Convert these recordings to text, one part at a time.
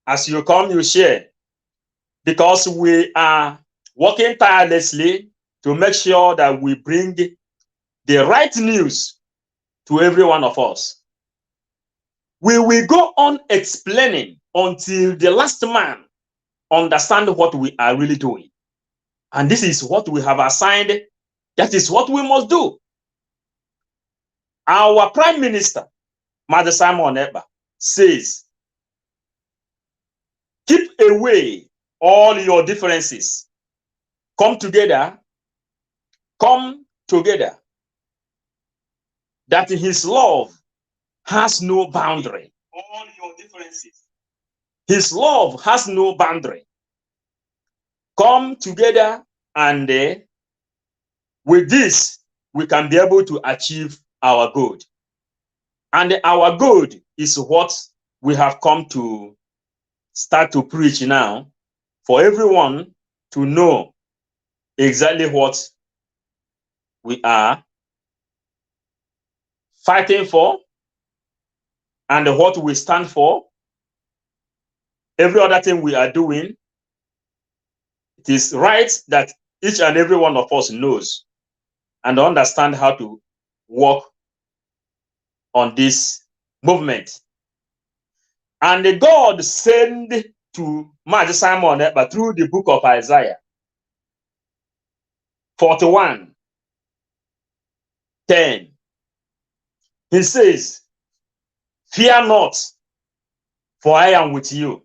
As you come, you share. Because we are working tirelessly to make sure that we bring the right news to every one of us. We will go on explaining until the last man understand what we are really doing. And this is what we have assigned. That is what we must do. Our Prime Minister, Mother Simon Ekpa, says, keep away all your differences. Come together. Come together. That his love has no boundary. All your differences. His love has no boundary. Come together, and with this, we can be able to achieve our good. And our good is what we have come to start to preach now, for everyone to know exactly what we are fighting for and what we stand for. Every other thing we are doing, it is right that each and every one of us knows and understand how to work on this movement. And God sent to Master Simon Ekpa through the book of Isaiah 41:10. He says, fear not, for I am with you.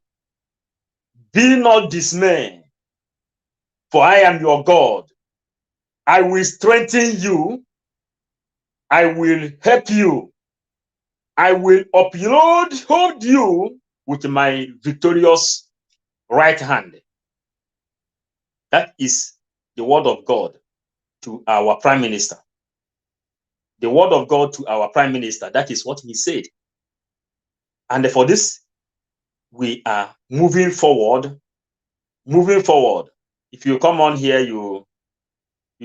Be not dismayed, for I am your God. I will strengthen you. I will help you. I will hold you with my victorious right hand. That is the word of God to our Prime Minister. The word of God to our Prime Minister. That is what he said. And for this, we are moving forward. Moving forward. If you come on here, you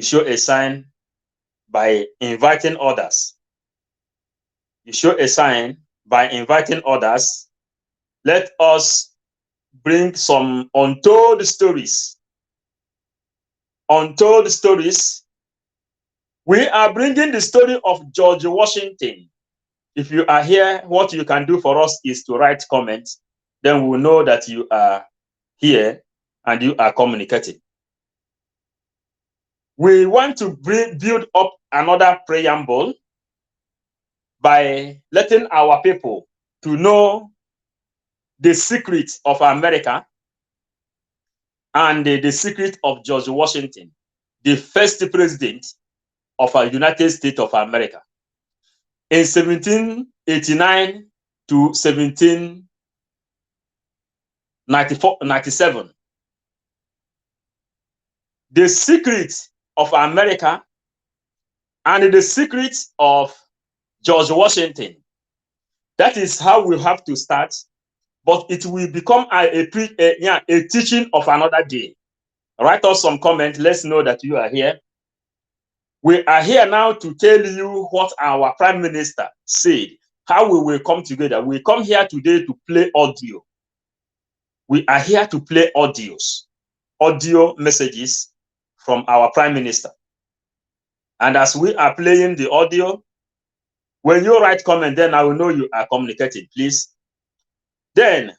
show a sign by inviting others. You show a sign by inviting others. Let us bring some untold stories. Untold stories. We are bringing the story of George Washington. If you are here, what you can do for us is to write comments. Then we will know that you are here and you are communicating. We want to build up another preamble by letting our people to know the secret of America and the secret of George Washington, the first president of the United States of America. In 1789 to 1797, the secret of America and the secret of George Washington. That is how we have to start, but it will become a teaching of another day. Write us some comment. Let's know that you are here. We are here now to tell you what our Prime Minister said, how we will come together. We come here today to play audio. We are here to play audio messages from our Prime Minister. And as we are playing the audio, when you write comment, then I will know you are communicating, please. Then,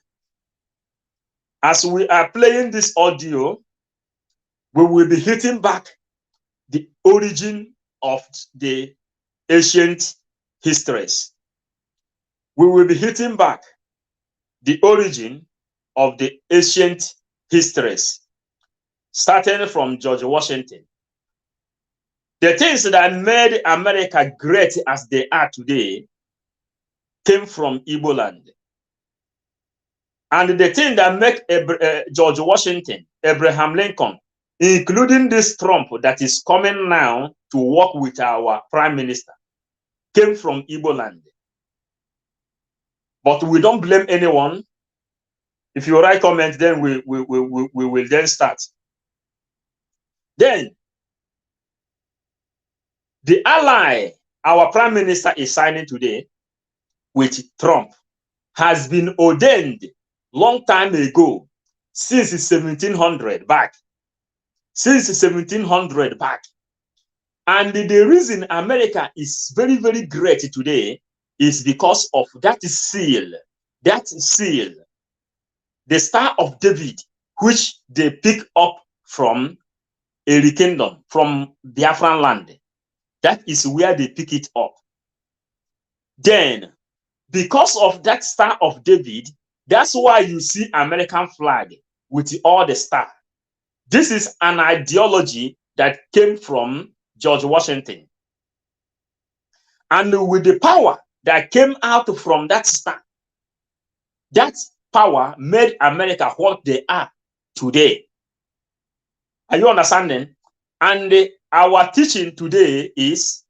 as we are playing this audio, we will be hitting back the origin of the ancient histories. We will be hitting back the origin of the ancient histories, starting from George Washington. The things that made America great as they are today came from Igbo land. And the thing that make George Washington, Abraham Lincoln, including this Trump that is coming now to work with our Prime Minister, came from Igbo land. But we don't blame anyone. If you write comments, then we will then start. Then, the ally our Prime Minister is signing today with Trump has been ordained long time ago, since 1700 back. Since 1700 back. And the reason America is very, very great today is because of that seal, the Star of David, which they pick up from a kingdom, from Biafran land. That is where they pick it up. Then, because of that Star of David, that's why you see American flag with all the star. This is an ideology that came from George Washington. And with the power that came out from that star, that power made America what they are today. Are you understanding? And our teaching today is,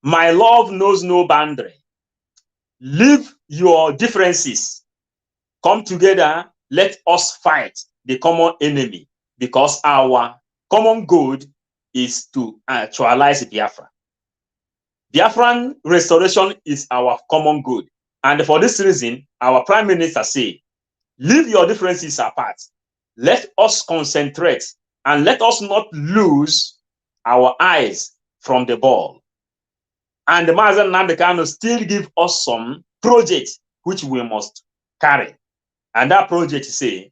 my love knows no boundary. Leave your differences. Come together. Let us fight the common enemy, because our common goal is to actualize Biafra. Biafran restoration is our common goal. And for this reason, our Prime Minister said, leave your differences apart. Let us concentrate and let us not lose our eyes from the ball. And Mazen Nnamdi Kanu still give us some projects which we must carry. And that project say,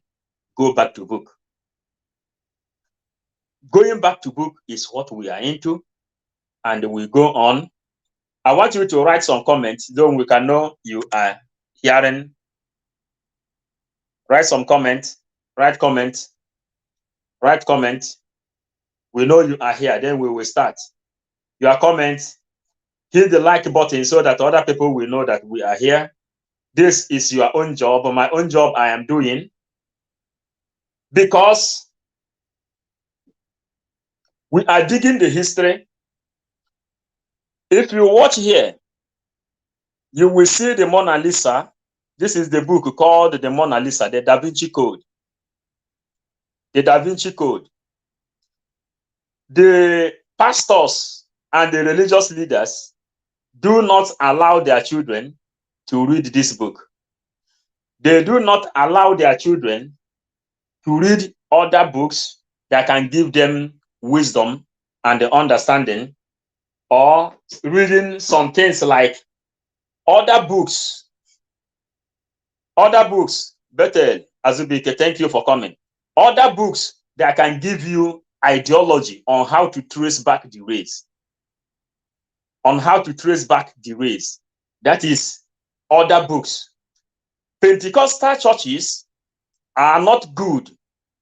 go back to book. Going back to book is what we are into, and we go on. I want you to write some comments, though we can know you are hearing. Write some comments, write comments, write comments. We know you are here, then we will start. Your comments, hit the like button so that other people will know that we are here. This is your own job, my own job I am doing, because we are digging the history. If you watch here, you will see the Mona Lisa. This is the book called the Mona Lisa, the Da Vinci Code. The Da Vinci Code. The pastors and the religious leaders do not allow their children to read this book. They do not allow their children to read other books that can give them wisdom and the understanding, or reading some things like other books. Bethel Azubike, thank you for coming. Other books that can give you ideology on how to trace back the race. On how to trace back the race. That is other books. Pentecostal churches are not good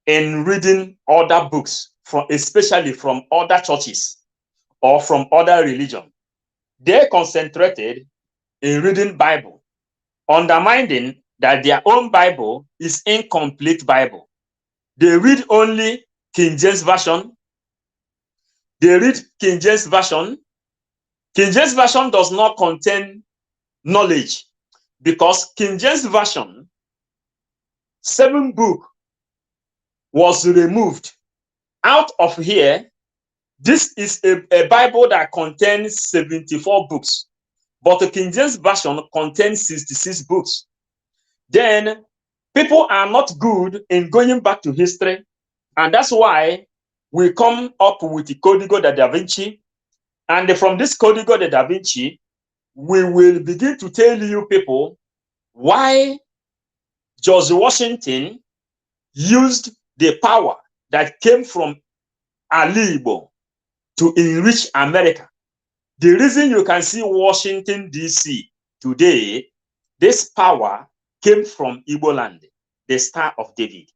in reading other books, especially from other churches or from other religion. They concentrated in reading Bible, undermining that their own Bible is incomplete Bible. They read only King James Version. They read King James Version. King James Version does not contain knowledge, because King James Version, 7 books was removed. Out of here, this is a Bible that contains 74 books, but the King James Version contains 66 books. Then people are not good in going back to history, and that's why we come up with the Código de Da Vinci. And from this Código de Da Vinci, we will begin to tell you people why George Washington used the power that came from Ali Igbo to enrich America. The reason you can see Washington, D.C. today, this power came from Igbo land, the Star of David.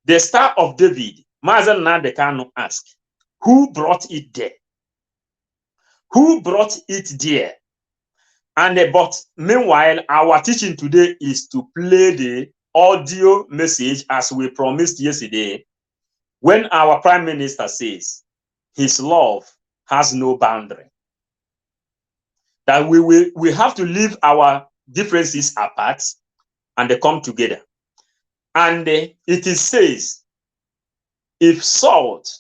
The Star of David, Mazen Nnamdi Kanu asked, who brought it there? Who brought it there? And but meanwhile, our teaching today is to play the audio message as we promised yesterday, when our Prime Minister says his love has no boundary. That we have to leave our differences apart and they come together. And it says, if salt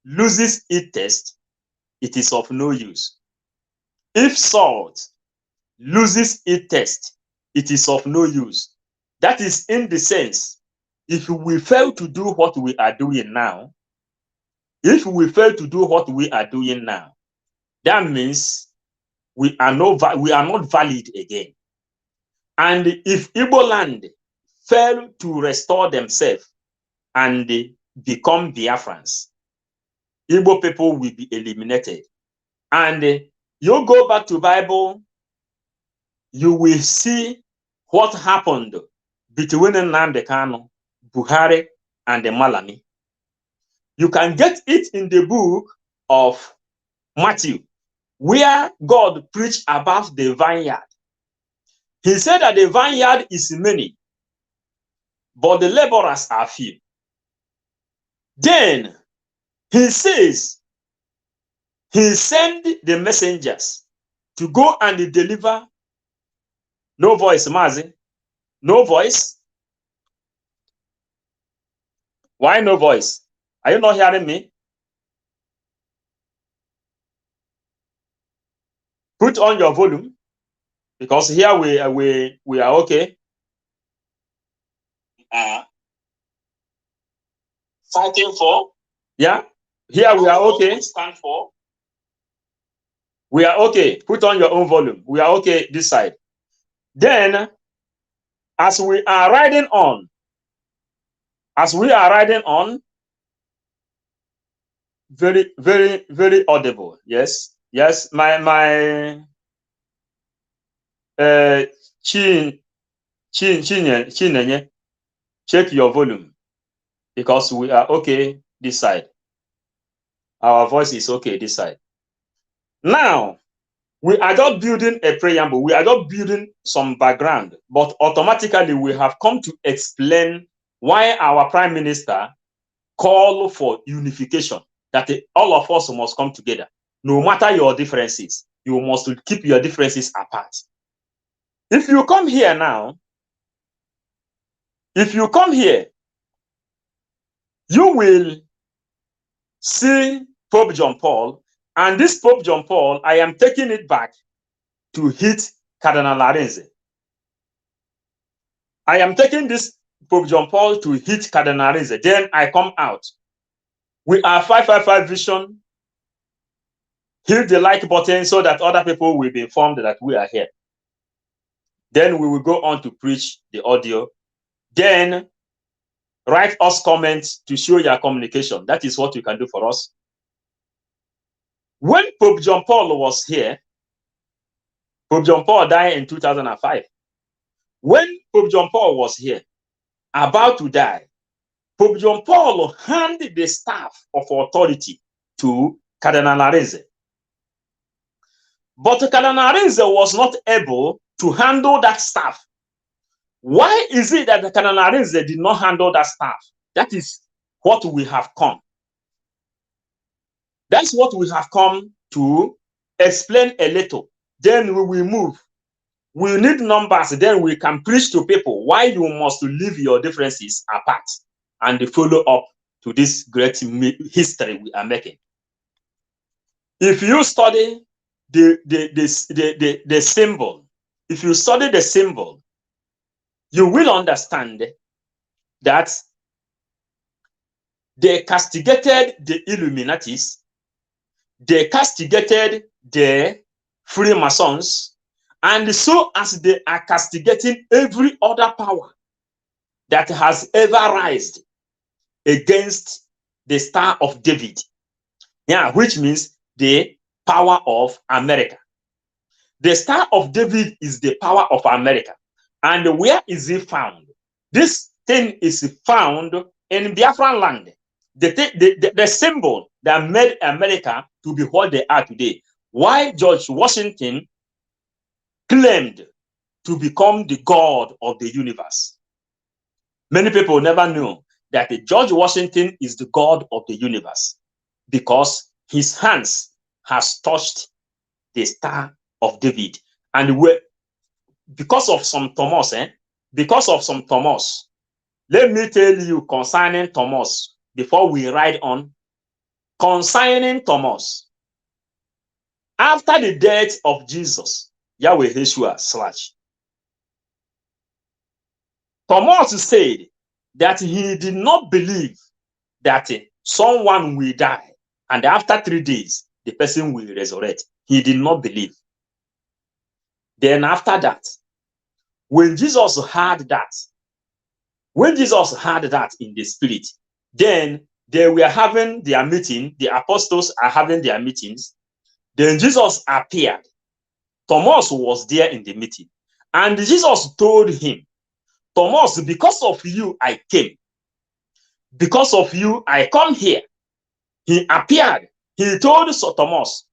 loses its taste, it is of no use. If salt loses its taste, it is of no use. That is in the sense, if we fail to do what we are doing now, that means we are not valid again. And if Igbo land fail to restore themselves and become Biafrans, Igbo people will be eliminated. And you go back to Bible, you will see what happened between Nnamdi Kanu, Buhari, and the Malami. You can get it in the book of Matthew, where God preached about the vineyard. He said that the vineyard is many, but the laborers are few. Then he says, he sent the messengers to go and deliver. No voice, Mazi. No voice. Why no voice? Are you not hearing me? Put on your volume, because here we are okay. Fighting for. Yeah. Here we are okay. We stand for. We are okay. Put on your own volume. We are okay this side. Then, as we are riding on, very, very, very audible. Yes. Yes. My Chinenye, check your volume, because we are okay this side. Our voice is okay this side. Now, we are just building a preamble. We are just building some background, but automatically we have come to explain why our Prime Minister called for unification, that all of us must come together. No matter your differences, you must keep your differences apart. If you come here now, you will see Pope John Paul, and this Pope John Paul, I am taking it back to hit Cardinal Larenze. I am taking this Pope John Paul to hit Cardinal Larenze. Then I come out. We are 555 Vision. Hit the like button so that other people will be informed that we are here. Then we will go on to preach the audio. Then write us comments to show your communication. That is what you can do for us. When Pope John Paul was here, Pope John Paul died in 2005. When Pope John Paul was here, about to die, Pope John Paul handed the staff of authority to Cardinal Larenze. But Cardinal Larenze was not able to handle that staff. Why is it that Cardinal Larenze did not handle that staff? That is what we have come. That's what we have come to explain a little. Then we will move. We need numbers, then we can preach to people why you must leave your differences apart and follow up to this great history we are making. If you study the symbol, if you study the symbol, you will understand that they castigated the Illuminatis, they castigated the Freemasons, and so as they are castigating every other power that has ever risen against the Star of David, yeah, which means the power of America. The Star of David is the power of America. And where is it found? This thing is found in Biafran land. The symbol that made America to be what they are today. Why George Washington claimed to become the God of the universe. Many people never knew that George Washington is the God of the universe because his hands has touched the Star of David. And because of some Thomas, let me tell you concerning Thomas before we ride on. Concerning Thomas, after the death of Jesus, Yahweh Yeshua / Thomas said that he did not believe that someone will die and after 3 days the person will resurrect. He did not believe. Then after that, when Jesus heard that in the spirit, then they were having their meeting, the apostles are having their meetings. Then Jesus appeared. Thomas was there in the meeting. And Jesus told him, Thomas, because of you I came. Because of you I come here. He appeared. He told Thomas,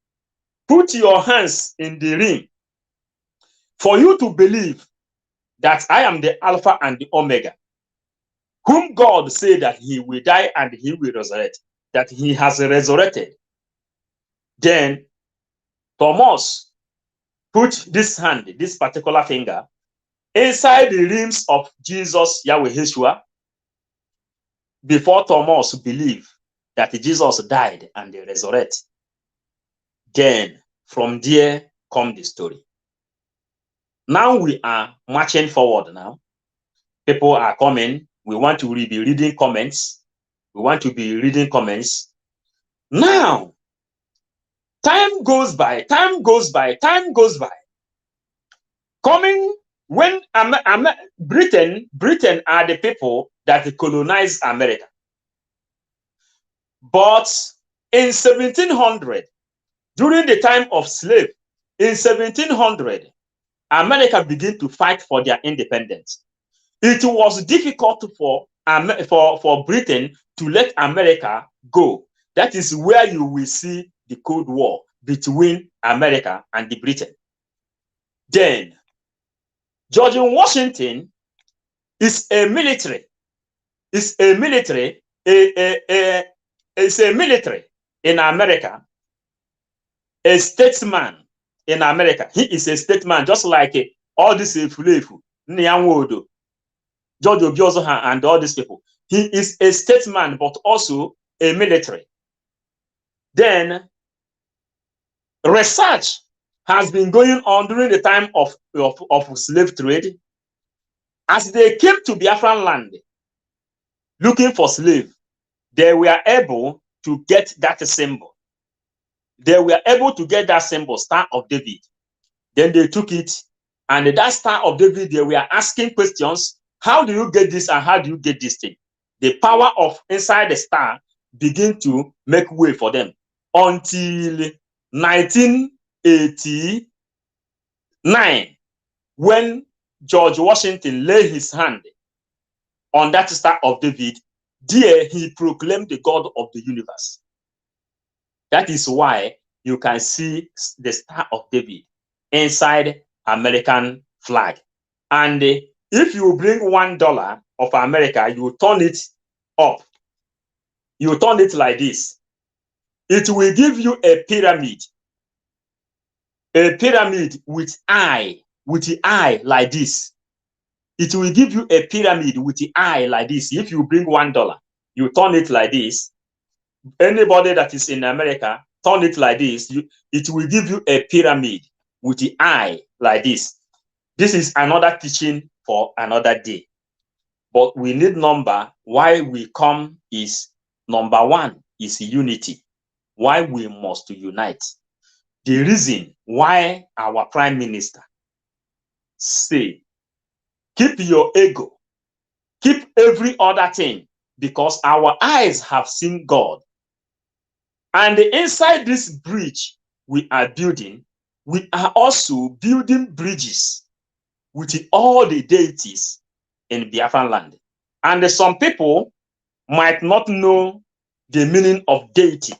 put your hands in the ring for you to believe that I am the Alpha and the Omega, whom God said that he will die and he will resurrect, that he has resurrected. Then Thomas put this hand, this particular finger, inside the rims of Jesus, Yahweh Yeshua, before Thomas believed that Jesus died and resurrected. Then from there come the story. Now we are marching forward now. People are coming. We want to be reading comments. Now, time goes by. Coming when Britain are the people that colonized America. But in 1700, during the time of slave, in 1700, America began to fight for their independence. It was difficult for Britain to let America go. That is where you will see the Cold War between America and Britain. Then, George Washington is a military in America, a statesman in America. He is a statesman, just like all these Fulefu, Nyanwodo, George Obiozoha, and all these people. He is a statesman, but also a military. Then, research has been going on during the time of slave trade. As they came to Biafran land looking for slave, they were able to get that symbol. They were able to get that symbol, Star of David. Then they took it, and that Star of David, they were asking questions. How do you get this and how do you get this thing? The power of inside the star begin to make way for them until 1989, when George Washington laid his hand on that Star of David. There he proclaimed the God of the universe. That is why you can see the Star of David inside American flag. And if you bring $1 of America, you turn it up. You turn it like this. It will give you a pyramid. A pyramid with the eye like this. It will give you a pyramid with the eye like this. If you bring $1, you turn it like this. Anybody that is in America, turn it like this. It will give you a pyramid with the eye like this. This is another teaching for another day. But we need number. Why we come is number one is unity. Why we must unite. The reason why our Prime Minister say, keep your ego, keep every other thing, because our eyes have seen God. And inside this bridge we are building, we are also building bridges with all the deities in Biafran land. And some people might not know the meaning of deity.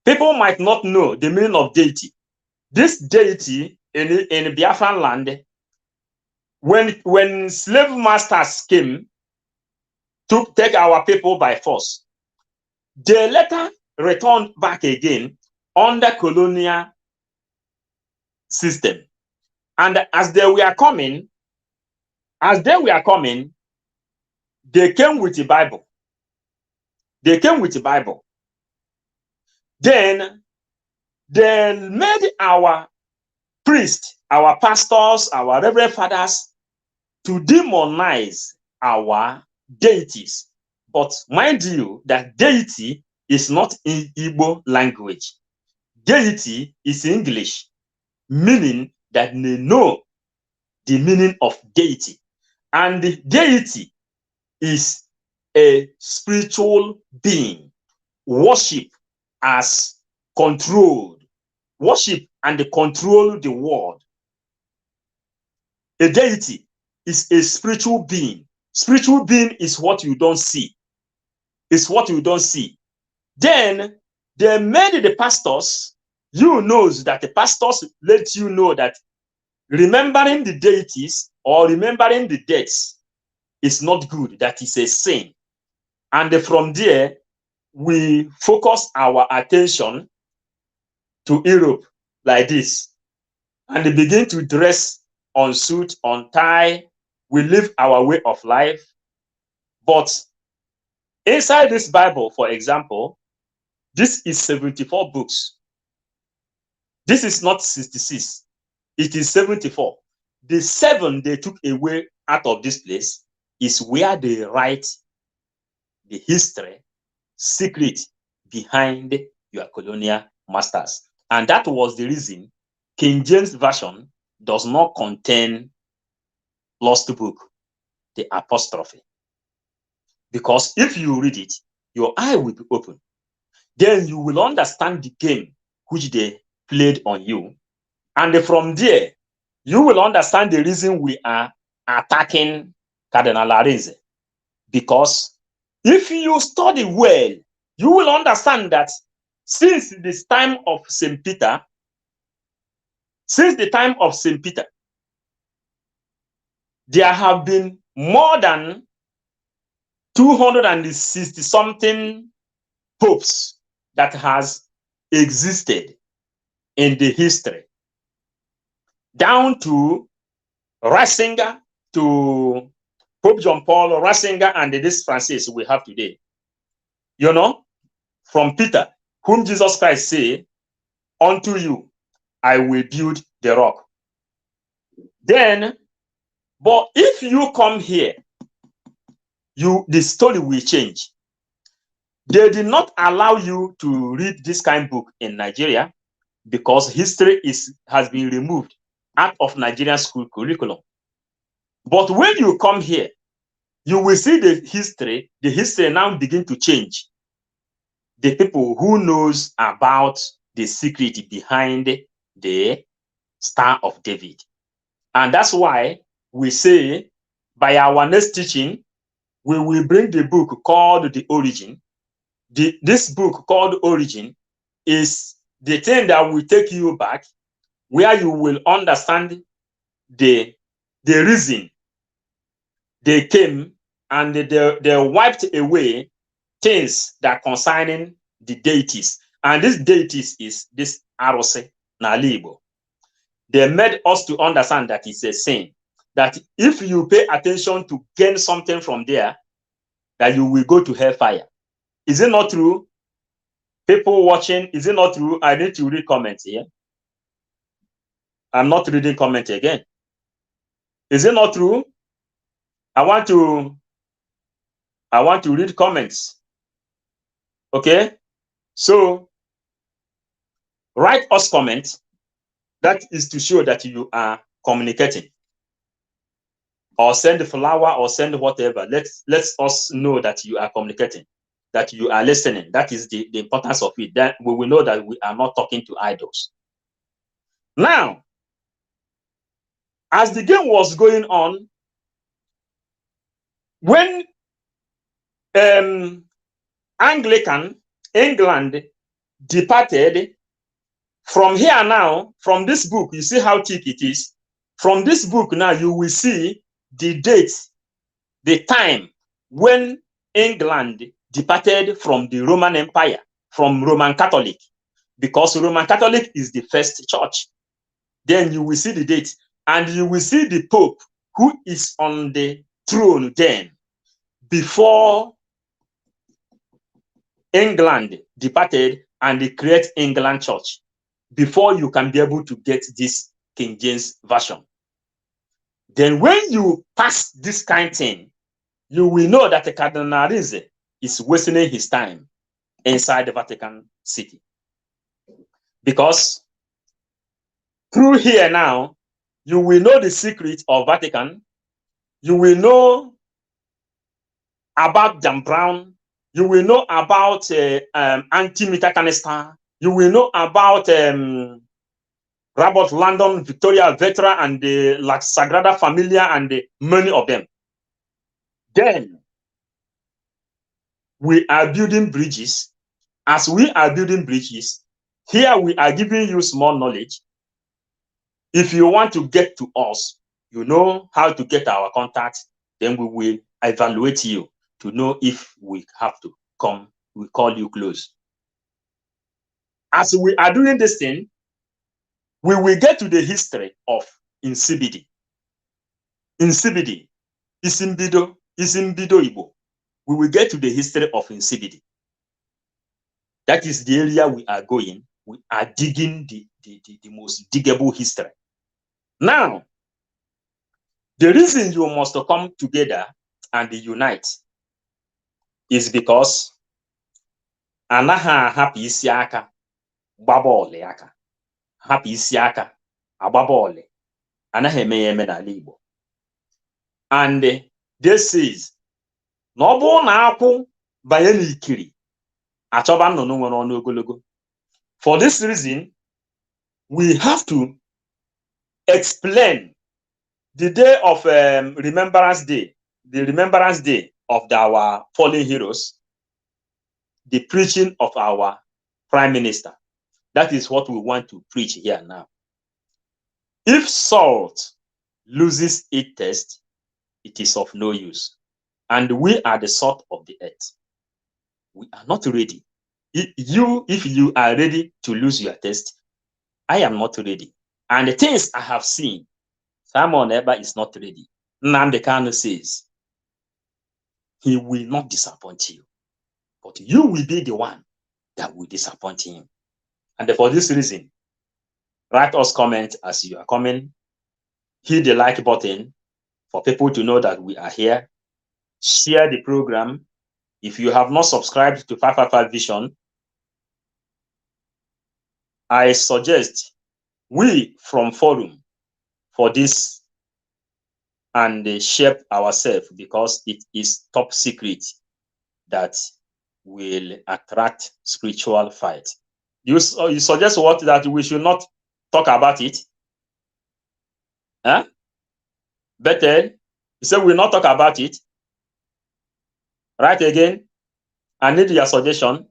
People might not know the meaning of deity. This deity in Biafran land, when slave masters came to take our people by force, they later returned back again under colonial system. And as they were coming, they came with the Bible. They came with the Bible. Then they made our priests, our pastors, our reverend fathers to demonize our deities. But mind you that deity is not in Igbo language. Deity is English, meaning that they know the meaning of deity. And the deity is a spiritual being. Worship as controlled. Worship and control the world. A deity is a spiritual being. Spiritual being is what you don't see. It's what you don't see. Then they made the pastors, you knows that the pastors let you know that remembering the deities or remembering the deaths is not good. That is a sin. And from there, we focus our attention to Europe like this. And they begin to dress on suit, on tie. We live our way of life. But inside this Bible, for example, this is 74 books. This is not 66. It is 74. The 7 they took away out of this place is where they write the history, secret behind your colonial masters. And that was the reason King James Version does not contain lost book, the apostrophe. Because if you read it, your eye will be open. Then you will understand the game which they played on you. And from there, you will understand the reason we are attacking Cardinal Arinze. Because if you study well, you will understand that since this time of St. Peter, there have been more than 260 something popes that has existed in the history, down to Ratzinger, to Pope John Paul, Ratzinger, and this Francis we have today. You know, from Peter, whom Jesus Christ said, unto you I will build the rock. Then, but if you come here, the story will change. They did not allow you to read this kind of book in Nigeria because history has been removed out of Nigerian school curriculum. But when you come here, you will see the history now begin to change. The people who knows about the secret behind the Star of David. And that's why we say by our next teaching, we will bring the book called The Origin. This book called Origin is the thing that will take you back, where you will understand the reason they came and they wiped away things that concerning the deities. And this deities is this Arose Nalibo. They made us to understand that it's a sin. That if you pay attention to gain something from there, that you will go to hellfire. Is it not true? People watching, is it not true? I need to read comments here. I'm not reading comments again. Is it not true? I want to read comments. Okay? So write us comments. That is to show that you are communicating. Or send a flower or send whatever. Let us know that you are communicating, that you are listening. That is the importance of it. That we will know that we are not talking to idols. Now, as the game was going on, when Anglican England departed, from here now, from this book, you see how thick it is. From this book now, you will see the date, the time when England departed from the Roman Empire, from Roman Catholic, because Roman Catholic is the first church. Then you will see the date, and you will see the Pope who is on the throne then, before England departed and they create England Church, before you can be able to get this King James Version. Then when you pass this kind of thing, you will know that the Cardinal is wasting his time inside the Vatican City. Because through here now, you will know the secret of Vatican. You will know about Jam Brown. You will know about antimatter canister. You will know about Robert Landon, Victoria Vetra, and the like Sagrada Familia, and many of them. Then we are building bridges. As we are building bridges, here we are giving you small knowledge. If you want to get to us, you know how to get our contact, then we will evaluate you to know if we have to come, we call you close. As we are doing this thing, we will get to the history of insibidi. Insibidi, isimbido Igbo. We will get to the history of insibidi. That is the area we are going. We are digging the most diggable history. Now, the reason you must come together and unite is because anaghị ahapụ isi aka gbaba ọlị aka. Hapụ isi aka agbaba ọlị. Anaghị eme ya eme n'ala Igbo. And this is na ọ bụrụ na akwụ banye n'ikiri achọba nnụnụ nwere ọnụ ogologo. For this reason, we have to explain the day of Remembrance Day, the Remembrance Day of our fallen heroes, the preaching of our Prime Minister. That is what we want to preach here now. If salt loses its taste, it is of no use. And we are the salt of the earth. We are not ready. If you are ready to lose your taste, I am not ready. And the things I have seen, Simon Eber is not ready. Nnamdi Kanu says, he will not disappoint you, but you will be the one that will disappoint him. And for this reason, write us comment as you are coming. Hit the like button for people to know that we are here. Share the program. If you have not subscribed to 555 Vision, I suggest we from forum for this and shape ourselves, because it is top secret that will attract spiritual fight. You suggest what? That we should not talk about it? Huh? Better, you say we will not talk about it. Right again? I need your suggestion.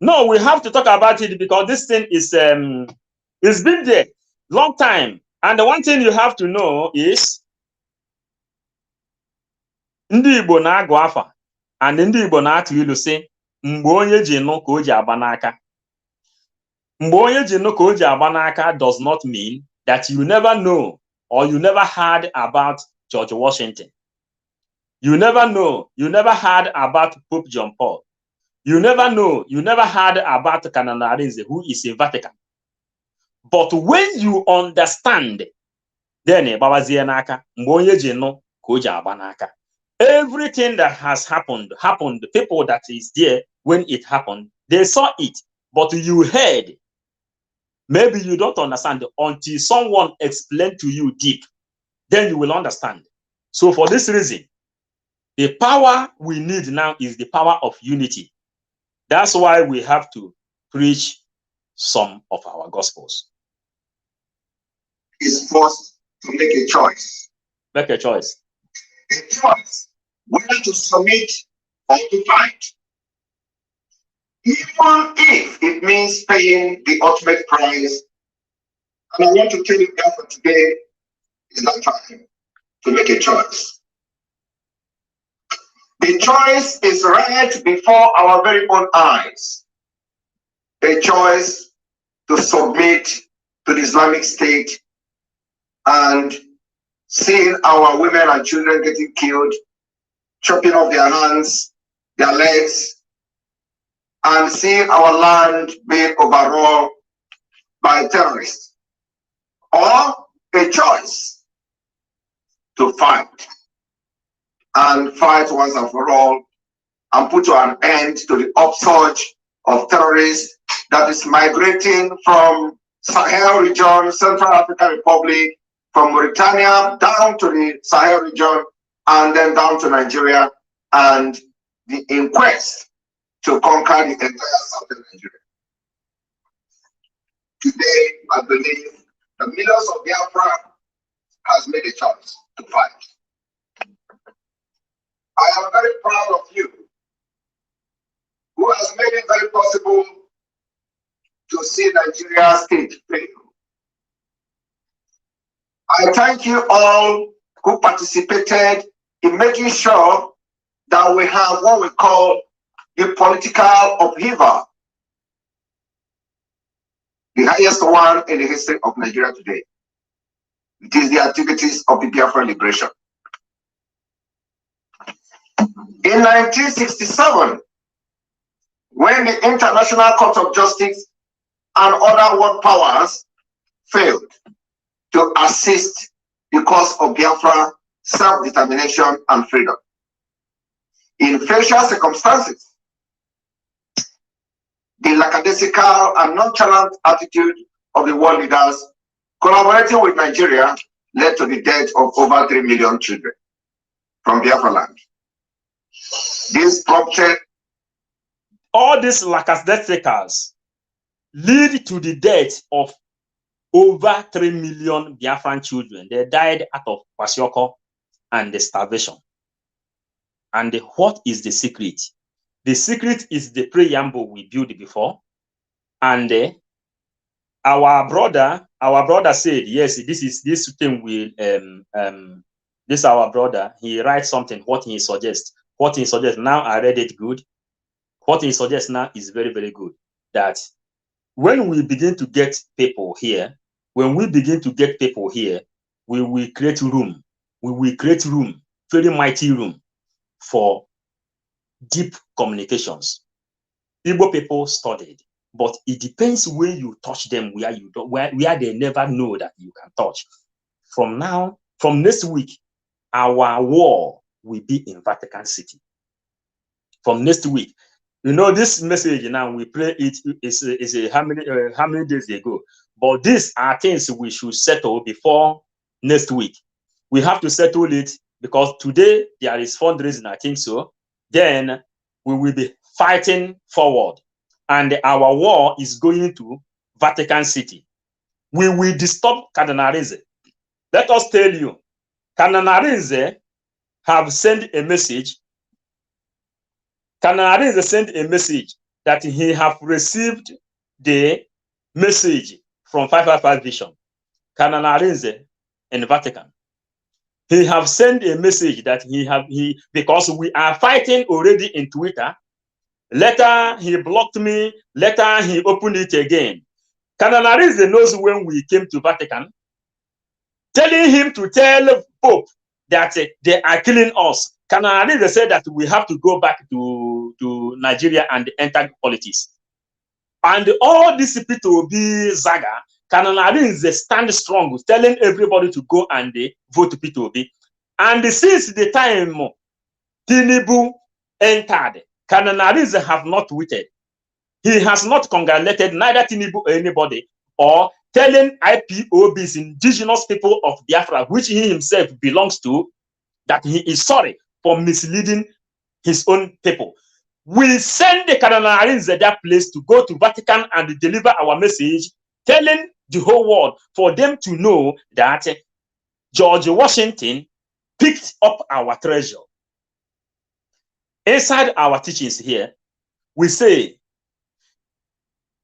No, we have to talk about it because this thing is it's been there long time. And the one thing you have to know is ndị Igbo na-agụ afa and ndị Igbo na-atụ ilu sị mgbe onye ji nụ ka o ji agba n'aka. Mgbe onye ji nụ ka o ji agba n'aka does not mean that you never know or you never heard about George Washington. You never know, you never heard about Pope John Paul. You never know, you never heard about Cananarinze, who is in Vatican. But when you understand, then everything that has happened, the people that is there when it happened, they saw it, but you heard. Maybe you don't understand until someone explained to you deep, then you will understand. So for this reason, the power we need now is the power of unity. That's why we have to preach some of our gospels. Is forced to make a choice. Make a choice. A choice whether to submit or to fight. Even if it means paying the ultimate price. And I want to tell you that for today is not time to make a choice. The choice is right before our very own eyes. A choice to submit to the Islamic State and seeing our women and children getting killed, chopping off their hands, their legs, and seeing our land being overrun by terrorists. Or a choice to fight, and fight once and for all, and put an end to the upsurge of terrorists that is migrating from Sahel region, Central African Republic, from Mauritania down to the Sahel region, and then down to Nigeria, and the inquest to conquer the entire southern Nigeria. Today, I believe the millions of Biafran has made a choice to fight. I am very proud of you, who has made it very possible to see Nigeria state fail. I thank you all who participated in making sure that we have what we call the political upheaval, the highest one in the history of Nigeria today. It is the activities of the Biafran liberation. In 1967, when the International Court of Justice and other world powers failed to assist the cause of Biafra, self-determination, and freedom. In facial circumstances, the lackadaisical and nonchalant attitude of the world leaders collaborating with Nigeria led to the death of over 3 million children from Biafra land. This prompted all these lackadaisicals lead to the death of over 3 million Biafran children. They died out of kwashiorkor and the starvation. And what is the secret? The secret is the preamble we built before. And our brother said, yes, this thing will this our brother, he writes something, what he suggests. What he suggests now, I read it good. What he suggests now is very, very good. That when we begin to get people here, we will create room. We will create room, very mighty room for deep communications. Igbo people studied, but it depends when you touch them, where they never know that you can touch. From next week, our war will be in Vatican City. From next week, you know, this message now we play it is how many days ago, but these are things we should settle before next week. We have to settle it because today there is fundraising, I think so. Then we will be fighting forward, and our war is going to Vatican City. We will disturb Cardinal Rinze. Let us tell you, Cardinal Rinze have sent a message. Cardinal Rinze sent a message that he have received the message from 555 Vision. Cardinal Rinze in Vatican. He have sent a message that because we are fighting already in Twitter. Later he blocked me. Later he opened it again. Cardinal Rinze knows when we came to Vatican, telling him to tell Pope that they are killing us. Cardinal Rinze said that we have to go back to Nigeria and enter politics. And all these people be Zaga. Cardinal Rinze stand strong, telling everybody to go and vote P2B. And since the time Tinubu entered, Cardinal Rinze have not waited. He has not congratulated neither Tinubu or anybody, or telling IPOBs, indigenous people of Biafra, which he himself belongs to, that he is sorry for misleading his own people. We send the Cardinal Rinze that place to go to Vatican and deliver our message, telling the whole world for them to know that George Washington picked up our treasure. Inside our teachings here, we say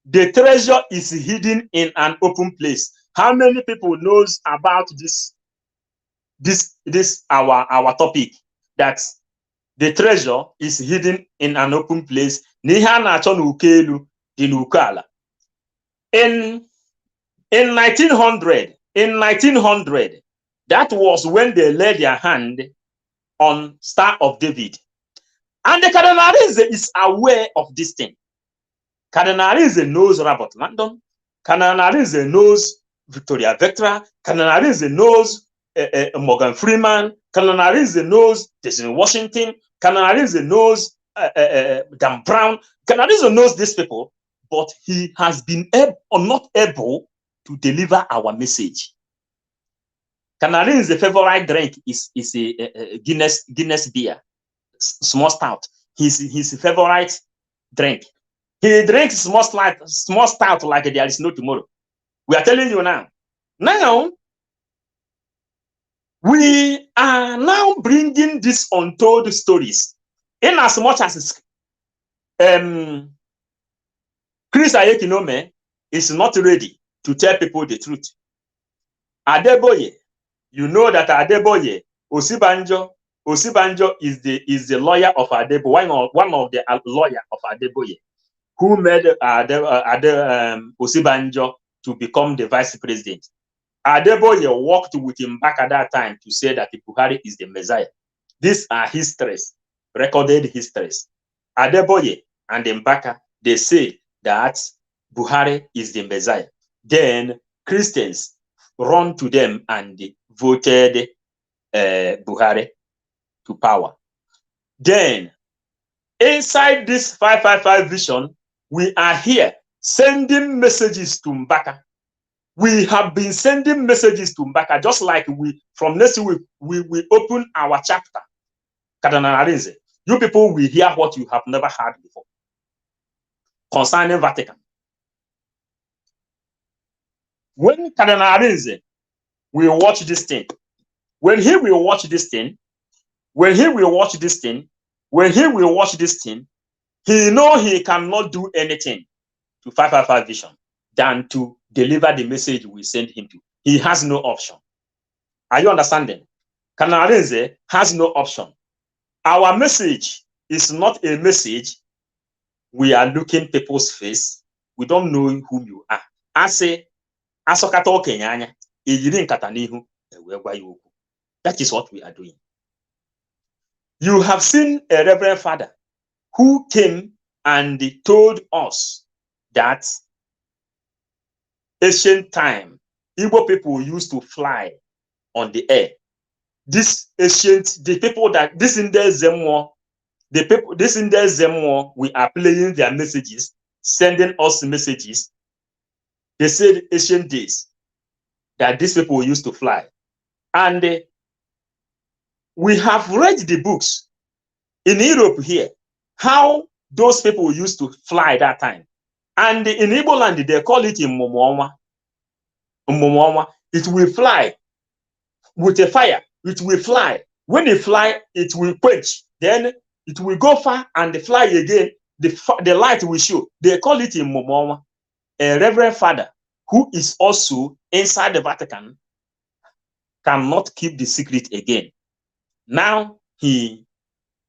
the treasure is hidden in an open place. How many people knows about this our topic, that the treasure is hidden in an open place? In 1900, that was when they laid their hand on Star of David. And the Cardinal Rinze is aware of this thing. Cardinal Rinze knows Robert Landon. Cardinal Rinze knows Victoria Vectra. Cardinal Rinze knows Morgan Freeman. Colonel Arinze knows Desmond Washington. Colonel Arinze knows Dan Brown. Colonel Arinze knows these people, but he has been not able to deliver our message. Colonel Arinze's favorite drink is a Guinness beer, small stout. His favorite drink. He drinks small stout like there is no tomorrow. We are telling you now. Now, we are now bringing these untold stories in as much as Chris Ayekinome is not ready to tell people the truth. Adeboye, you know that Adeboye, Osibanjo is the lawyer of Adeboye, one of the lawyer of Adeboye, who made Osibanjo to become the vice president. Adeboye worked with him back at that time to say that Buhari is the Messiah. These are histories, recorded histories. Adeboye and Mbaka, they say that Buhari is the Messiah. Then Christians run to them and voted Buhari to power. Then, inside this 555 vision, we are here sending messages to Mbaka. We have been sending messages to Mbaka, just like from next week, we open our chapter. Kadana, you people will hear what you have never heard before concerning Vatican. When Kadana will watch this thing, when he will watch this thing, he know he cannot do anything to 555 vision than to deliver the message we send him to. He has no option. Are you understanding? Kanarenze has no option. Our message is not a message we are looking people's face. We don't know whom you are. I say, that is what we are doing. You have seen a Reverend Father who came and told us that ancient time, Igbo people used to fly on the air. The people that this in their Zemmo, we are playing their messages, sending us messages. They said ancient days that these people used to fly. And we have read the books in Europe here, how those people used to fly that time. And in Igbo land, they call it Mmomoama. It will fly with a fire. It will fly. When it fly, it will quench. Then it will go far and fly again. The light will show. They call it Mmomoama. A Reverend Father who is also inside the Vatican cannot keep the secret again. Now he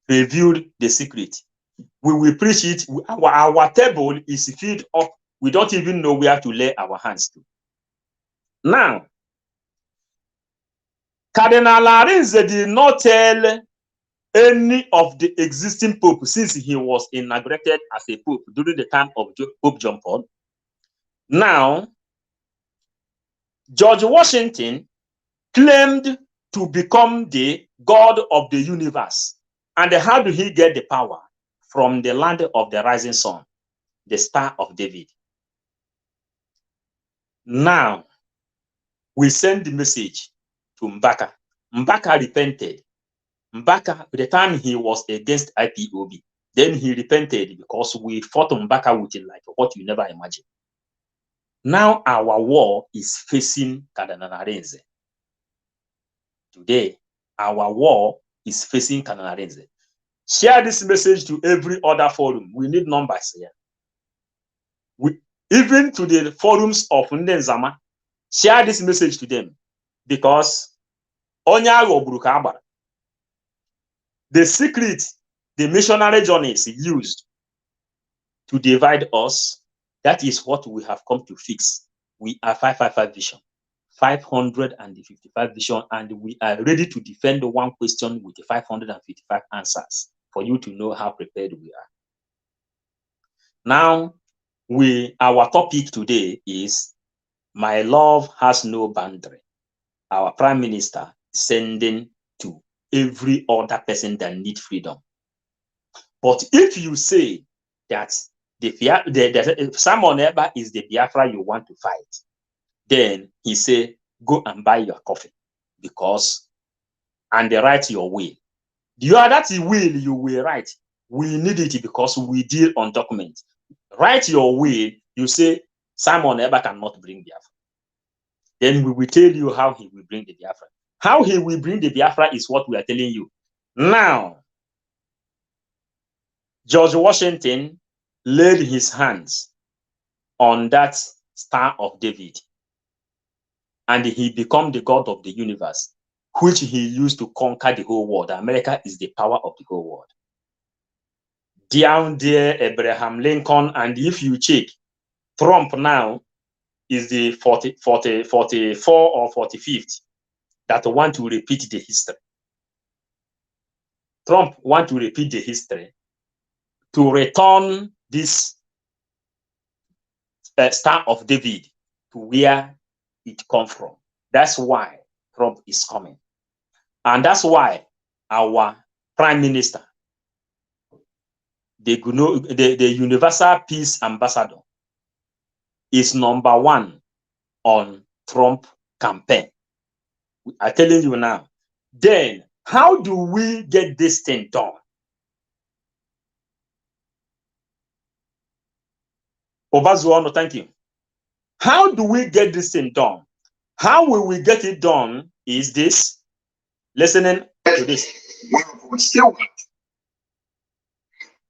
revealed the secret. We will preach it. Our table is filled up. We don't even know where to lay our hands to. Now, Cardinal Arinze did not tell any of the existing pope since he was inaugurated as a pope during the time of Pope John Paul. Now, George Washington claimed to become the God of the universe. And how did he get the power? From the land of the rising sun, the Star of David. Now, we send the message to Mbaka. Mbaka repented. Mbaka, by the time he was against IPOB, then he repented because we fought Mbaka with it like what you never imagined. Now our war is facing Cardinal Arinze. Today, our war is facing Cardinal Arinze. Share this message to every other forum. We need numbers here. Even to the forums of Ndenzama, share this message to them because the secret, the missionary journeys used to divide us, that is what we have come to fix. We are 555 vision, 555 vision, and we are ready to defend one question with the 555 answers for you to know how prepared we are. Now, our topic today is My Love Has No Boundary. Our Prime Minister sending to every other person that needs freedom. But if you say that Simon Ekpa is the Biafra you want to fight, then he say, go and buy your coffee and write your will. That will you will write. We need it because we deal on documents. Write your will. You say Simon Ekpa cannot bring Biafra. Then we will tell you how he will bring the Biafra. How he will bring the Biafra is what we are telling you. Now, George Washington laid his hands on that Star of David, and he became the God of the universe, which he used to conquer the whole world. America is the power of the whole world. Down there, Abraham Lincoln, and if you check, Trump now is the 44 or 45th that want to repeat the history. Trump want to repeat the history to return this Star of David to where it come from. That's why Trump is coming. And that's why our Prime Minister, the Universal Peace Ambassador, is #1 on Trump campaign. I'm telling you now. Then, how do we get this thing done? Obazuono, thank you. How do we get this thing done? How will we get it done is this. Listening to this. We still want.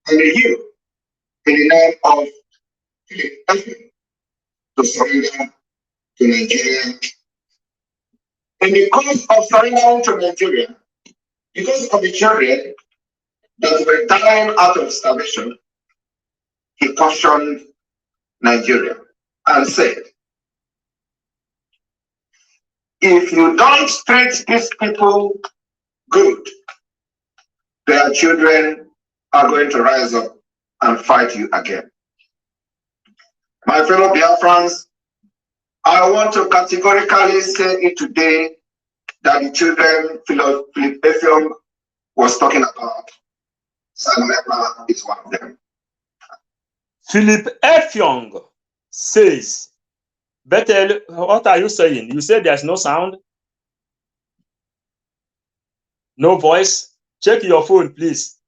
And you, in the name of to surrender to Nigeria. In the course of surrendering to Nigeria, because of the children that were dying out of starvation, he cautioned Nigeria and said, if you don't treat these people good, their children are going to rise up and fight you again. My fellow Biafrans, I want to categorically say it today that the children Philip Effiong was talking about, Simon Ekpa is one of them. Philip Effiong says, Bethel, what are you saying? You said there's no sound? No voice? Check your phone, please.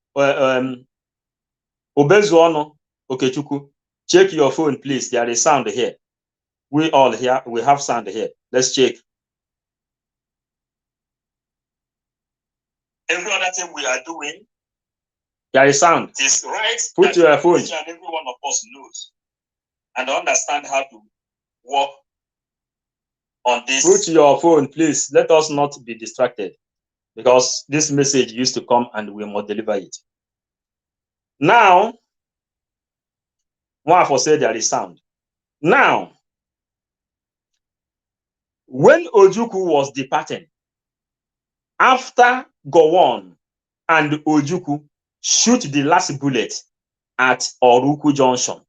Obezuono, Okechukwu. Check your phone, please. There is sound here. We all here, we have sound here. Let's check. Every other thing we are doing, there is sound. It is right. Put your phone. Each and every one of us knows and understand how to work on this. Put your phone, please. Let us not be distracted, because this message used to come and we must deliver it. Now, one for say there is sound. Now, when Ojukwu was departing, after Gowon and Ojukwu shoot the last bullet at Oruku Junction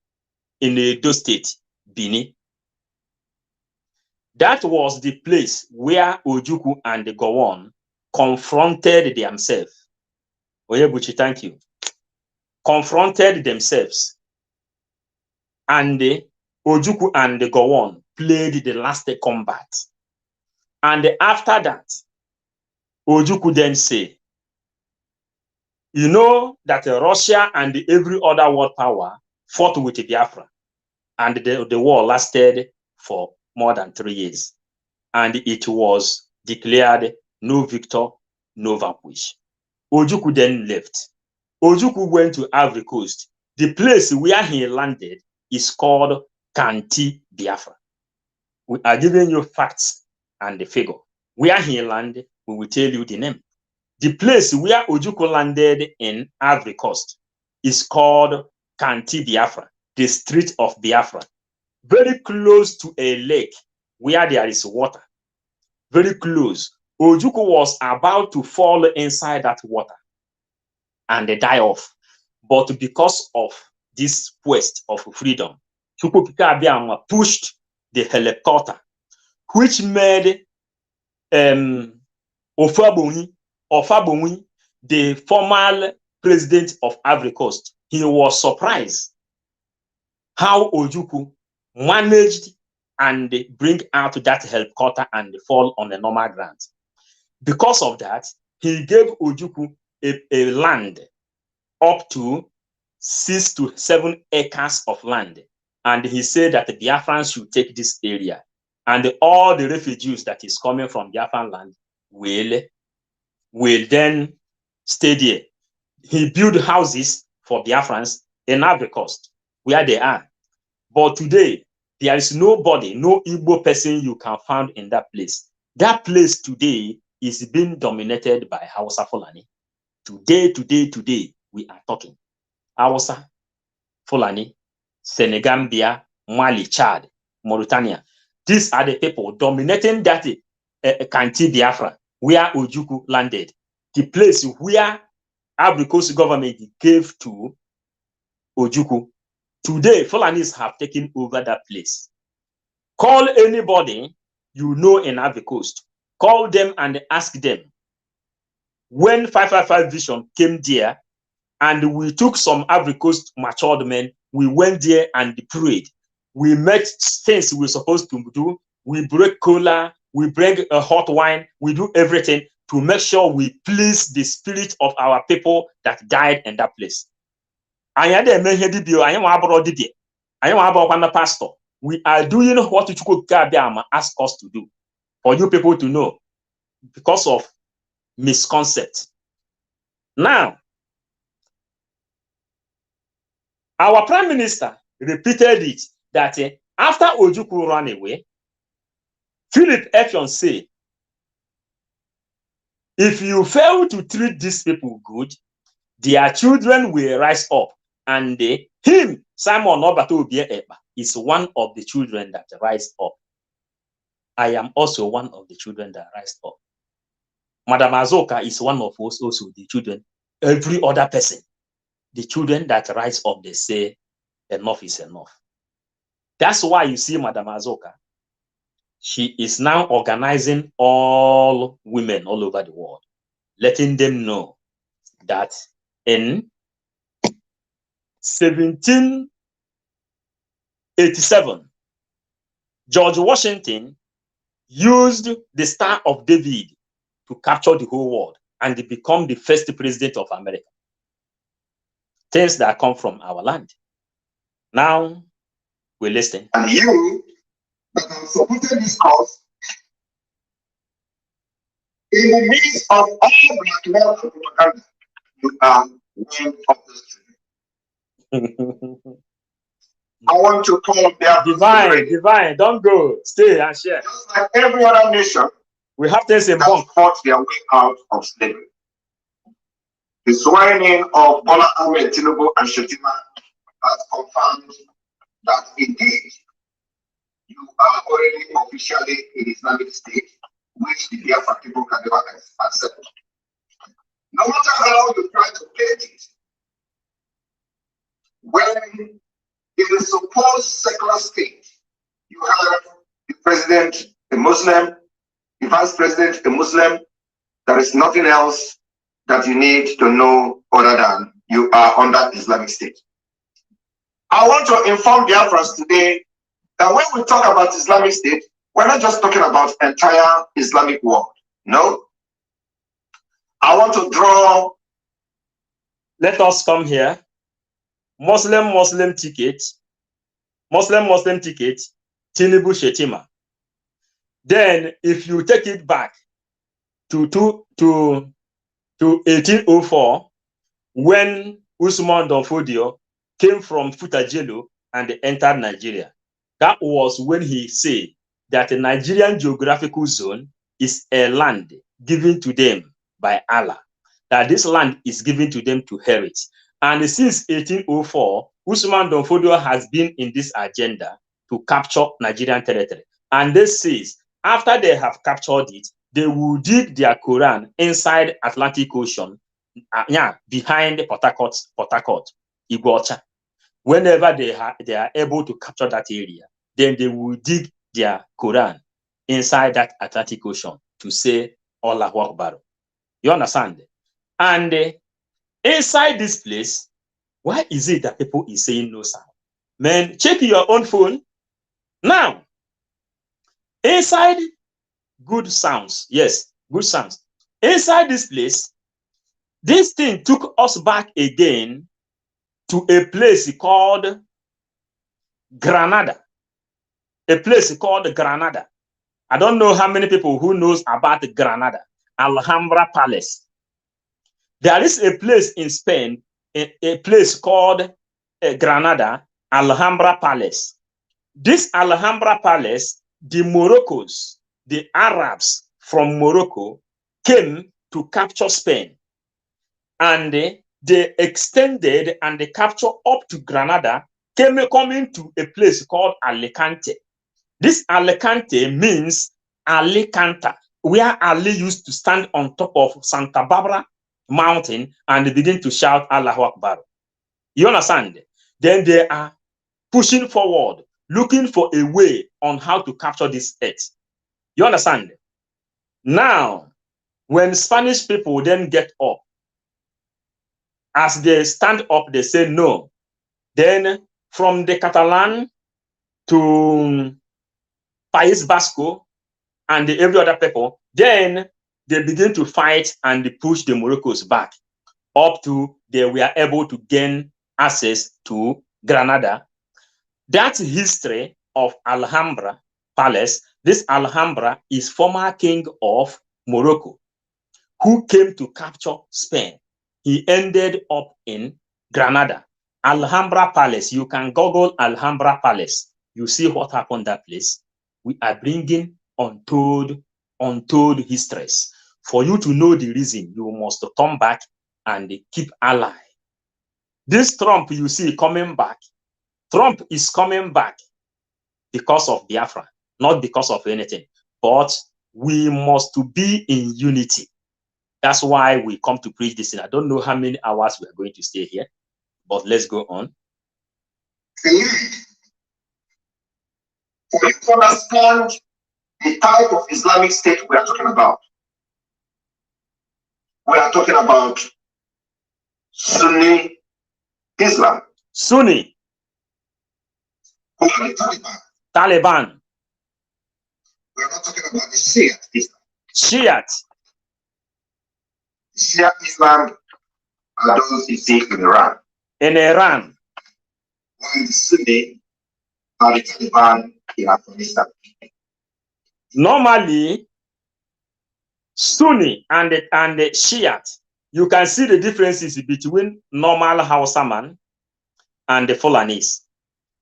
in Edo State, Benin, that was the place where Ojukwu and Gowon confronted themselves. Oyebuchi, thank you. Confronted themselves. And Ojukwu and Gowon played the last combat. And after that, Ojukwu then say, you know that Russia and every other world power fought with Biafra, and the war lasted for more than 3 years. And it was declared no victor, no vanquish. Ojukwu then left. Ojukwu went to Ivory Coast. The place where he landed is called Kanti, Biafra. We are giving you facts and the figure. Where he landed, we will tell you the name. The place where Ojukwu landed in Ivory Coast is called Kanti, Biafra, the street of Biafra. Very close to a lake where there is water. Very close. Ojukwu was about to fall inside that water and die off. But because of this quest of freedom, Chukwuka pushed the helicopter, which made Ofabonyi, the former president of Ivory Coast, he was surprised how Ojukwu managed and bring out that helicopter and fall on the normal ground. Because of that, he gave Ojukwu a land up to 6 to 7 acres of land. And he said that the Biafrans should take this area. And all the refugees that is coming from Biafran land will then stay there. He built houses for Biafrans in Ivory Coast, where they are. But today, there is nobody, no Igbo person you can find in that place. That place today is being dominated by Hausa Fulani. Today, we are talking. Hausa, Fulani, Senegambia, Mali, Chad, Mauritania. These are the people dominating that Kanti Biafra, where Ojukwu landed. The place where Ivory Coast government gave to Ojukwu. Today, Fulanis have taken over that place. Call anybody you know in Ivory Coast. Call them and ask them. When 555 Vision came there, and we took some Ivory Coast matured men, we went there and prayed. We met things we were supposed to do. We break cola, we bring a hot wine, we do everything to make sure we please the spirit of our people that died in that place. I am a pastor. We are doing what Chukwuka asked us to do for you people to know because of misconcept. Now, our prime minister repeated it that after Ojukwu ran away, Philip Effiong said, if you fail to treat these people good, their children will rise up. And him, Simon Obato Obiekpa, is one of the children that rise up. I am also one of the children that rise up. Madam Azoka is one of us also the children. Every other person, the children that rise up, they say, enough is enough. That's why you see Madam Azoka. She is now organizing all women all over the world, letting them know that in 1787, George Washington used the Star of David to capture the whole world and become the first president of America. Things that come from our land. Now, we're listening. And you that have supported this cause, in the midst of all blackmail and propaganda, you are one of those children. I want to call Biafran. Divine, don't go. Stay and share. Just like every other nation, we have things in that fought their way out of slavery. The swearing in of Bola Ahmed Tinubu and Shetima has confirmed that indeed you are already officially in Islamic State, which the Biafran people can never accept. No matter how you try to paint it, when in the supposed secular state, you have the president, a Muslim, the vice president, a Muslim, there is nothing else that you need to know other than you are under Islamic State. I want to inform Biafrans today that when we talk about Islamic State, we're not just talking about entire Islamic world. No. I want to draw. Let us come here. Muslim ticket, Tinubu Shetima. Then, if you take it back to 1804, when Usman Donfodio came from Futajelo and entered Nigeria, that was when he said that the Nigerian geographical zone is a land given to them by Allah, that this land is given to them to inherit. And since 1804, Usman Donfodio has been in this agenda to capture Nigerian territory. And this says, after they have captured it, they will dig their Quran inside Atlantic Ocean, behind Port Harcourt, Iguacha. Whenever they are able to capture that area, then they will dig their Quran inside that Atlantic Ocean to say Allahu Akbar. You understand? And inside this place, why is it that people is saying no sound? Man, check your own phone. Now, inside good sounds, yes, good sounds. Inside this place, this thing took us back again to a place called Granada. A place called Granada. I don't know how many people who knows about Granada, Alhambra Palace. There is a place in Spain, a place called Granada, Alhambra Palace. This Alhambra Palace, the Moroccans, the Arabs from Morocco came to capture Spain. And they extended and they captured up to Granada, coming to a place called Alicante. This Alicante means Alicanta, where Ali used to stand on top of Santa Barbara mountain and begin to shout Allahu Akbar. You understand? Then they are pushing forward, looking for a way on how to capture this earth. You understand? Now, when Spanish people then get up, as they stand up, they say no. Then from the Catalan to País Vasco and every other people, then they begin to fight and they push the Moroccans back up to they were able to gain access to Granada. That history of Alhambra Palace, this Alhambra is former king of Morocco who came to capture Spain. He ended up in Granada. Alhambra Palace, you can Google Alhambra Palace. You see what happened that place. We are bringing untold histories. For you to know the reason, you must turn back and keep alive. This Trump you see coming back, Trump is coming back because of Biafran, not because of anything. But we must be in unity. That's why we come to preach this. And I don't know how many hours we are going to stay here, but let's go on. For you to understand the type of Islamic State we are talking about Sunni Islam. Sunni. Who are the Taliban? Taliban. We are not talking about the Shia Islam. Shiite. Shia Islam are those you see in Iran. In Iran. While the Sunni are the Taliban in Afghanistan. Normally, Sunni and the Shiite, you can see the differences between normal Hausa man and the Fulanese.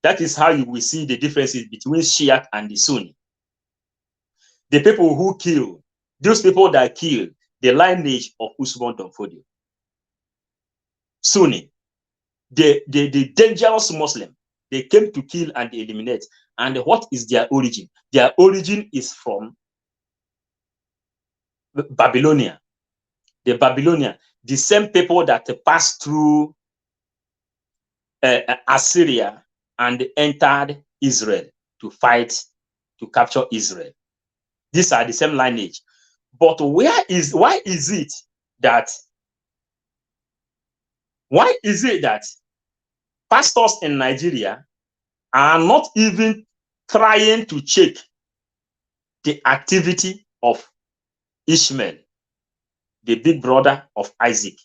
That is how you will see the differences between Shiite and the Sunni. The people who kill, those people that kill the lineage of Usman Danfodio. Sunni, the dangerous Muslim, they came to kill and eliminate. And what is their origin? Their origin is from Babylonia. The Babylonian, the same people that passed through Assyria and entered Israel to fight, to capture Israel. These are the same lineage. But why is it that pastors in Nigeria are not even trying to check the activity of Ishmael, the big brother of Isaac?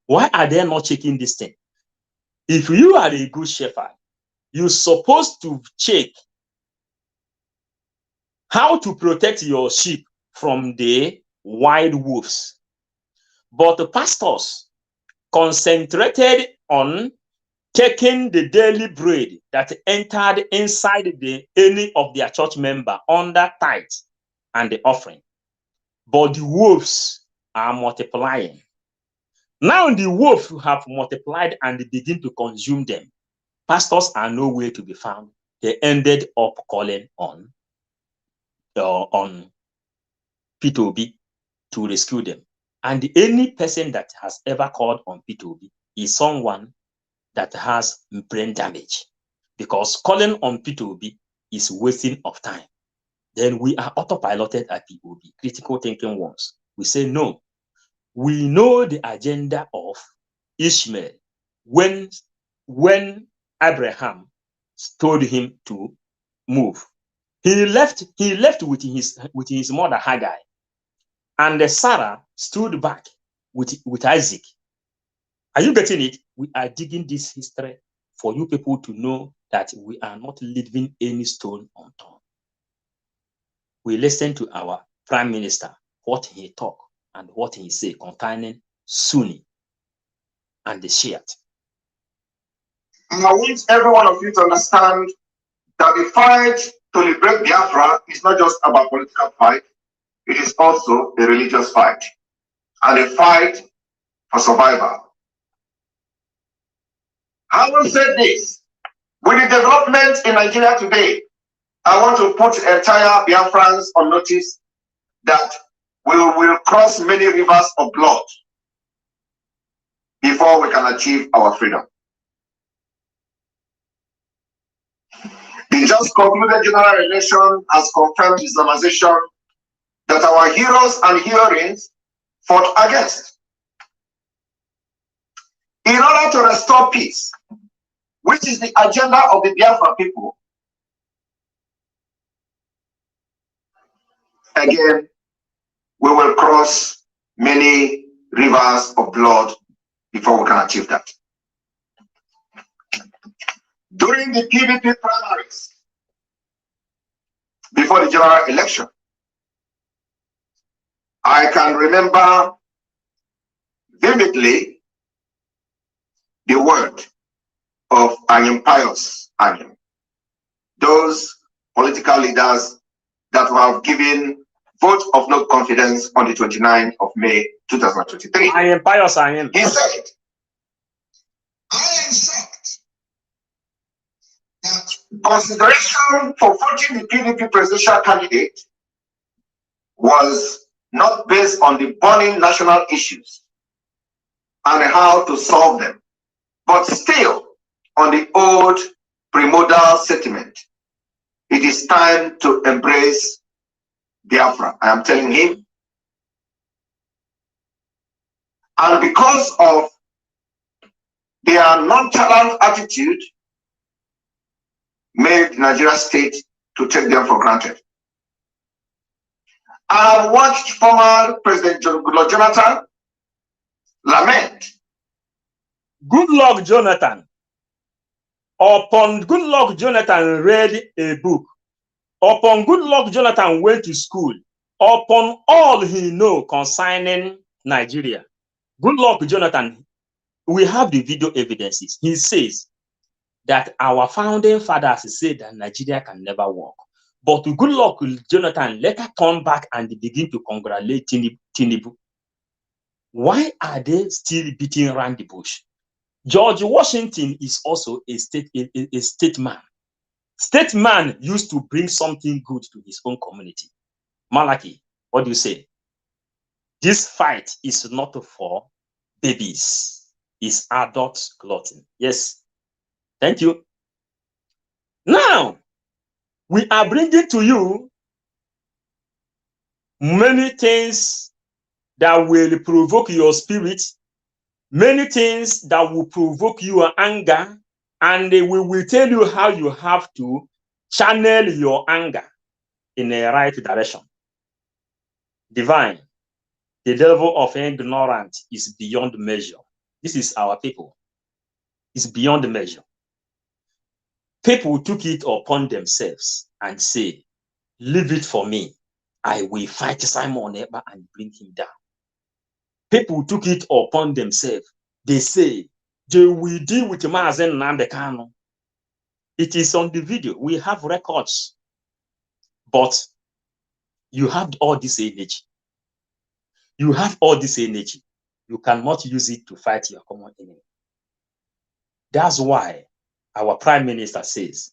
Why are they not checking this thing? If you are a good shepherd, you're supposed to check how to protect your sheep from the wild wolves. But the pastors concentrated on taking the daily bread that entered inside any of their church member under tithe and the offering. But the wolves are multiplying. Now the wolves have multiplied and they begin to consume them. Pastors are nowhere to be found. They ended up calling on P2B to rescue them. And any person that has ever called on P2B is someone that has brain damage, because calling on P2B is wasting of time. Then we are autopiloted at POB, critical thinking ones. We say no. We know the agenda of Ishmael when Abraham told him to move. He left with his mother Hagar, and Sarah stood back with Isaac. Are you getting it? We are digging this history for you people to know that we are not leaving any stone unturned. We listen to our Prime Minister, what he talked and what he said concerning Sunni and the Shiite. And I want every one of you to understand that the fight to liberate Biafra is not just about political fight, it is also a religious fight and a fight for survival. Having said this, with the development in Nigeria today, I want to put entire Biafrans on notice that we will cross many rivers of blood before we can achieve our freedom. The just concluded general election has confirmed Islamization that our heroes and heroines fought against. In order to restore peace, which is the agenda of the Biafra people, again, we will cross many rivers of blood before we can achieve that. During the PDP primaries, before the general election, I can remember vividly the word of Anyim Pius Anyim, those political leaders that have given vote of no confidence on the 29th of May 2023. Anyim Pius Anyim. He said, I am shocked that consideration for voting the PDP presidential candidate was not based on the burning national issues and how to solve them, but still on the old primordial sentiment. It is time to embrace Biafra. I am telling him. And because of their nonchalant attitude, made the Nigeria state to take them for granted. I have watched former President Goodluck Jonathan lament. Goodluck Jonathan. Upon Goodluck Jonathan read a book. Upon Goodluck Jonathan went to school. Upon all he know concerning Nigeria. Goodluck Jonathan, we have the video evidences. He says that our founding fathers said that Nigeria can never work. But Goodluck Jonathan later turned back and begin to congratulate Tinubu. Why are they still beating around the bush? George Washington is also a statesman. Statesman used to bring something good to his own community. Malaki, what do you say? This fight is not for babies. It's adult clothing. Yes. Thank you. Now, we are bringing to you many things that will provoke your spirit, many things that will provoke your anger, and we will tell you how you have to channel your anger in a right direction. Divine, the level of ignorance is beyond measure. This is our people. It's beyond measure. People took it upon themselves and say, leave it for me. I will fight Simon Ekpa and bring him down. People took it upon themselves. They say, they will deal with Mazen Nnamdi Kanu. It is on the video. We have records. But you have all this energy. You have all this energy. You cannot use it to fight your common enemy. That's why our Prime Minister says,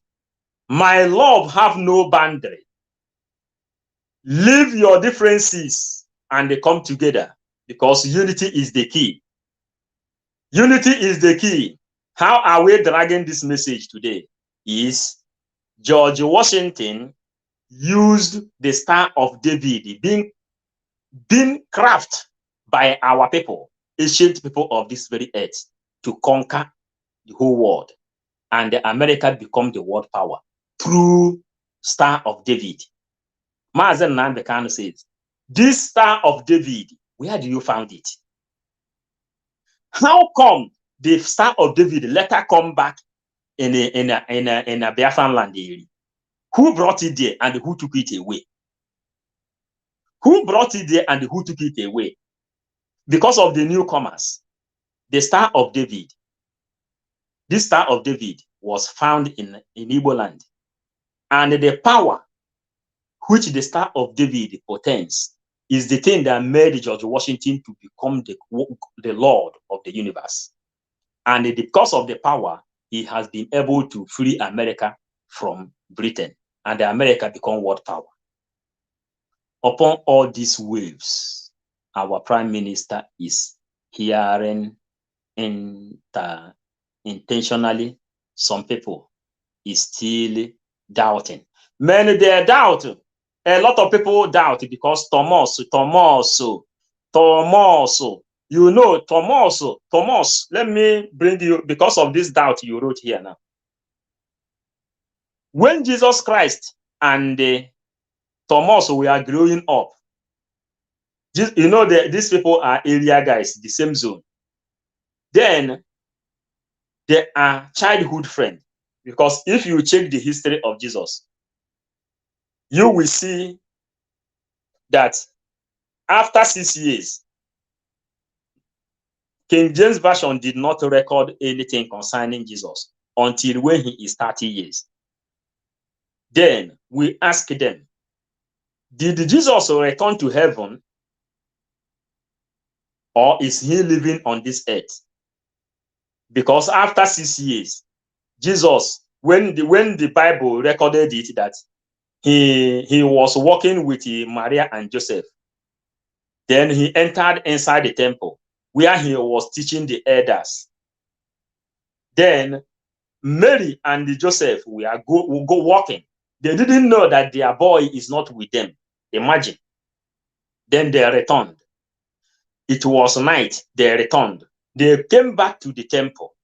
my love have no boundary. Leave your differences and they come together because unity is the key. Unity is the key. How are we dragging this message today? Is George Washington used the Star of David, being been crafted by our people, ancient people of this very earth, to conquer the whole world. And America become the world power through Star of David. Mazen Nnamdi Kanu says, this Star of David, where do you find it? How come the Star of David later come back in a Biafran land area? Who brought it there and who took it away? Who brought it there and who took it away? Because of the newcomers, the Star of David. This Star of David was found in Igbo land. And the power which the Star of David portends is the thing that made George Washington to become the Lord of the universe. And because of the power, he has been able to free America from Britain. And the America become world power. Upon all these waves, our Prime Minister is hearing intentionally. Some people is still doubting. Many they doubt. A lot of people doubt because Thomas, you know, Thomas, let me bring you, because of this doubt you wrote here now. When Jesus Christ and Thomas were growing up, you know, these people are area guys, the same zone. Then they are childhood friends, because if you check the history of Jesus, you will see that after 6 years, King James Version did not record anything concerning Jesus until when he is 30 years. Then we ask them, did Jesus return to heaven, or is he living on this earth? Because after 6 years, Jesus, when the Bible recorded it, that he was walking with Maria and Joseph, then he entered inside the temple where he was teaching the elders. Then Mary and Joseph will go walking. They didn't know that their boy is not with them. Imagine. Then they returned. It was night. They returned. They came back to the temple,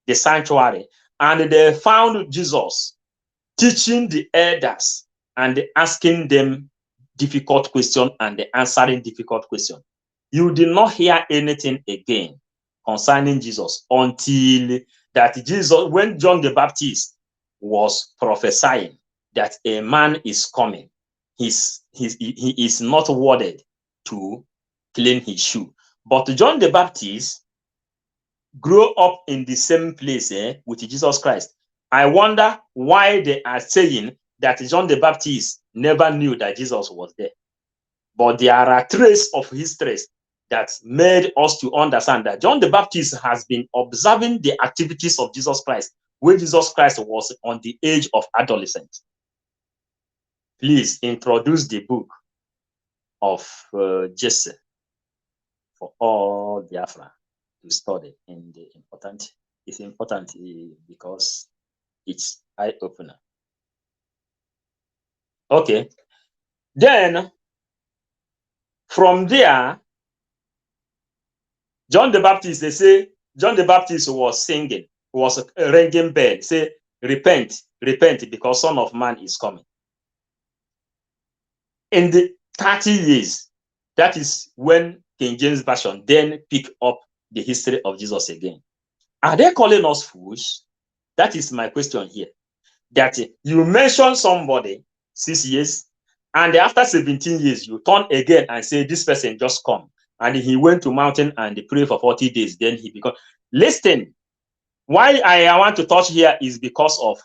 the sanctuary, and they found Jesus teaching the elders and asking them difficult questions and answering difficult questions. You did not hear anything again concerning Jesus until that Jesus, when John the Baptist was prophesying that a man is coming, he is not worthy to clean his shoe. But John the Baptist grew up in the same place with Jesus Christ. I wonder why they are saying that John the Baptist never knew that Jesus was there. But there are traces of history that made us to understand that John the Baptist has been observing the activities of Jesus Christ when Jesus Christ was on the age of adolescence. Please introduce the book of Jesse for all Biafran to study. And it's important because it's eye-opener. Okay. Then from there, John the Baptist, they say John the Baptist was singing, was ringing bell, say, repent, repent, because Son of Man is coming. In the 30 years, that is when King James Version then pick up the history of Jesus again. Are they calling us fools? That is my question here. That you mention somebody 6 years, and after 17 years, you turn again and say, this person just come. And he went to mountain and pray for 40 days. Then he become. Listen, why I want to touch here is because of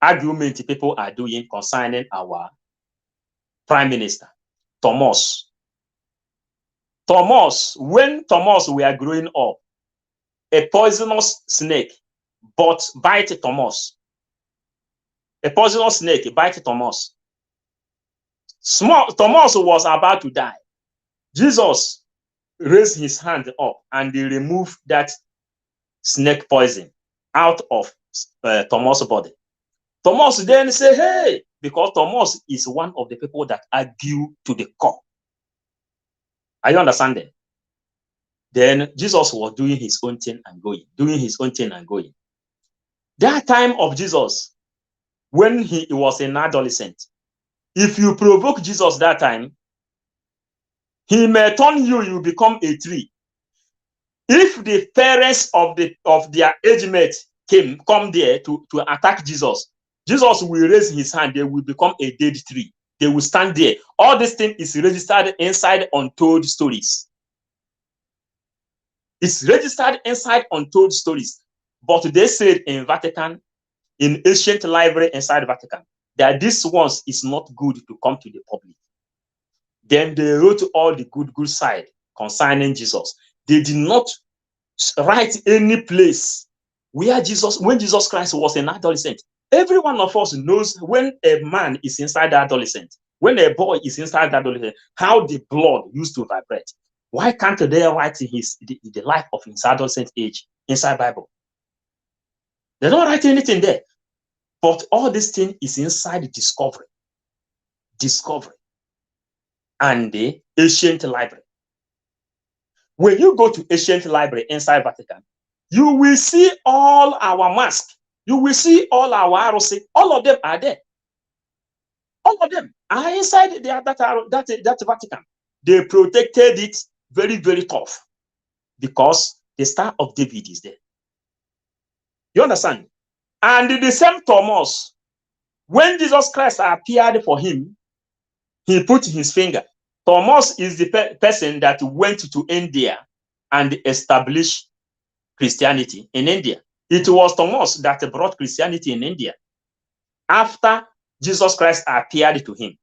argument people are doing concerning our Prime Minister, Thomas. When Thomas were growing up, a poisonous snake bite Thomas. A poisonous snake bite Thomas. Thomas was about to die. Jesus raised his hand up and he removed that snake poison out of Thomas' body. Thomas then say, hey, because Thomas is one of the people that argue to the core. Are you understanding? Then Jesus was doing his own thing and going, doing his own thing and going. That time of Jesus, when he was an adolescent, if you provoke Jesus that time, he may turn you, you become a tree. If the parents of their age mate come there to attack Jesus, Jesus will raise his hand, they will become a dead tree. They will stand there. All this thing is registered inside untold stories. It's registered inside untold stories. But they said in Vatican, in ancient library inside Vatican, that this ones is not good to come to the public. Then they wrote all the good side concerning Jesus. They did not write any place where when Jesus Christ was an adolescent. Every one of us knows when a man is inside the adolescent, when a boy is inside the adolescent, how the blood used to vibrate. Why can't they write the life of his adolescent age inside Bible? They don't write anything there. But all this thing is inside discovery and the ancient library. When you go to ancient library inside Vatican, you will see all our masks. You will see all our arrows. All of them are there. All of them are inside that Vatican. They protected it very, very tough because the Star of David is there. You understand? And the same Thomas, when Jesus Christ appeared for him, he put his finger. Thomas is the person that went to India and established Christianity in India. It was Thomas that brought Christianity in India after Jesus Christ appeared to him.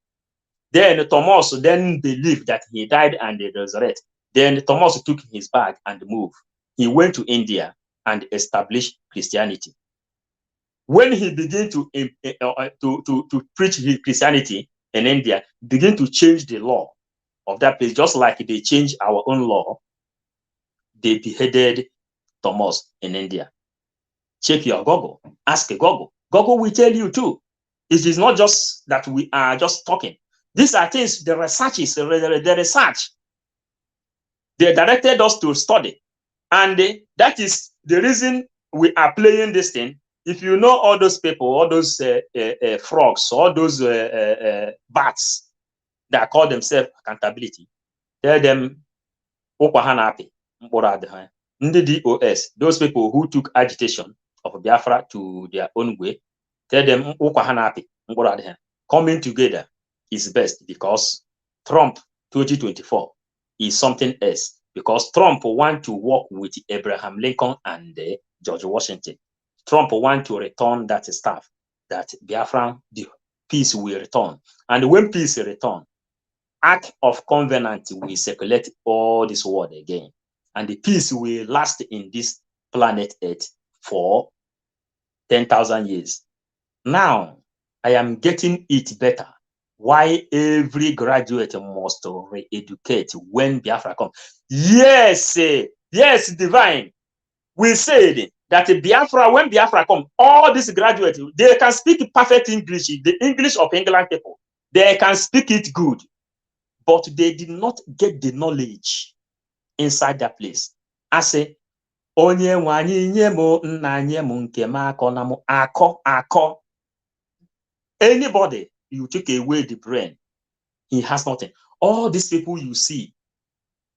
Then Thomas then believed that he died and resurrected. Then Thomas took his bag and moved. He went to India and established Christianity. When he began to preach his Christianity in India, began to change the law of that place, just like they changed our own law. They beheaded Thomas in India. Check your Google. Ask Google. Google will tell you too. It is not just that we are just talking. These are things, the research. They directed us to study. And that is the reason we are playing this thing. If you know all those people, all those frogs, all those bats that call themselves accountability, tell them, DOS, those people who took agitation of Biafra to their own way, tell them coming together is best, because Trump 2024 is something else, because Trump wants to work with Abraham Lincoln and George Washington. Trump wants to return that stuff, that Biafran, the peace will return. And when peace return, Act of Covenant will circulate all this world again. And the peace will last in this planet Earth for 10,000 years. Now, I am getting it better. Why every graduate must re-educate when Biafra comes. Yes, yes, divine. We said that Biafra, when Biafra comes, all these graduates, they can speak perfect English, the English of England people. They can speak it good. But they did not get the knowledge inside that place. I say, onye nwanyi nyemo nna nyemo nke mako na mo ako. Anybody you take away the brain, he has nothing. All these people you see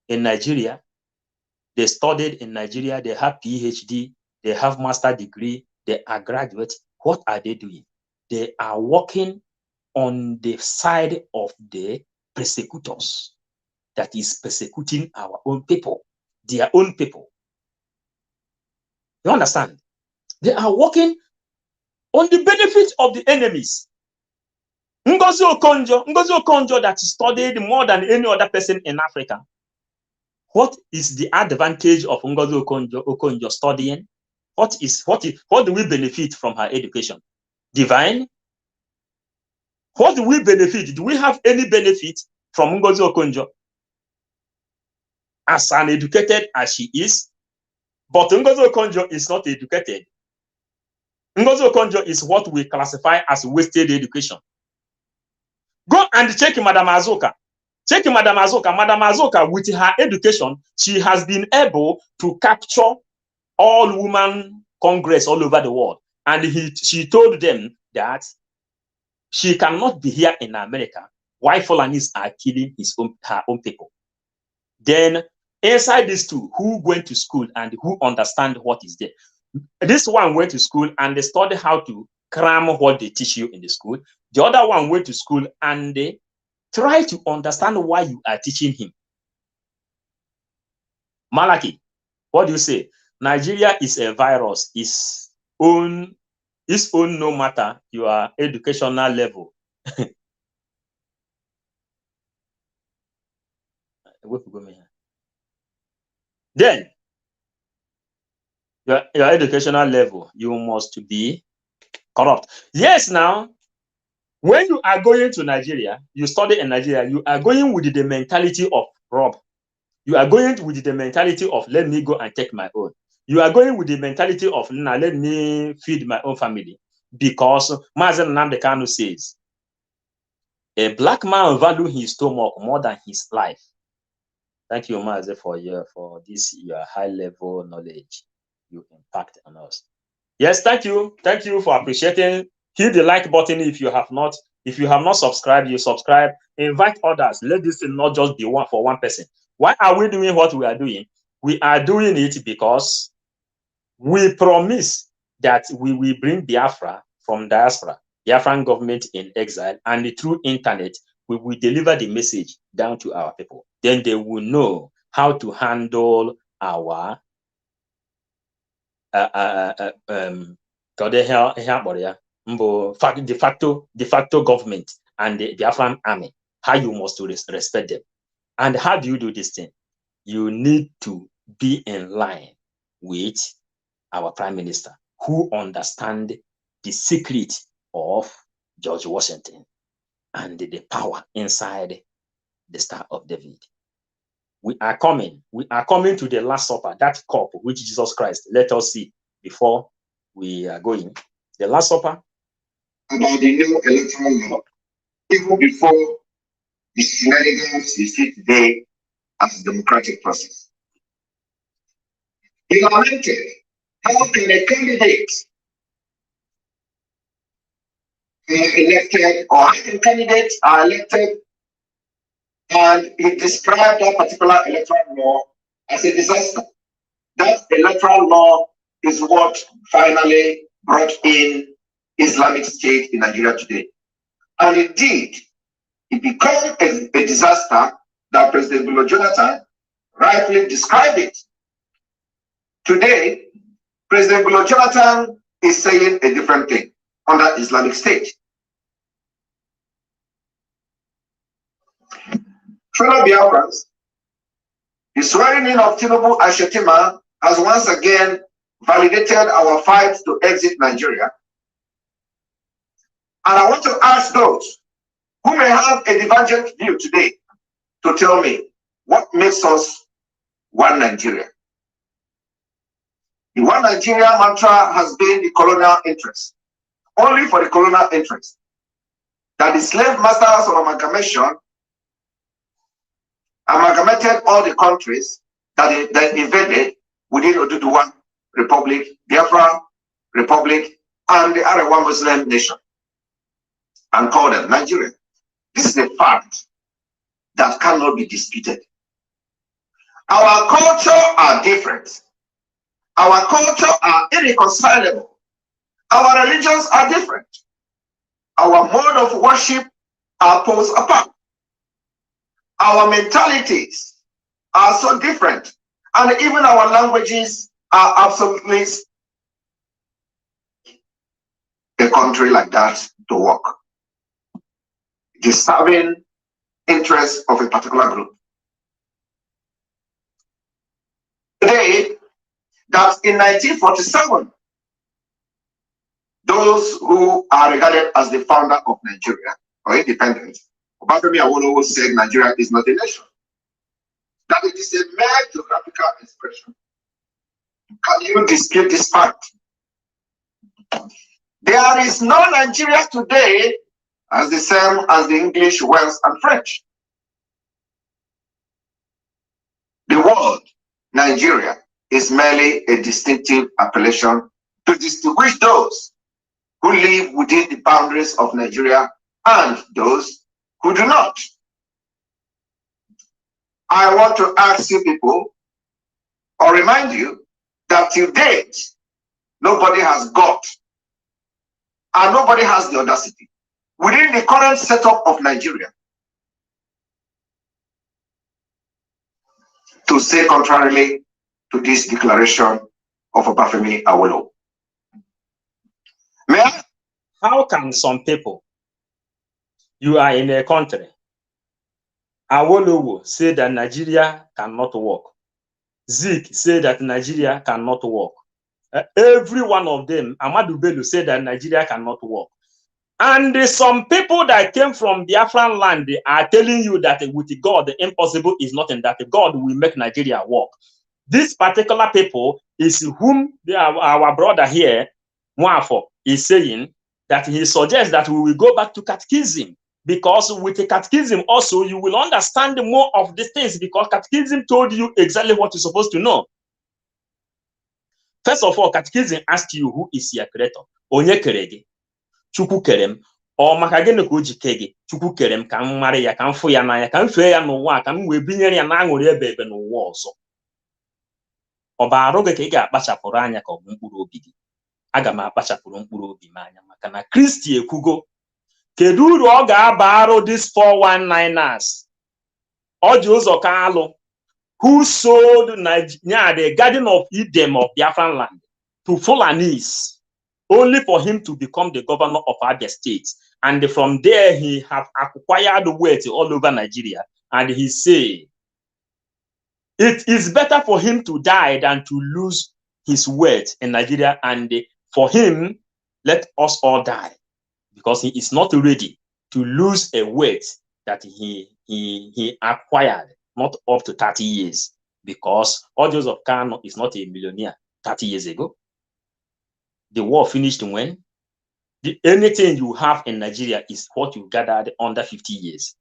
in Nigeria, they studied in Nigeria, they have PhD, they have master degree, they are graduates. What are they doing? They are working on the side of the persecutors that is persecuting our own people, their own people. You understand? They are working on the benefit of the enemies. Ngozi Okonjo that studied more than any other person in Africa. What is the advantage of Ngozi Okonjo studying? What do we benefit from her education? Divine? What do we benefit? Do we have any benefit from Ngozi Okonjo? As uneducated as she is, but Ngozi Okonjo is not educated. Ngozi Okonjo is what we classify as wasted education. Go and check Madam Azuka. Check Madam Azuka. Madam Azuka, with her education, she has been able to capture all women congress all over the world. And she told them that she cannot be here in America while Fulanis are killing her own people. Then inside these two, who went to school and who understand what is there? This one went to school and they studied how to cram what they teach you in the school. The other one went to school and they try to understand why you are teaching him. Malaki, what do you say? Nigeria is a virus, its own no matter your educational level. Then your educational level, you must be corrupt. Yes, now when you are going to Nigeria, you study in Nigeria, you are going with the mentality of rob. You are going with the mentality of let me go and take my own. You are going with the mentality of now let me feed my own family. Because Mazen Nnamdi Kanu says, a black man values his stomach more than his life. Thank you, Mazen, for this your high level knowledge you impact on us. Yes, thank you. Thank you for appreciating. Hit the like button if you have not. If you have not subscribed, you subscribe. Invite others. Let this thing not just be for one person. Why are we doing what we are doing? We are doing it because we promise that we will bring Biafra from diaspora, Biafran government in exile, and through internet, we will deliver the message down to our people. Then they will know how to handle our de facto government and the Biafran army, how you must respect them. And how do you do this thing? You need to be in line with our prime minister, who understand the secret of George Washington and the power inside the Star of David. We are coming to the Last Supper, that cup which Jesus Christ let us see before we are going. The Last Supper. About the new electoral law, even before the shenanigans we see today as a democratic process. He lamented, how can a candidate elected, or how can candidates are elected, and he described that particular electoral law as a disaster. That electoral law is what finally brought in Islamic State in Nigeria today. And indeed, it became a disaster that President Goodluck Jonathan rightly described it. Today, President Goodluck Jonathan is saying a different thing under Islamic State. Fellow Biafrans, the swearing in of Tinubu and Shetima has once again validated our fight to exit Nigeria. And I want to ask those who may have a divergent view today to tell me what makes us one Nigeria. The one Nigeria mantra has been the colonial interest, only for the colonial interest. That the slave masters of amalgamation amalgamated all the countries that invaded within Oduduwa Republic, Biafra Republic, and the Arewa Muslim nation, and called them Nigeria. This is a fact that cannot be disputed. Our culture are different. Our culture are irreconcilable. Our religions are different. Our mode of worship are poles apart. Our mentalities are so different. And even our languages are absolutely a country like that to work. It is serving interests of a particular group. Today, that in 1947, those who are regarded as the founder of Nigeria or independence, Obafemi Awolowo said Nigeria is not a nation. That it is a mere geographical expression. Can you dispute this fact? There is no Nigeria today as the same as the English, Welsh, and French. The word Nigeria is merely a distinctive appellation to distinguish those who live within the boundaries of Nigeria and those who do not. I want to ask you people, or remind you, that till date, nobody has got, and nobody has the audacity, within the current setup of Nigeria, to say contrarily to this declaration of Obafemi Awolowo. May I? How can some people, you are in a country, Awolowo say that Nigeria cannot work, Zik say that Nigeria cannot work, every one of them, Ahmadu Bello, say that Nigeria cannot work. And some people that came from Biafran land are telling you that with God, the impossible is nothing, that God will make Nigeria work. This particular people is whom our brother here, Mwafo, is saying that he suggests that we will go back to catechism, because with the catechism also, you will understand more of these things, because catechism told you exactly what you're supposed to know. First of all, catechism asks you who is your creator. Onye kerege. Chukwu kerem, ọ maka gịnị ka o ji kee gị? Chukwu kerem ka m mara ya, ka m fụ ya n'anya, ka m fee ya n'ụwa, ka m wee binyere ya na-aṅụrị ebe ebe n'ụwa ọzọ. Ọ bụ arụ gị ka ị ga-akpachapụrụ anya ka ọ bụ mkpụrụ obi gị? Aga m akpachapụrụ mkpụrụ obi m anya, maka na Kristi ekwugo. Kedu uru ọ ga-abarụ this 419ers? Ọ ji ụzọ ka alụ, who sold the Garden of Eden of Biafran land to Fulanis, only for him to become the governor of Abia State. And from there, he have acquired wealth all over Nigeria. And he say, it is better for him to die than to lose his wealth in Nigeria. And for him, let us all die, because he is not ready to lose a wealth that he acquired not up to 30 years. Because Joseph Kano is not a millionaire 30 years ago. The war finished when? Anything you have in Nigeria is what you gathered under 50 years.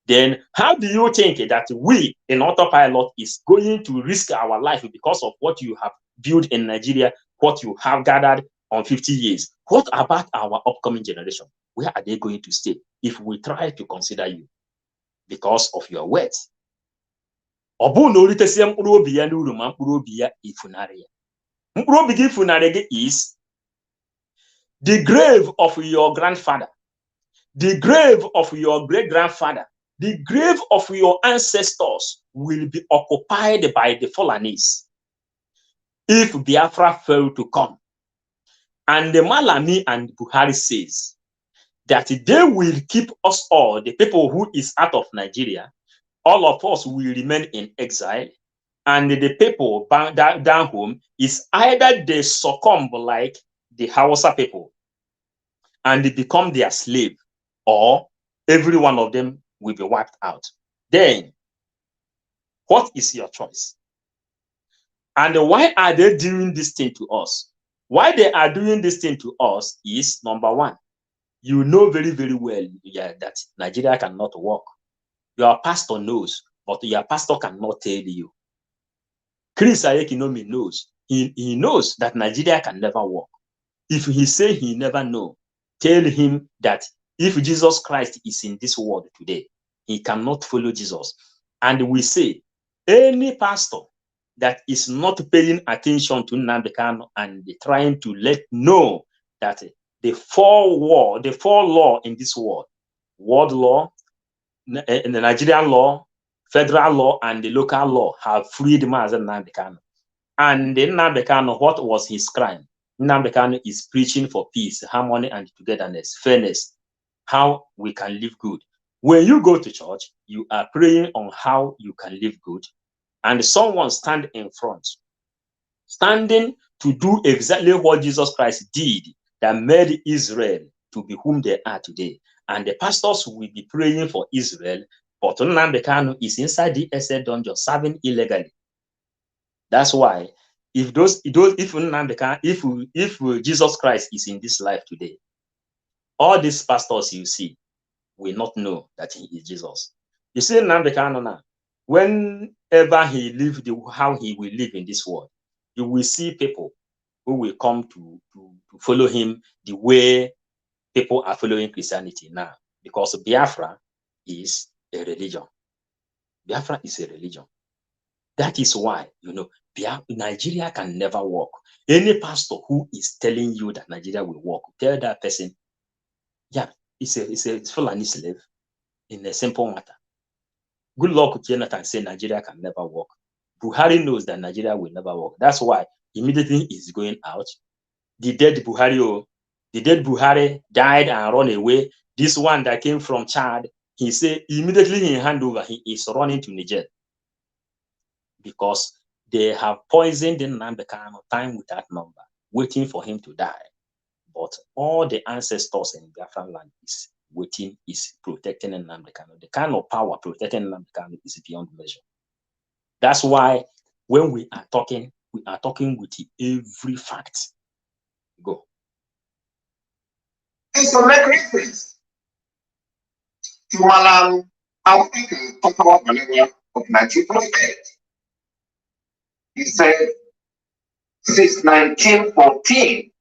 Then how do you think that we in autopilot is going to risk our life because of what you have built in Nigeria, what you have gathered on 50 years? What about our upcoming generation? Where are they going to stay if we try to consider you because of your wealth? Is the grave of your grandfather, the grave of your great-grandfather, the grave of your ancestors will be occupied by the Fulanis if Biafra failed to come. And the Malami and Buhari says that they will keep us all, the people who is out of Nigeria, all of us will remain in exile, and the people down home is either they succumb like the Hausa people and they become their slave, or every one of them will be wiped out. Then, what is your choice? And why are they doing this thing to us? Why they are doing this thing to us is, number one, you know very, very well that Nigeria cannot work. Your pastor knows, but your pastor cannot tell you. Chris Ayekinomi knows. He knows that Nigeria can never work. If he say he never know, tell him that if Jesus Christ is in this world today, he cannot follow Jesus. And we say, any pastor that is not paying attention to Nnamdi Kanu and trying to let know that the four law in this world, world law, the Nigerian law, federal law, and the local law have freed Mazen Nnamdi Kanu. And Nnamdi Kanu, what was his crime? Nnamdi Kanu is preaching for peace, harmony, and togetherness, fairness, how we can live good. When you go to church, you are praying on how you can live good, and someone stand in front, standing to do exactly what Jesus Christ did, that made Israel to be whom they are today. And the pastors will be praying for Israel, but Nnamdi Kanu is inside the SA dungeon serving illegally. That's why if Jesus Christ is in this life today, all these pastors you see will not know that he is Jesus. You see, Nnamdi Kanu now, whenever he live how he will live in this world, you will see people who will come to follow him the way people are following Christianity now, because Biafra is a religion. Biafra is a religion. That is why, Nigeria can never work. Any pastor who is telling you that Nigeria will work, tell that person, yeah, it's Fulani slave in a simple matter. Good luck with Jonathan saying Nigeria can never work. Buhari knows that Nigeria will never work. That's why immediately he's going out. The dead Buhari died and run away. This one that came from Chad, he said immediately in handover, he is running to Niger. Because they have poisoned Nnamdi Kanu time without number, waiting for him to die. But all the ancestors in Biafran land is waiting, is protecting Nnamdi Kanu. The kind of power protecting Nnamdi Kanu is beyond measure. That's why when we are talking with every fact. Go. It's a make reference to Malam Africa, talk about malaria of 1948. He said, since 1914,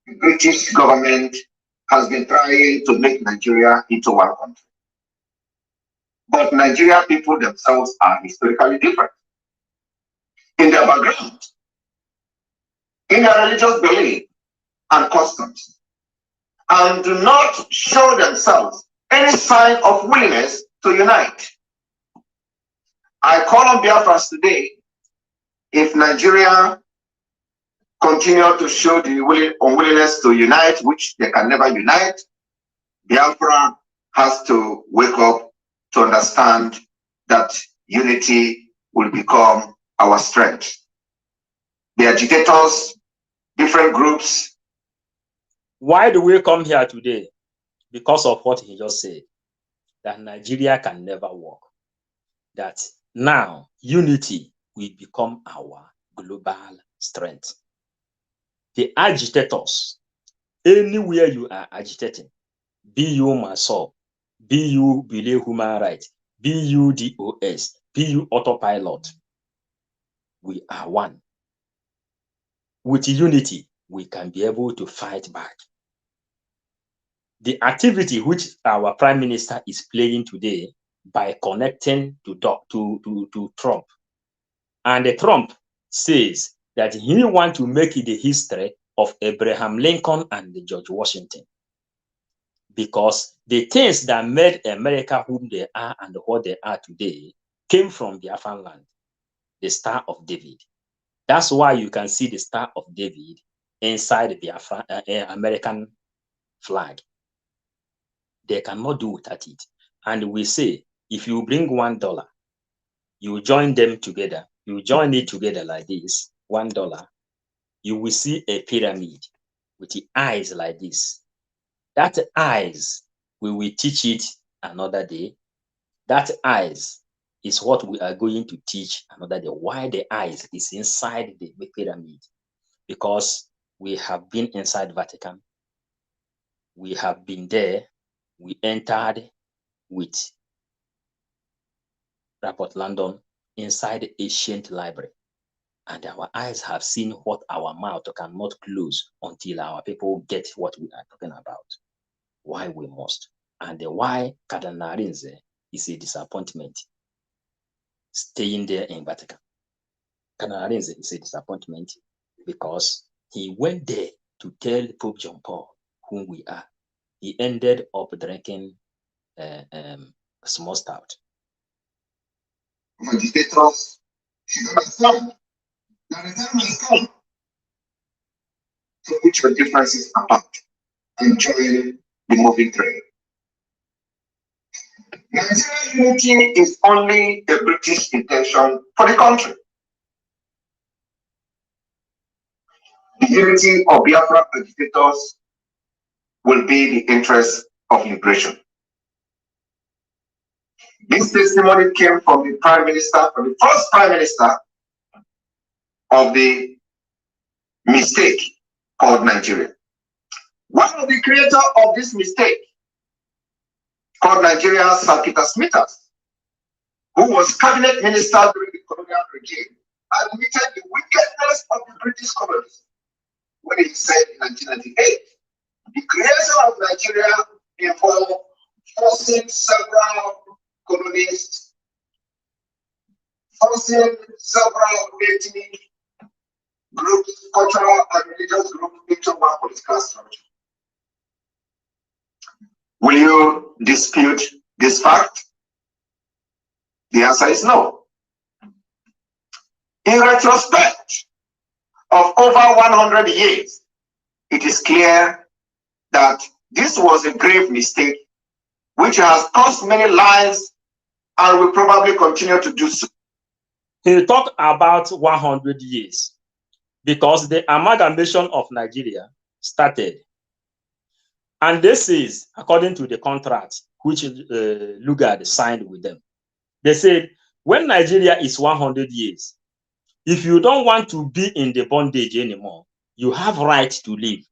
the British government has been trying to make Nigeria into one country. But Nigerian people themselves are historically different in their background, in their religious belief and customs, and do not show themselves any sign of willingness to unite. I call on Biafrans today, if Nigeria continue to show the unwillingness to unite, which they can never unite, Biafra has to wake up to understand that unity will become our strength. The agitators, different groups. Why do we come here today? Because of what he just said, that Nigeria can never work. That now unity will become our global strength. The agitators, anywhere you are agitating, be you Masop, be you Belay Human Rights, be you DOS, be you Autopilot, we are one. With unity, we can be able to fight back. The activity which our Prime Minister is playing today by connecting to Trump, and Trump says that he wants to make it the history of Abraham Lincoln and George Washington, because the things that made America whom they are and what they are today came from Biafran land, the Star of David. That's why you can see the Star of David inside the Biafran American flag. They cannot do without it. And we say, if you bring $1, you join them together, you join it together like this, $1, you will see a pyramid with the eyes like this. That eyes, we will teach it another day. That eyes is what we are going to teach another day. Why the eyes is inside the pyramid? Because we have been inside Vatican. We have been there. We entered with Rapport London inside the ancient library. And our eyes have seen what our mouth cannot close until our people get what we are talking about. Why we must. And why Cardinal Arinze is a disappointment staying there in Vatican. Cardinal Arinze is a disappointment because he went there to tell Pope John Paul who we are. He ended up drinking small stout. Agitators should understand that the time has come to put your differences apart and join the moving train. Nigerian unity is only a British intention for the country. The unity of Biafran agitators will be the interest of liberation. This testimony came from the Prime Minister, from the first Prime Minister of the mistake called Nigeria. One of the creators of this mistake called Nigeria, Sir Peter Smithers, who was cabinet minister during the colonial regime, admitted the wickedness of the British colonies when he said in 1998, the creation of Nigeria involved forcing several colonies, forcing several ethnic groups, cultural and religious groups into one political structure. Will you dispute this fact? The answer is no. In retrospect of over 100 years, it is clear that this was a grave mistake which has cost many lives and will probably continue to do so. He talked about 100 years because the amalgamation of Nigeria started. And this is according to the contract which Lugard signed with them. They said, when Nigeria is 100 years, if you don't want to be in the bondage anymore, you have right to leave.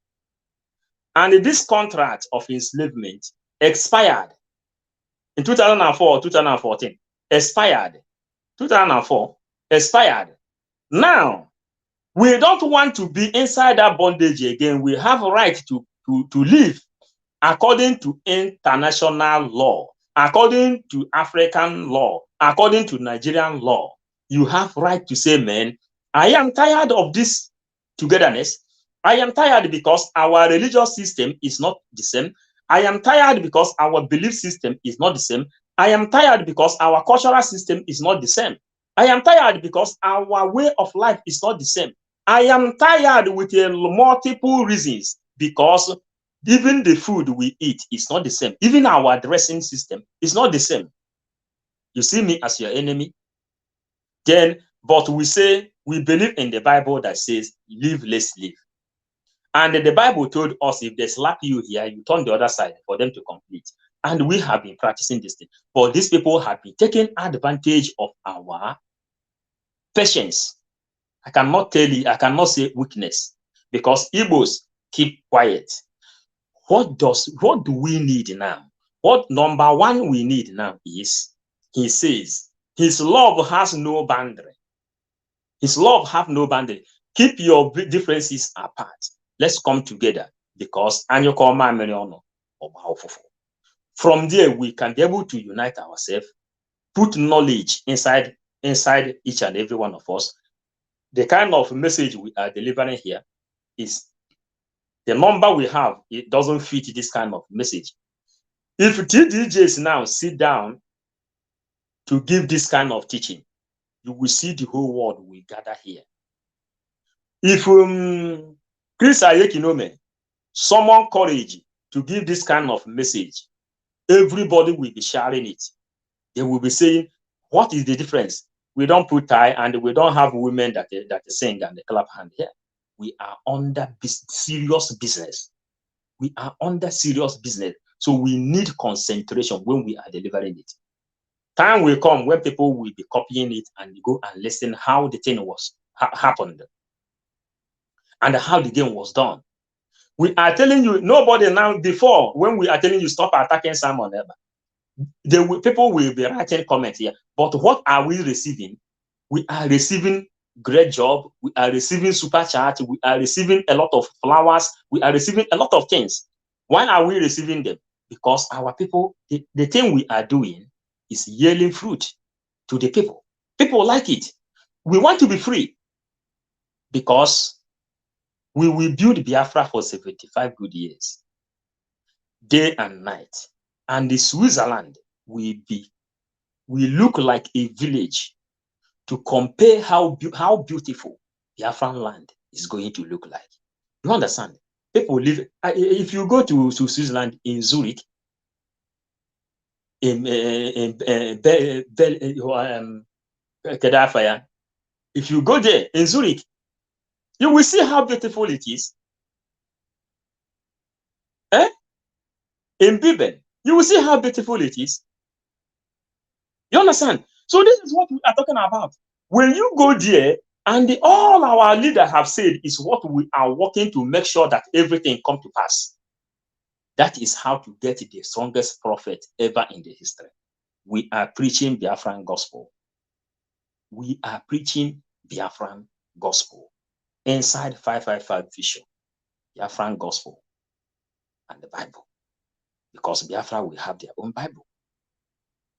And this contract of enslavement expired in 2004, 2014, expired. 2004, expired. Now, we don't want to be inside that bondage again. We have a right to live according to international law, according to African law, according to Nigerian law. You have right to say, man, I am tired of this togetherness. I am tired because our religious system is not the same. I am tired because our belief system is not the same. I am tired because our cultural system is not the same. I am tired because our way of life is not the same. I am tired with multiple reasons because even the food we eat is not the same. Even our dressing system is not the same. You see me as your enemy? Then, but we say we believe in the Bible that says, live, let's live. And the Bible told us if they slap you here, you turn the other side for them to complete. And we have been practicing this thing. But these people have been taking advantage of our patience. I cannot tell you, I cannot say weakness, because Igbos keep quiet. What do we need now? What number one we need now is, he says, his love has no boundary. His love have no boundary. Keep your differences apart. Let's come together, because from there we can be able to unite ourselves, put knowledge inside each and every one of us. The kind of message we are delivering here is the number we have, it doesn't fit this kind of message. If TDJs now sit down to give this kind of teaching, you will see the whole world will gather here. If Chris Ayekinome summon courage to give this kind of message, everybody will be sharing it. They will be saying, what is the difference? We don't put tie and we don't have women that sing and they clap hand here. We are under serious business. We are under serious business. So we need concentration when we are delivering it. Time will come when people will be copying it and go and listen how the thing was happened and how the game was done. We are telling you, nobody now, before, when we are telling you stop attacking Simon Eber, people will be writing comments here. But what are we receiving? We are receiving great job. We are receiving super chat. We are receiving a lot of flowers. We are receiving a lot of things. Why are we receiving them? Because our people, the thing we are doing is yielding fruit to the people. People like it. We want to be free because we will build Biafra for 75 good years, day and night. And the Switzerland will look like a village to compare how beautiful Biafran land is going to look like. You understand? People live, if you go to Switzerland in Zurich, if you go there in Zurich, you will see how beautiful it is. In Biben, you will see how beautiful it is. You understand? So this is what we are talking about. When you go there, And all our leaders have said is what we are working to make sure that everything come to pass. That is how to get the strongest prophet ever in the history. We are preaching Biafran gospel. We are preaching Biafran gospel inside 555 vision, Biafran gospel and the Bible. Because Biafra will have their own Bible.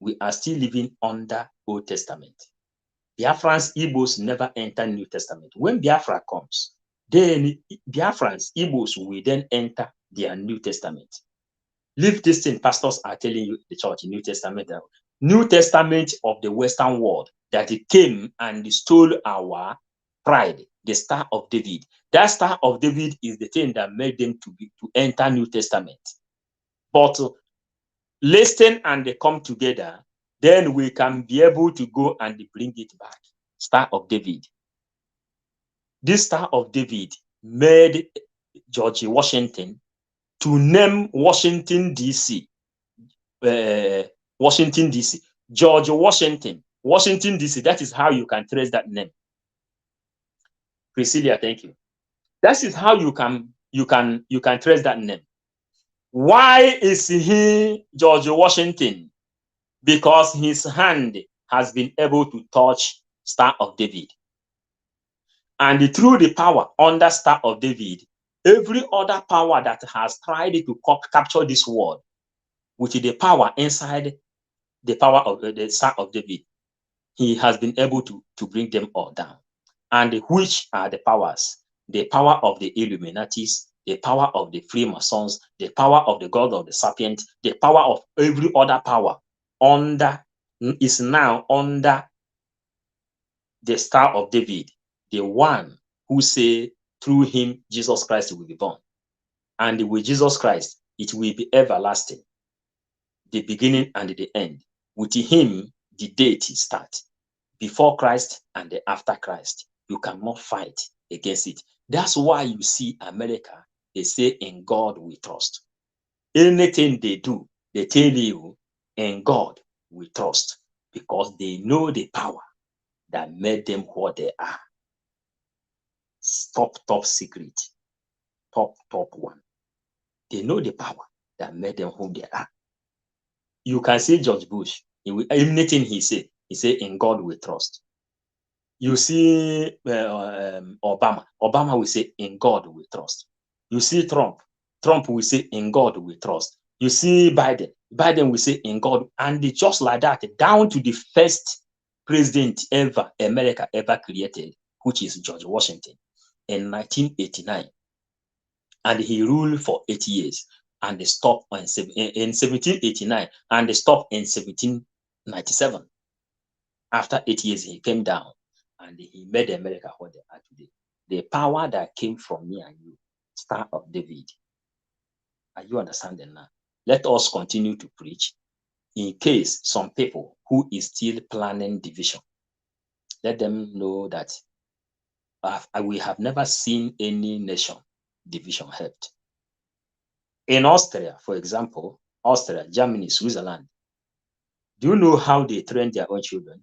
We are still living under Old Testament. Biafrans, Igbos never enter New Testament. When Biafra comes, then Biafrans, Igbos will then enter their New Testament. Leave this thing, pastors are telling you, the church, New Testament of the Western world, that it came and stole our pride, the Star of David. That Star of David is the thing that made them to enter New Testament. But listen and they come together, then we can be able to go and bring it back. Star of David. This Star of David made George Washington to name Washington, D.C. Washington, D.C. George Washington, Washington, D.C. That is how you can trace that name. Priscilla, thank you. That is how you can trace that name. Why is he George Washington? Because his hand has been able to touch Star of David. And through the power under Star of David, every other power that has tried to capture this world, with the power inside the power of the Star of David, he has been able to bring them all down. And which are the powers? The power of the Illuminatis, the power of the Freemasons, the power of the God of the Serpent, the power of every other power is now under the Star of David, the one who say through him Jesus Christ will be born. And with Jesus Christ, it will be everlasting, the beginning and the end. With him, the deity starts. Before Christ and after Christ, you cannot fight against it. That's why you see America, they say, in God we trust. Anything they do, they tell you, in God we trust, because they know the power that made them what they are. Top secret, top one. They know the power that made them who they are. You can see George Bush, anything he say in God we trust. You see Obama will say in God we trust. You see Trump will say in God we trust. You see Biden will say in God, and just like that, down to the first president ever America ever created, which is George Washington in 1989, and he ruled for 8 years, and they stopped in 1789, and they stopped in 1797. After 8 years, he came down, and he made America what they are today. The power that came from me and you, Star of David. Are you understanding now? Let us continue to preach. In case some people who is still planning division, let them know that we have never seen any nation division helped. In Austria, for example, Austria, Germany, Switzerland, do you know how they train their own children?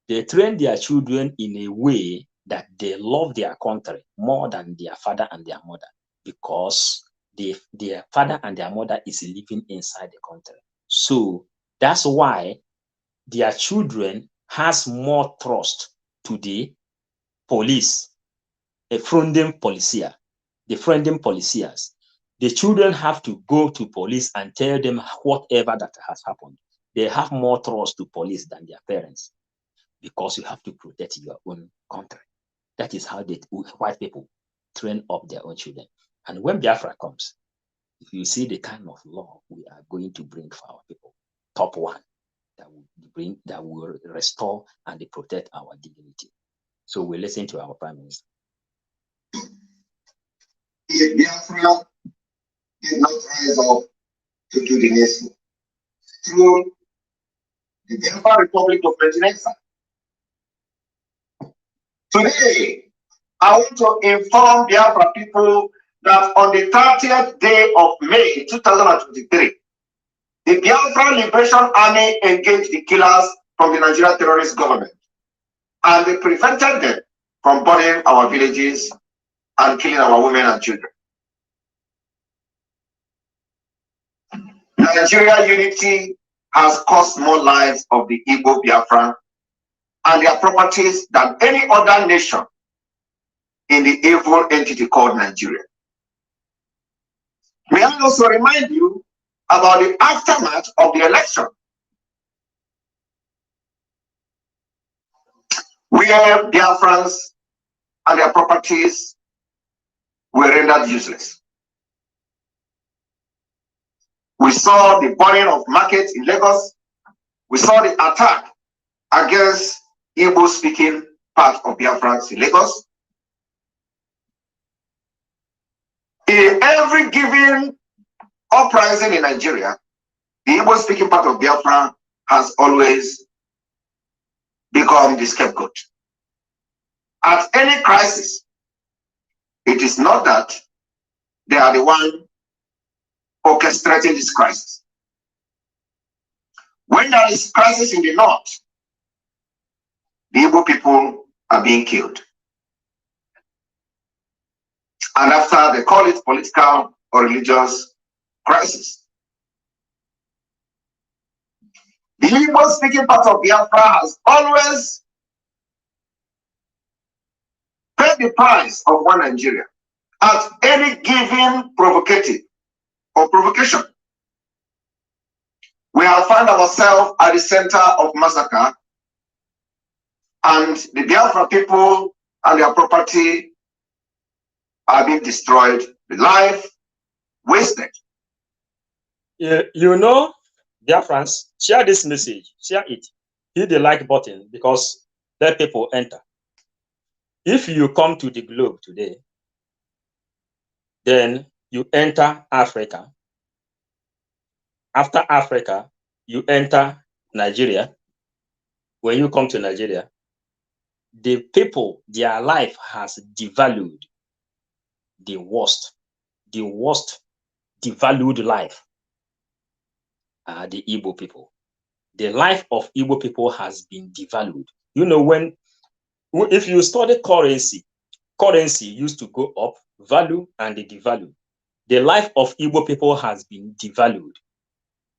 They train their children in a way that they love their country more than their father and their mother, because their father and their mother is living inside the country. So that's why their children has more trust to the police, the friendly policiers. The children have to go to police and tell them whatever that has happened. They have more trust to police than their parents, because you have to protect your own country. That is how white people train up their own children. And when Biafra comes, if you see the kind of law we are going to bring for our people, top one, that will restore and protect our dignity. So we listen to our Prime Minister. If Biafra did not rise up to do the nation through the Biafra Republic of Nigeria, today, I want to inform Biafra people that on the 30th day of May 2023, the Biafra Liberation Army engaged the killers from the Nigerian terrorist government, and they prevented them from burning our villages and killing our women and children. Nigeria unity has cost more lives of the Igbo Biafran and their properties than any other nation in the evil entity called Nigeria. May I also remind you about the aftermath of the election, where Biafrans and their properties were rendered useless. We saw the burning of markets in Lagos. We saw the attack against Igbo-speaking part of Biafrans in Lagos. In every given uprising in Nigeria, the Igbo-speaking part of Biafra has always become the scapegoat. At any crisis, it is not that they are the one orchestrating this crisis. When there is crisis in the north, the Igbo people are being killed. And after, they call it political or religious crisis. The Igbo-speaking part of Biafra has always paid the price of one Nigeria at any given provocative or provocation. We have found ourselves at the center of massacre, and the Biafra people and their property are being destroyed, the life wasted. You know, dear friends, share this message, share it, hit the like button, because let people enter. If you come to the globe today, then you enter Africa. After Africa, you enter Nigeria. When you come to Nigeria, the people, their life has devalued. The worst devalued life are the Igbo people. The life of Igbo people has been devalued. You know, if you study currency used to go up, value and the devalue. The life of Igbo people has been devalued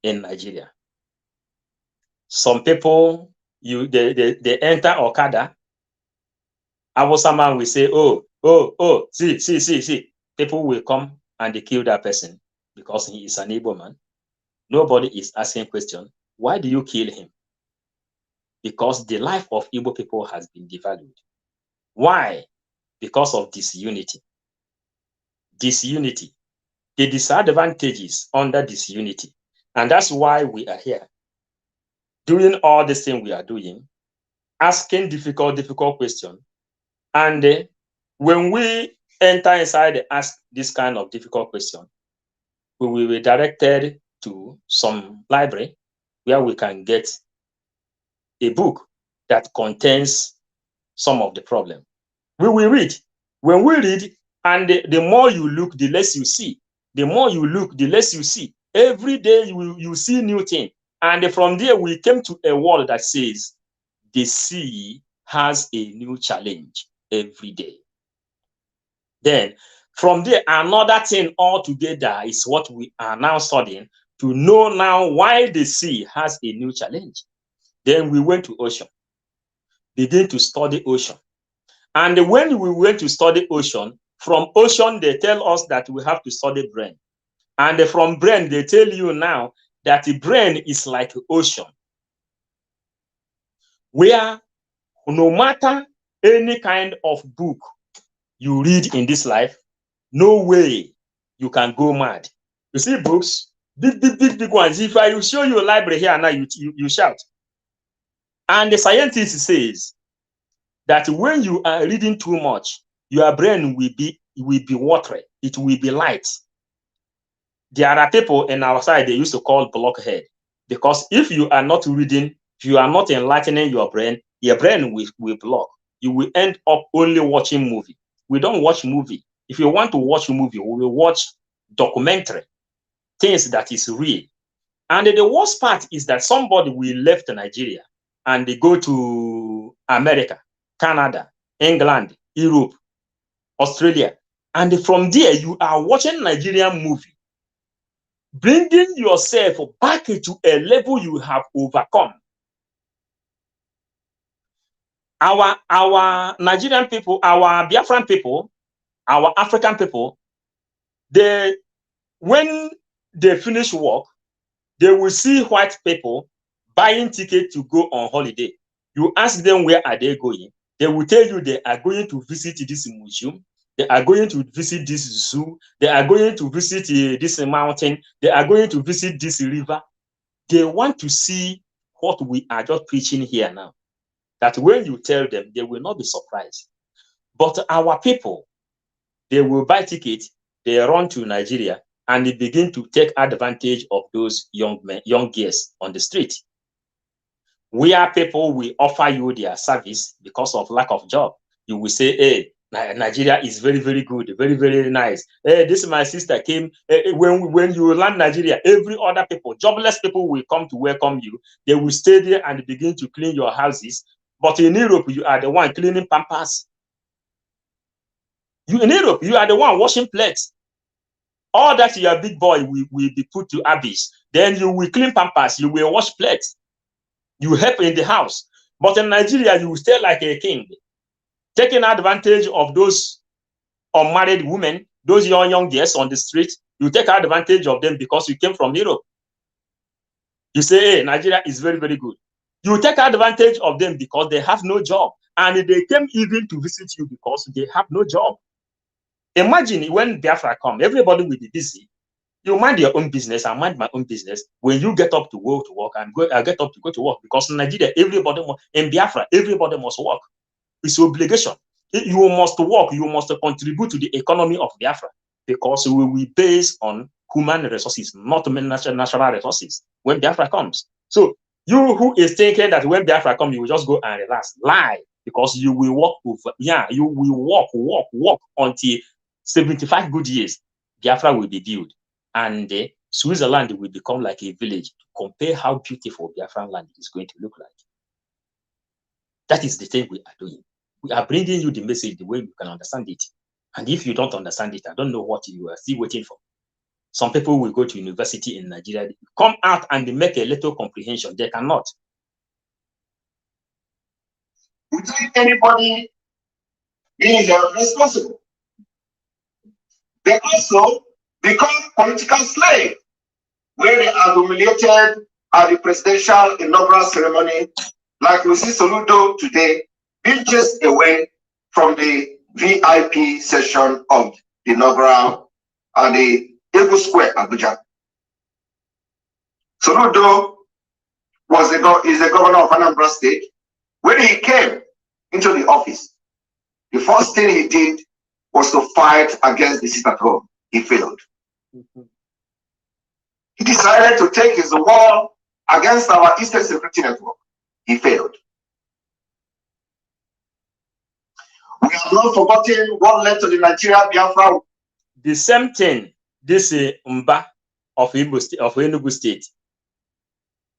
in Nigeria. Some people, they enter Okada. Hausa man will say, oh, see. People will come and they kill that person because he is an Igbo man. Nobody is asking question. Why do you kill him? Because the life of Igbo people has been devalued. Why? Because of disunity. Disunity. The disadvantages under disunity. And that's why we are here. Doing all this thing we are doing, asking difficult questions. And when we enter inside and ask this kind of difficult question, we will be directed to some library where we can get a book that contains some of the problem. We will read. When we read, and the more you look, the less you see. The more you look, the less you see. Every day you see new thing. And from there, we came to a world that says the sea has a new challenge every day. Then from there, another thing altogether is what we are now studying to know now why the sea has a new challenge. Then we went to ocean, begin to study ocean. And when we went to study ocean, from ocean, they tell us that we have to study brain. And from brain, they tell you now that the brain is like ocean, where no matter any kind of book you read in this life, no way you can go mad. You see books, big ones. If I show you a library here now, you shout. And the scientist says that when you are reading too much, your brain will be watery. It will be light. There are people in our side they used to call blockhead, because if you are not reading, if you are not enlightening your brain will block. You will end up only watching movie. We don't watch movie. If you want to watch a movie, we will watch documentary, things that is real. And the worst part is that somebody will left Nigeria and they go to America, Canada, England, Europe, Australia. And from there, you are watching Nigerian movie, bringing yourself back to a level you have overcome. Our Nigerian people, our Biafran people, our African people, when they finish work, they will see white people buying tickets to go on holiday. You ask them where are they going, they will tell you they are going to visit this museum, they are going to visit this zoo, they are going to visit this mountain, they are going to visit this river. They want to see what we are just preaching here now. That when you tell them, they will not be surprised. But our people, they will buy tickets, they run to Nigeria, and they begin to take advantage of those young men, young girls on the street. We are people, we offer you their service because of lack of job. You will say, hey, Nigeria is very, very good, very, very nice. Hey, this is my sister came. When you land Nigeria, every other people, jobless people will come to welcome you. They will stay there and begin to clean your houses. But in Europe, you are the one cleaning pampers. In Europe, you are the one washing plates. All that your big boy will be put to abyss. Then you will clean pampers, you will wash plates. You help in the house. But in Nigeria, you will stay like a king, taking advantage of those unmarried women, those young girls on the street. You take advantage of them because you came from Europe. You say, hey, Nigeria is very, very good. You take advantage of them because they have no job. And they came even to visit you because they have no job. Imagine when Biafra come, everybody will be busy. You mind your own business, I mind my own business. When you get up to go to work, I get up to go to work, because in Nigeria, everybody in Biafra, everybody must work. It's obligation. You must work, you must contribute to the economy of Biafra, because we will be based on human resources, not national resources when Biafra comes. So you who is thinking that when Biafra comes, you will just go and relax, lie, because you will work over, you will work until 75 good years. Biafra will be built. And Switzerland will become like a village. Compare how beautiful Biafran land is going to look like. That is the thing we are doing. We are bringing you the message the way you can understand it. And if you don't understand it, I don't know what you are still waiting for. Some people will go to university in Nigeria, come out and they make a little comprehension. They cannot. Without anybody being held responsible. They also become political slaves, where they are humiliated at the presidential inaugural ceremony, like we see Soludo today, being chased away from the VIP session of the inaugural at the Ego Square, Abuja. Soludo is the governor of Anambra State. When he came into the office, the first thing he did was to fight against the sit-at-home. He failed. He decided to take his war against our Eastern Security Network. He failed. We have not forgotten what led to the Nigeria Biafra. The same thing, this Mba of Enugu State.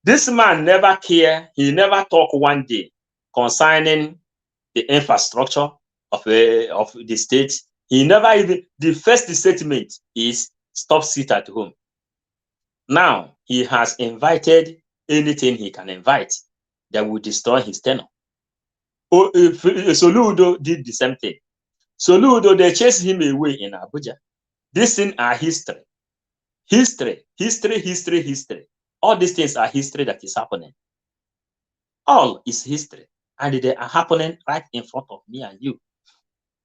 This man never cared, he never talked one day concerning the infrastructure of the state. He never even, the first statement is stop sit-at-home. Now, he has invited anything he can invite that will destroy his tenure. Soludo did the same thing. Soludo, they chased him away in Abuja. These things are history. History. All these things are history that is happening. All is history. And they are happening right in front of me and you.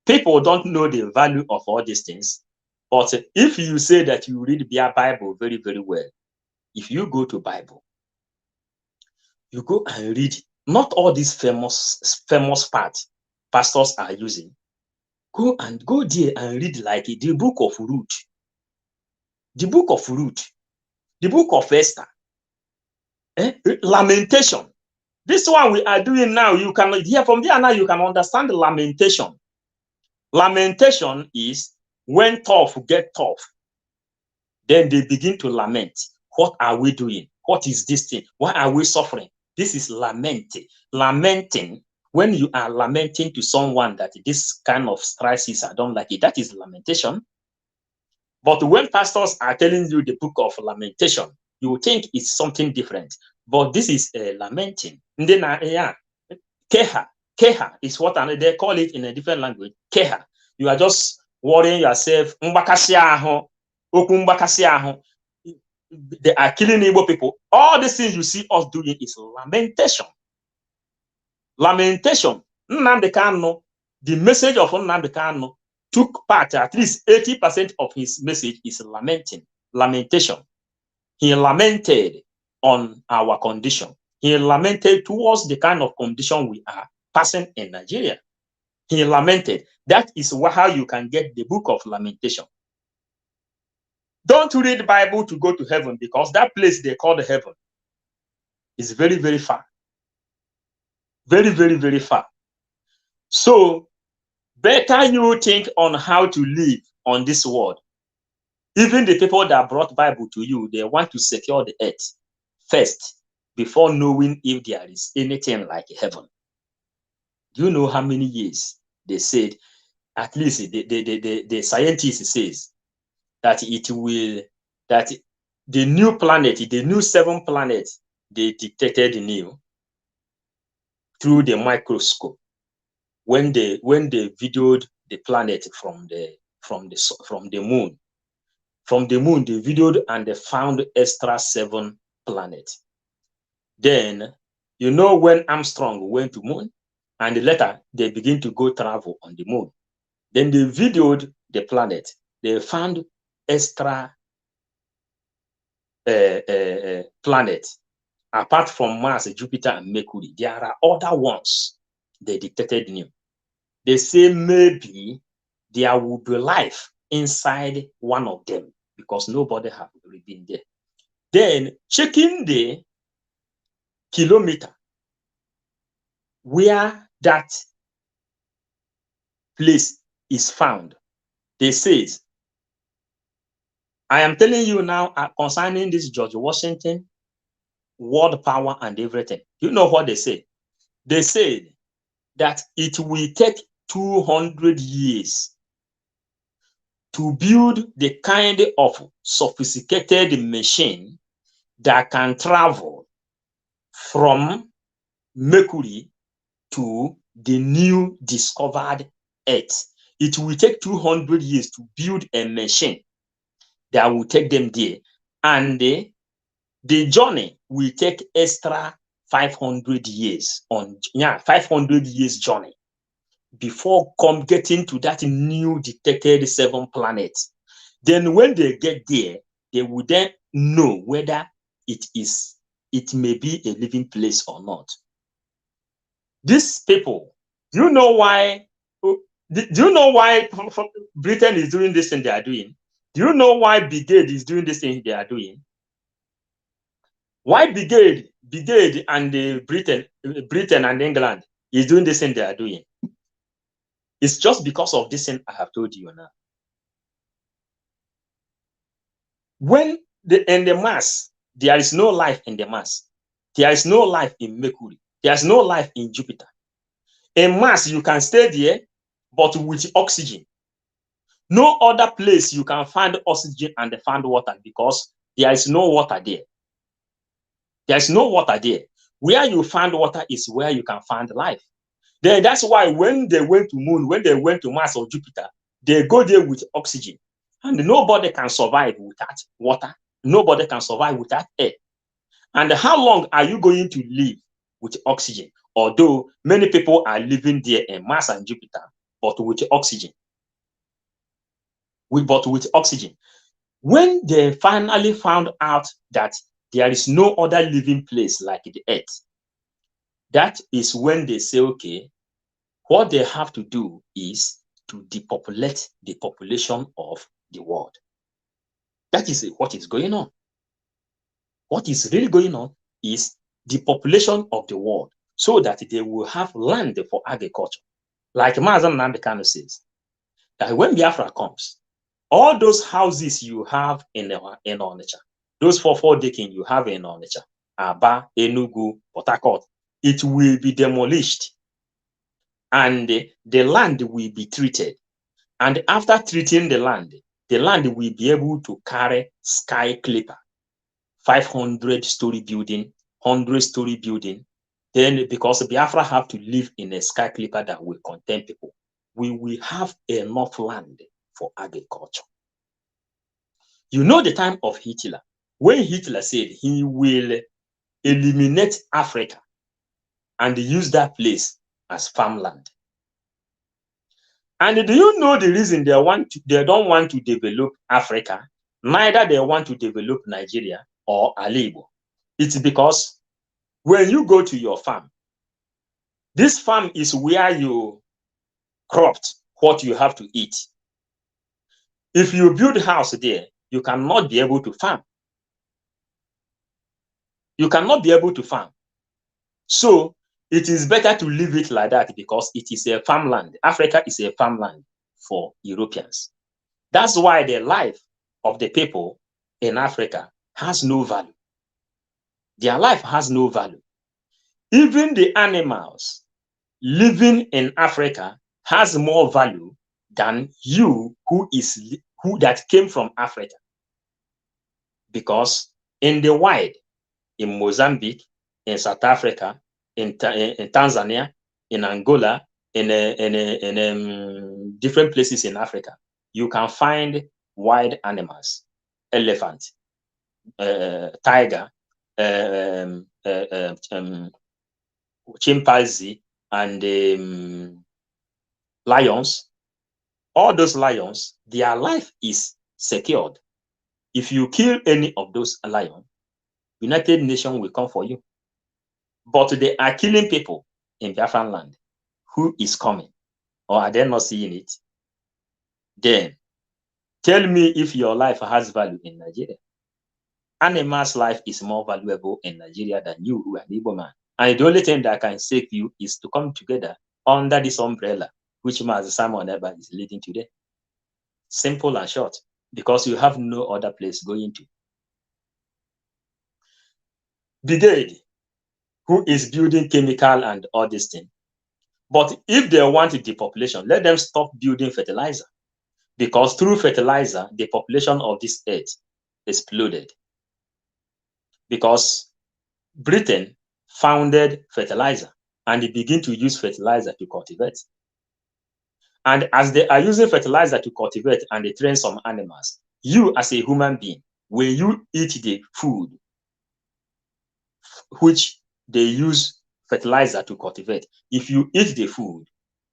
People don't know the value of all these things. But if you say that you read the Bible very, very well, if you go to Bible, you go and read not all these famous parts pastors are using. Go there and read like the book of Ruth, the book of Ruth, the book of Esther, Lamentation. This one we are doing now, you can hear from there now, you can understand the lamentation. Lamentation is when tough get tough, then they begin to lament. What are we doing? What is this thing? Why are we suffering? This is lamenting. Lamenting When you are lamenting to someone that this kind of crisis, I don't like it, that is lamentation. But when pastors are telling you the book of lamentation, you think it's something different. But this is lamenting. Keha. Keha is what they call it in a different language. Keha. You are just worrying yourself. They are killing Igbo people. All these things you see us doing is lamentation. Lamentation. Nnamdi Kanu, the message of Nnamdi Kanu took part, at least 80% of his message is lamentation. He lamented on our condition. He lamented towards the kind of condition we are passing in Nigeria. He lamented. That is how you can get the book of lamentation. Don't read the Bible to go to heaven, because that place they call the heaven is very, very far. Very, very, very far. So better you think on how to live on this world. Even the people that brought Bible to you, they want to secure the earth first before knowing if there is anything like heaven. Do you know how many years they said? At least the scientist says that that the new planet, the new 7 planets they detected new through the microscope when they videoed the planet from the moon. From the moon, they videoed and they found extra 7 planets. Then, you know, when Armstrong went to moon, and later they begin to go travel on the moon. Then they videoed the planet. They found extra planets. Apart from Mars, Jupiter, and Mercury, there are other ones they detected new. They say maybe there will be life inside one of them, because nobody has really been there. Then checking the kilometer where that place is found, they says, I am telling you now concerning this George Washington, world power and everything. You know what they say? They said that it will take 200 years to build the kind of sophisticated machine that can travel from Mercury to the new discovered Earth. It will take 200 years to build a machine that will take them there. And the journey will take extra 500 years 500 years journey before getting to that new detected 7 planets. Then when they get there, they will then know whether it may be a living place or not. These people, do you know why Britain is doing this thing they are doing? Do you know why Brigade is doing this thing they are doing? Why Brigade and Britain and England is doing this thing they are doing? It's just because of this thing I have told you now. When in the Mars, there is no life in the Mars. There is no life in Mercury. There is no life in Jupiter. In Mars, you can stay there, but with oxygen. No other place you can find oxygen and find water, because there is no water there. There is no water there. Where you find water is where you can find life. Then that's why when they went to moon, when they went to Mars or Jupiter, they go there with oxygen. And nobody can survive without water. Nobody can survive without air. And how long are you going to live with oxygen? Although many people are living there in Mars and Jupiter, but with oxygen. With oxygen. When they finally found out that there is no other living place like the Earth, that is when they say, okay, what they have to do is to depopulate the population of the world. That is what is going on. What is really going on is the population of the world, so that they will have land for agriculture. Like Mazen Nnamdi Kanu says, that when Biafra comes, all those houses you have in Onitsha, those 4 decking you have in Onitsha, Aba, Enugu, Port Harcourt, it will be demolished. and the land will be treated. And after treating the land will be able to carry sky clipper, 500-story building, 100-story building. Then, because Biafra have to live in a sky clipper that will contain people, we will have enough land for agriculture. You know the time of Hitler, when Hitler said he will eliminate Africa and use that place as farmland. And do you know the reason they don't want to develop Africa, neither they want to develop Nigeria or Alibo? It's because when you go to your farm, this farm is where you cropped what you have to eat. If you build a house there, you cannot be able to farm. You cannot be able to farm. So it is better to leave it like that because it is a farmland. Africa is a farmland for Europeans. That's why the life of the people in Africa has no value. Their life has no value. Even the animals living in Africa has more value than you who that came from Africa. Because in the wild, in Mozambique, in South Africa, in Tanzania, in Angola, in different places in Africa, you can find wild animals, elephant, tiger, chimpanzee, and lions. All those lions, their life is secured. If you kill any of those lions, United Nations will come for you. But they are killing people in Biafran land. Who is coming? Or are they not seeing it? Then tell me if your life has value in Nigeria. Animal's life is more valuable in Nigeria than you who are an Igbo man. And the only thing that can save you is to come together under this umbrella, which Master Simon Eba is leading today. Simple and short, because you have no other place going to. Brigade, who is building chemical and all this thing. But if they want the population, let them stop building fertilizer. Because through fertilizer, the population of this earth exploded. Because Britain founded fertilizer and they begin to use fertilizer to cultivate. And as they are using fertilizer to cultivate and they train some animals, you as a human being, when you eat the food which they use fertilizer to cultivate, if you eat the food,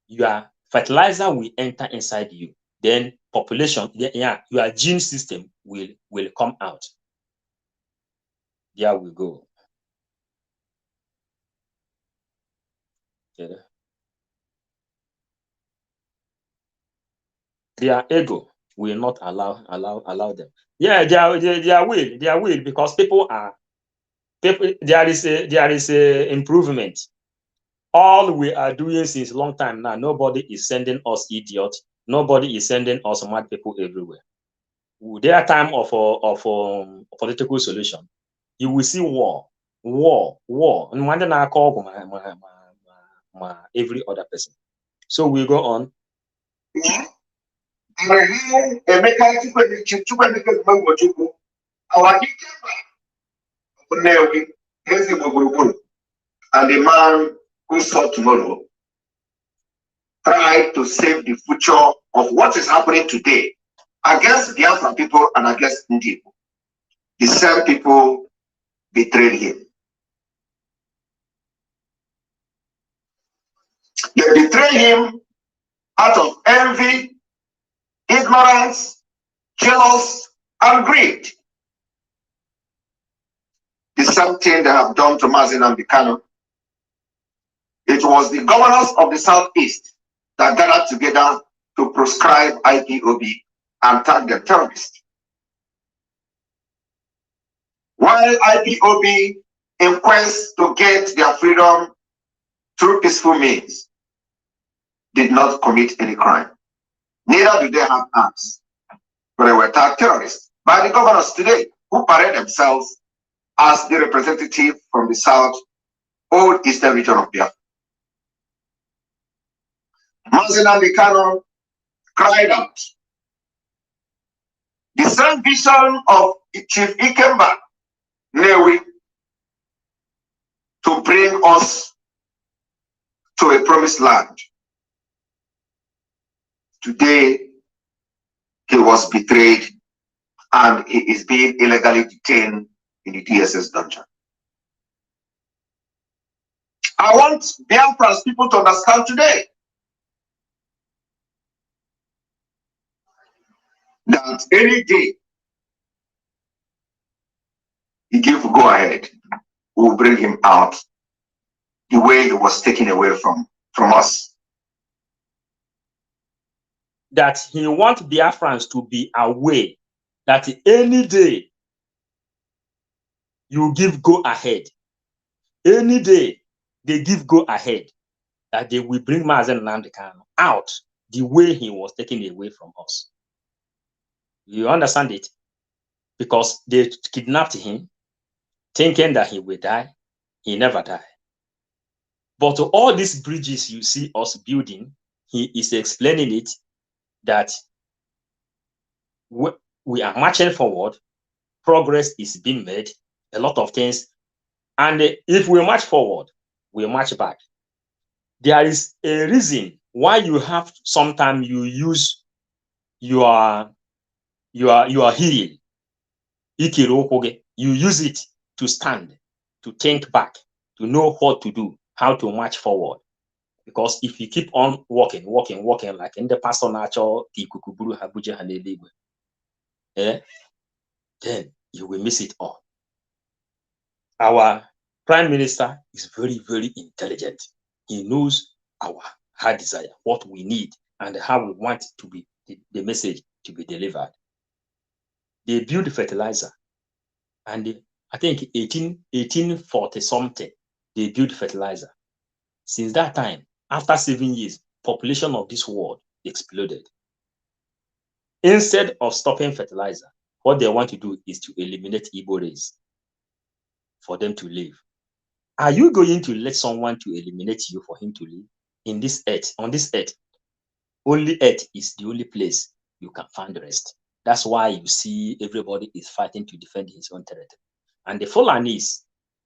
your fertilizer will enter inside you. Then population, your gene system will come out. There we go. Yeah. Their ego will not allow them. Yeah, their will, because people, there is a improvement. All we are doing since a long time now, nobody is sending us idiots. Nobody is sending us mad people everywhere. Their time of political solution, you will see war, and every other person. So we go on. And the man who saw tomorrow tried to save the future of what is happening today against Biafran people and against Ndi people. The same people betrayed him. They betrayed him out of envy, ignorance, jealous, and greed. The same thing they have done to Mazin and Bikano. It was the governors of the Southeast that gathered together to proscribe IPOB and tag them terrorists. While IPOB, in quest to get their freedom through peaceful means, did not commit any crime. Neither do they have arms, but they were tagged terrorists by the governors today, who parade themselves as the representative from the South, old Eastern region of Biafra. Mazen Kanu cried out. The same vision of Chief Ikemba Newi to bring us to a promised land. Today, he was betrayed and he is being illegally detained in the DSS dungeon. I want Biafran's people to understand today that any day he give go ahead, we will bring him out the way he was taken away from us. That he wants Biafrans to be aware that any day you give go ahead, any day they give go ahead, that they will bring Mazen Kanu out the way he was taken away from us. You understand it? Because they kidnapped him, thinking that he will die. He never died. But all these bridges you see us building, he is explaining it that we are marching forward, progress is being made, a lot of things. And if we march forward, we march back. There is a reason why you have sometimes you use your heel. You use it to stand, to think back, to know what to do, how to march forward. Because if you keep on walking like in the pastor natural, then you will miss it all. Our prime minister is very, very intelligent. He knows our heart desire, what we need, and how we want to be the message to be delivered. They build fertilizer, and I think 1840 something, they built fertilizer. Since that time, after 7 years, population of this world exploded. Instead of stopping fertilizer, what they want to do is to eliminate Igbo race for them to live. Are you going to let someone to eliminate you for him to live in this earth? On this earth, only earth is the only place you can find rest. That's why you see everybody is fighting to defend his own territory. And the Fulanis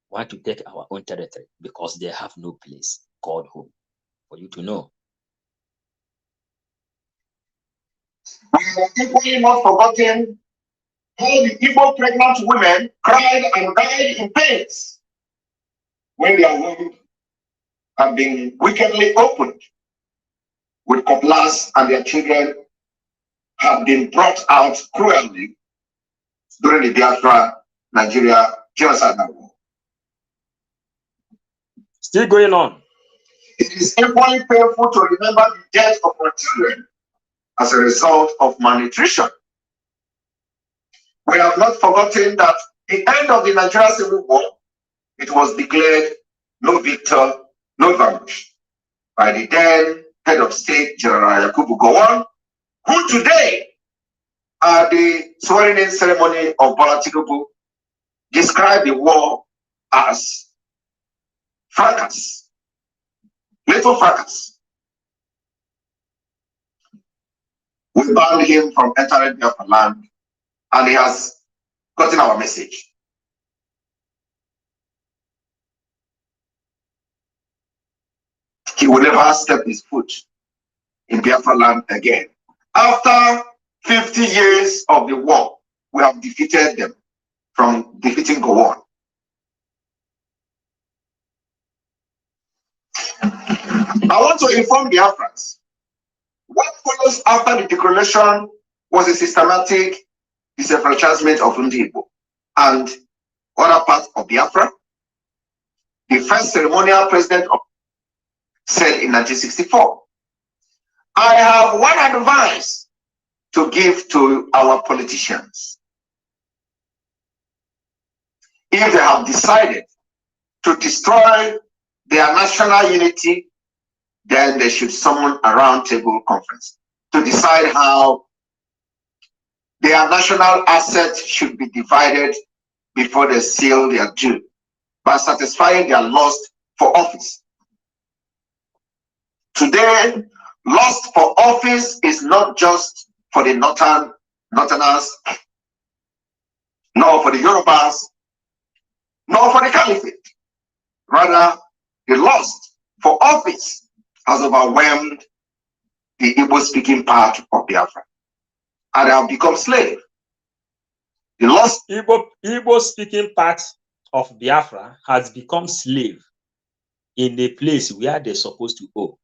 want to take our own territory because they have no place called home. For you to know. We have equally not forgotten how the Igbo pregnant women cried and died in pains when their womb had been wickedly opened with cutlass and their children had been brought out cruelly during the Biafra Nigeria genocide war. Still going on. It is equally painful to remember the death of our children as a result of malnutrition. We have not forgotten that the end of the Nigerian Civil War, it was declared no victor, no vanquish by the then head of state, General Yakubu Gowon, who today, at the swearing-in ceremony of Bola Tinubu, described the war as fracas, little fracas. We banned him from entering Biafra land, and he has gotten our message. He will never step his foot in Biafra land again. After 50 years of the war, we have defeated them from defeating Gowon. I want to inform Biafrans. What follows after the declaration was a systematic disenfranchisement of Ndibo and other parts of Biafra. The first ceremonial president said in 1964, I have one advice to give to our politicians. If they have decided to destroy their national unity, then they should summon a roundtable conference to decide how their national assets should be divided before they seal their due by satisfying their lust for office. Today, lust for office is not just for the Northerners, nor for the Yorubas, nor for the Caliphate. Rather, the lust for office has overwhelmed the Igbo-speaking part of Biafra, and they have become slave. The lust Igbo-speaking part of Biafra has become slave in the place where they're supposed to owe.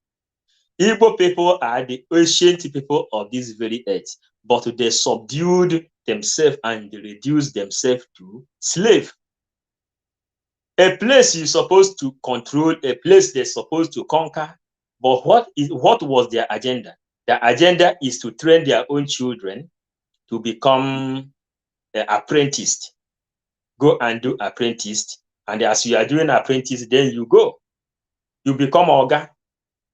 Igbo people are the ancient people of this very earth, but they subdued themselves and they reduced themselves to slave. A place you're supposed to control, a place they're supposed to conquer, but what was their agenda? The agenda is to train their own children to become apprenticed. Go and do apprenticed, and as you are doing apprentice, then you become Oga.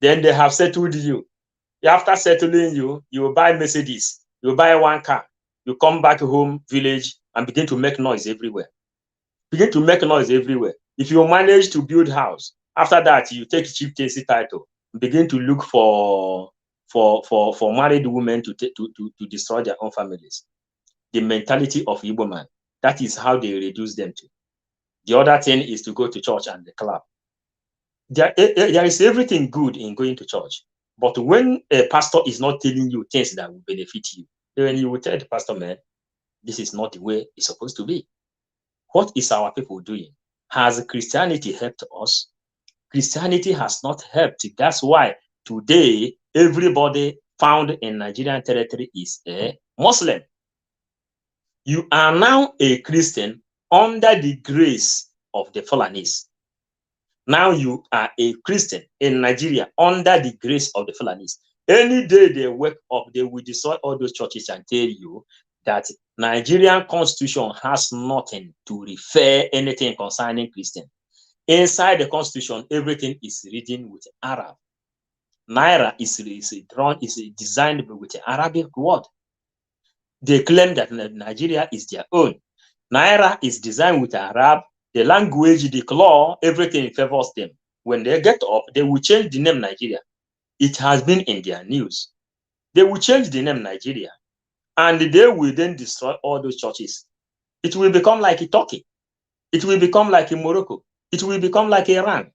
Then they have settled you. After settling you, you buy Mercedes, you buy one car, you come back home, village, and begin to make noise everywhere. Begin to make noise everywhere. If you manage to build house, after that, you take chieftaincy title, begin to look for married women to destroy their own families. The mentality of Igbo man, that is how they reduce them to. The other thing is to go to church and the club. There is everything good in going to church. But when a pastor is not telling you things that will benefit you, then you will tell the pastor, man, this is not the way it's supposed to be. What is our people doing? Has Christianity helped us? Christianity has not helped. That's why today everybody found in Nigerian territory is a Muslim. You are now a Christian under the grace of the Fulanis. Now you are a Christian in Nigeria under the grace of the Fulanis. Any day they wake up, they will destroy all those churches and tell you that Nigerian constitution has nothing to refer anything concerning Christian. Inside the constitution, everything is written with Arab. Naira is designed with the Arabic word. They claim that Nigeria is their own. Naira is designed with Arab. The language, the law, everything favors them. When they get up, they will change the name Nigeria. It has been in their news. They will change the name Nigeria, and they will then destroy all those churches. It will become like Turkey. It will become like Morocco. It will become like Iran.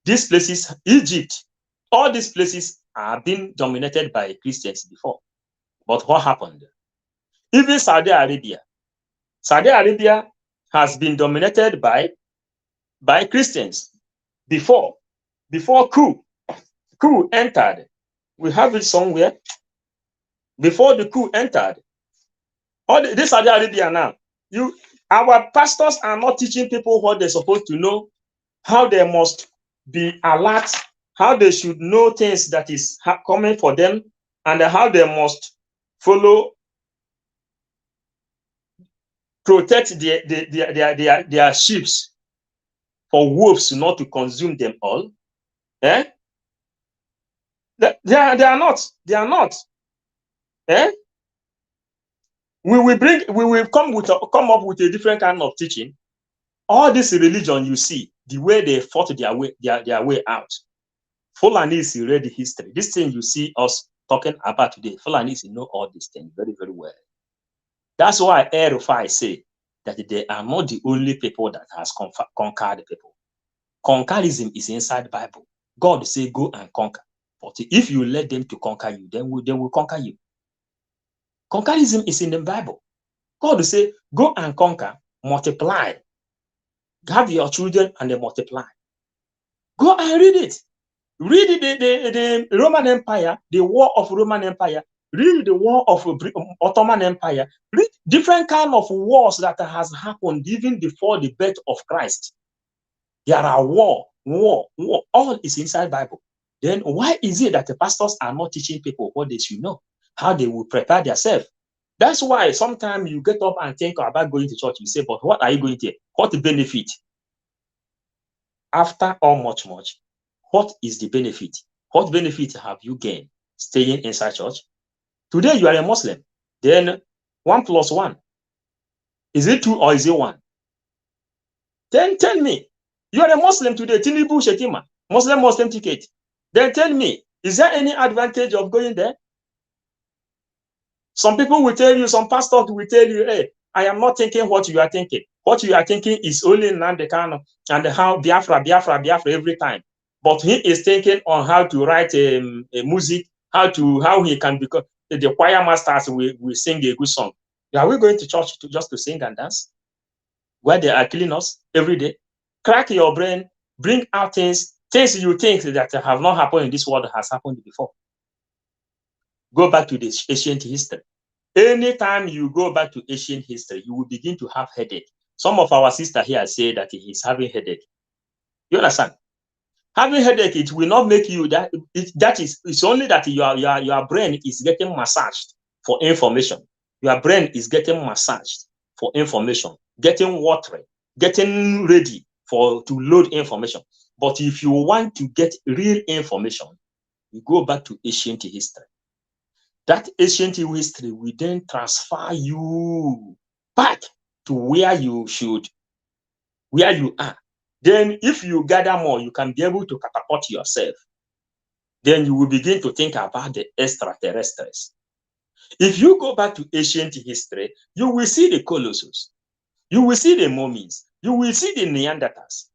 These places, Egypt, all these places are being dominated by Christians before. But what happened? Even Saudi Arabia has been dominated by Christians before coup entered. We have it somewhere. Before the coup entered, this Saudi Arabia now, our pastors are not teaching people what they're supposed to know, how they must be alert, how they should know things that is coming for them, and how they must follow, protect their sheep for wolves not to consume them all. Eh? They are not. Eh? We will come up with a different kind of teaching. All this religion you see, the way they fought their way out. Fulanis read the history. This thing you see us talking about today, Fulanis know all these things very, very well. That's why Erufai say that they are not the only people that has conquered people. Conquerism is inside the Bible. God say go and conquer. But if you let them to conquer you, then they will conquer you. Conquerism is in the Bible. God will say, go and conquer, multiply. Have your children and they multiply. Go and read it. Read the Roman Empire, the war of Roman Empire. Read the war of Ottoman Empire. Read different kind of wars that has happened even before the birth of Christ. There are war. All is inside Bible. Then why is it that the pastors are not teaching people what they should know? How they will prepare themselves? That's why sometimes you get up and think about going to church. You say, but what are you going to? What the benefit? After all much, what is the benefit? What benefit have you gained staying inside church? Today you are a Muslim. Then 1 + 1. Is it 2 or is it 1? Then tell me, you are a Muslim today. Tinubu Shetima, Muslim ticket. Then tell me, Is there any advantage of going there? Some people will tell you, some pastors will tell you, hey, I am not thinking what you are thinking. What you are thinking is only Nnamdi Kanu and how Biafra every time. But he is thinking on how to write a music, how he can become the choir masters will sing a good song. Are we going to church just to sing and dance? Where they are killing us every day? Crack your brain, bring out things you think that have not happened in this world has happened before. Go back to the ancient history. Anytime you go back to ancient history, you will begin to have headache. Some of our sisters here say that he's having headache. You understand? Having headache, it will not make you that. It's only that your brain is getting massaged for information. Your brain is getting massaged for information, getting watery, getting ready to load information. But if you want to get real information, you go back to ancient history. That ancient history will then transfer you back to where you are. Then if you gather more, you can be able to catapult yourself. Then you will begin to think about the extraterrestrials. If you go back to ancient history, you will see the Colossus. You will see the mummies. You will see the Neanderthals.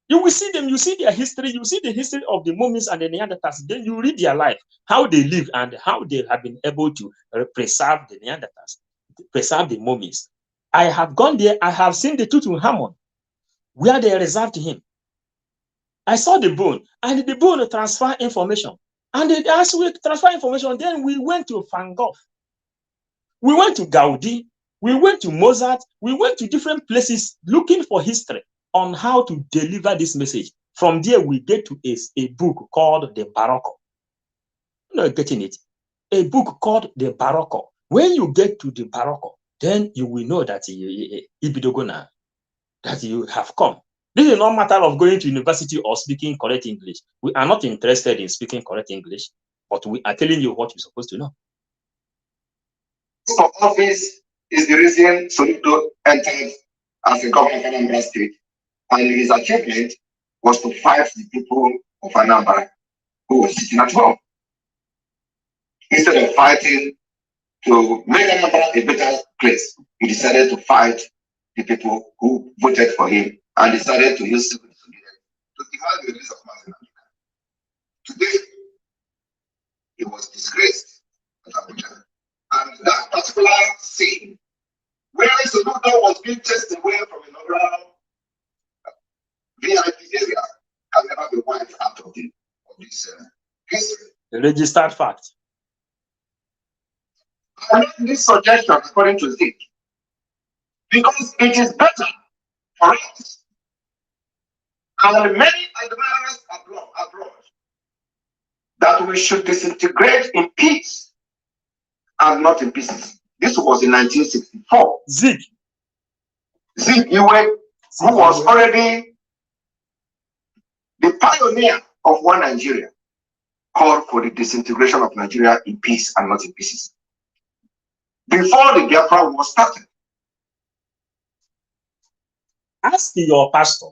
You will see them, you see their history, you see the history of the mummies and the Neanderthals. Then you read their life, how they live and how they have been able to preserve the Neanderthals, preserve the mummies. I have gone there, I have seen the Tutankhamun, where they reserved him. I saw the bone, and the bone transfer information. And as we transfer information, then we went to Van Gogh. We went to Gaudi. We went to Mozart. We went to different places looking for history on how to deliver this message. From there, we get to a book called the Barocco. You're not getting it. A book called the Barocco. When you get to the Barocco, then you will know that Ibidogona, that you have come. This is not a matter of going to university or speaking correct English. We are not interested in speaking correct English, but we are telling you what you're supposed to know. For office is the reason Soludo entered as a governor of Anambra State, and his achievement was to fight the people of Anambra who were sitting at home. Instead of fighting to make Anambra a better place, he decided to fight the people who voted for him and decided to use civil disobedience to demand the release of Mazi Nnamdi. Today, he was disgraced at Abuja. And that particular scene, where Soludo was being chased away from inaugural VIP area, can never be wiped out of this history. The registered fact. I make this suggestion according to Zeke, because it is better for us and many admirers abroad that we should disintegrate in peace and not in pieces. This was in 1964. Zeke Iwe, who was already the pioneer of one Nigeria, called for the disintegration of Nigeria in peace and not in pieces. Before the Biafran war started. Ask your pastor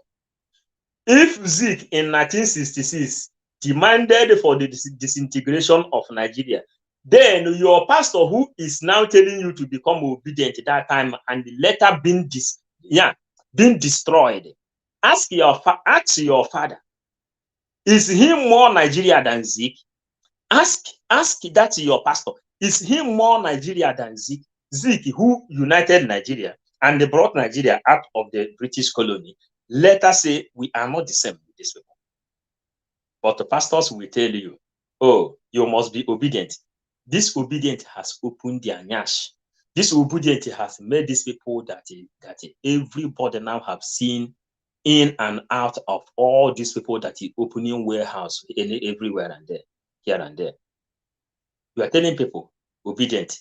if Zeke in 1966 demanded for the disintegration of Nigeria. Then your pastor, who is now telling you to become obedient at that time and later being destroyed, ask your father, is he more Nigeria than Zeke? Ask that your pastor, is he more Nigeria than Zeke? Zeke, who united Nigeria and brought Nigeria out of the British colony. Let us say we are not the same with these people. But the pastors will tell you, oh, you must be obedient. This obedience has opened their nyash. This obedience has made these people that everybody now have seen in and out of all these people that is opening warehouse everywhere and there, here and there. You are telling people, obedient.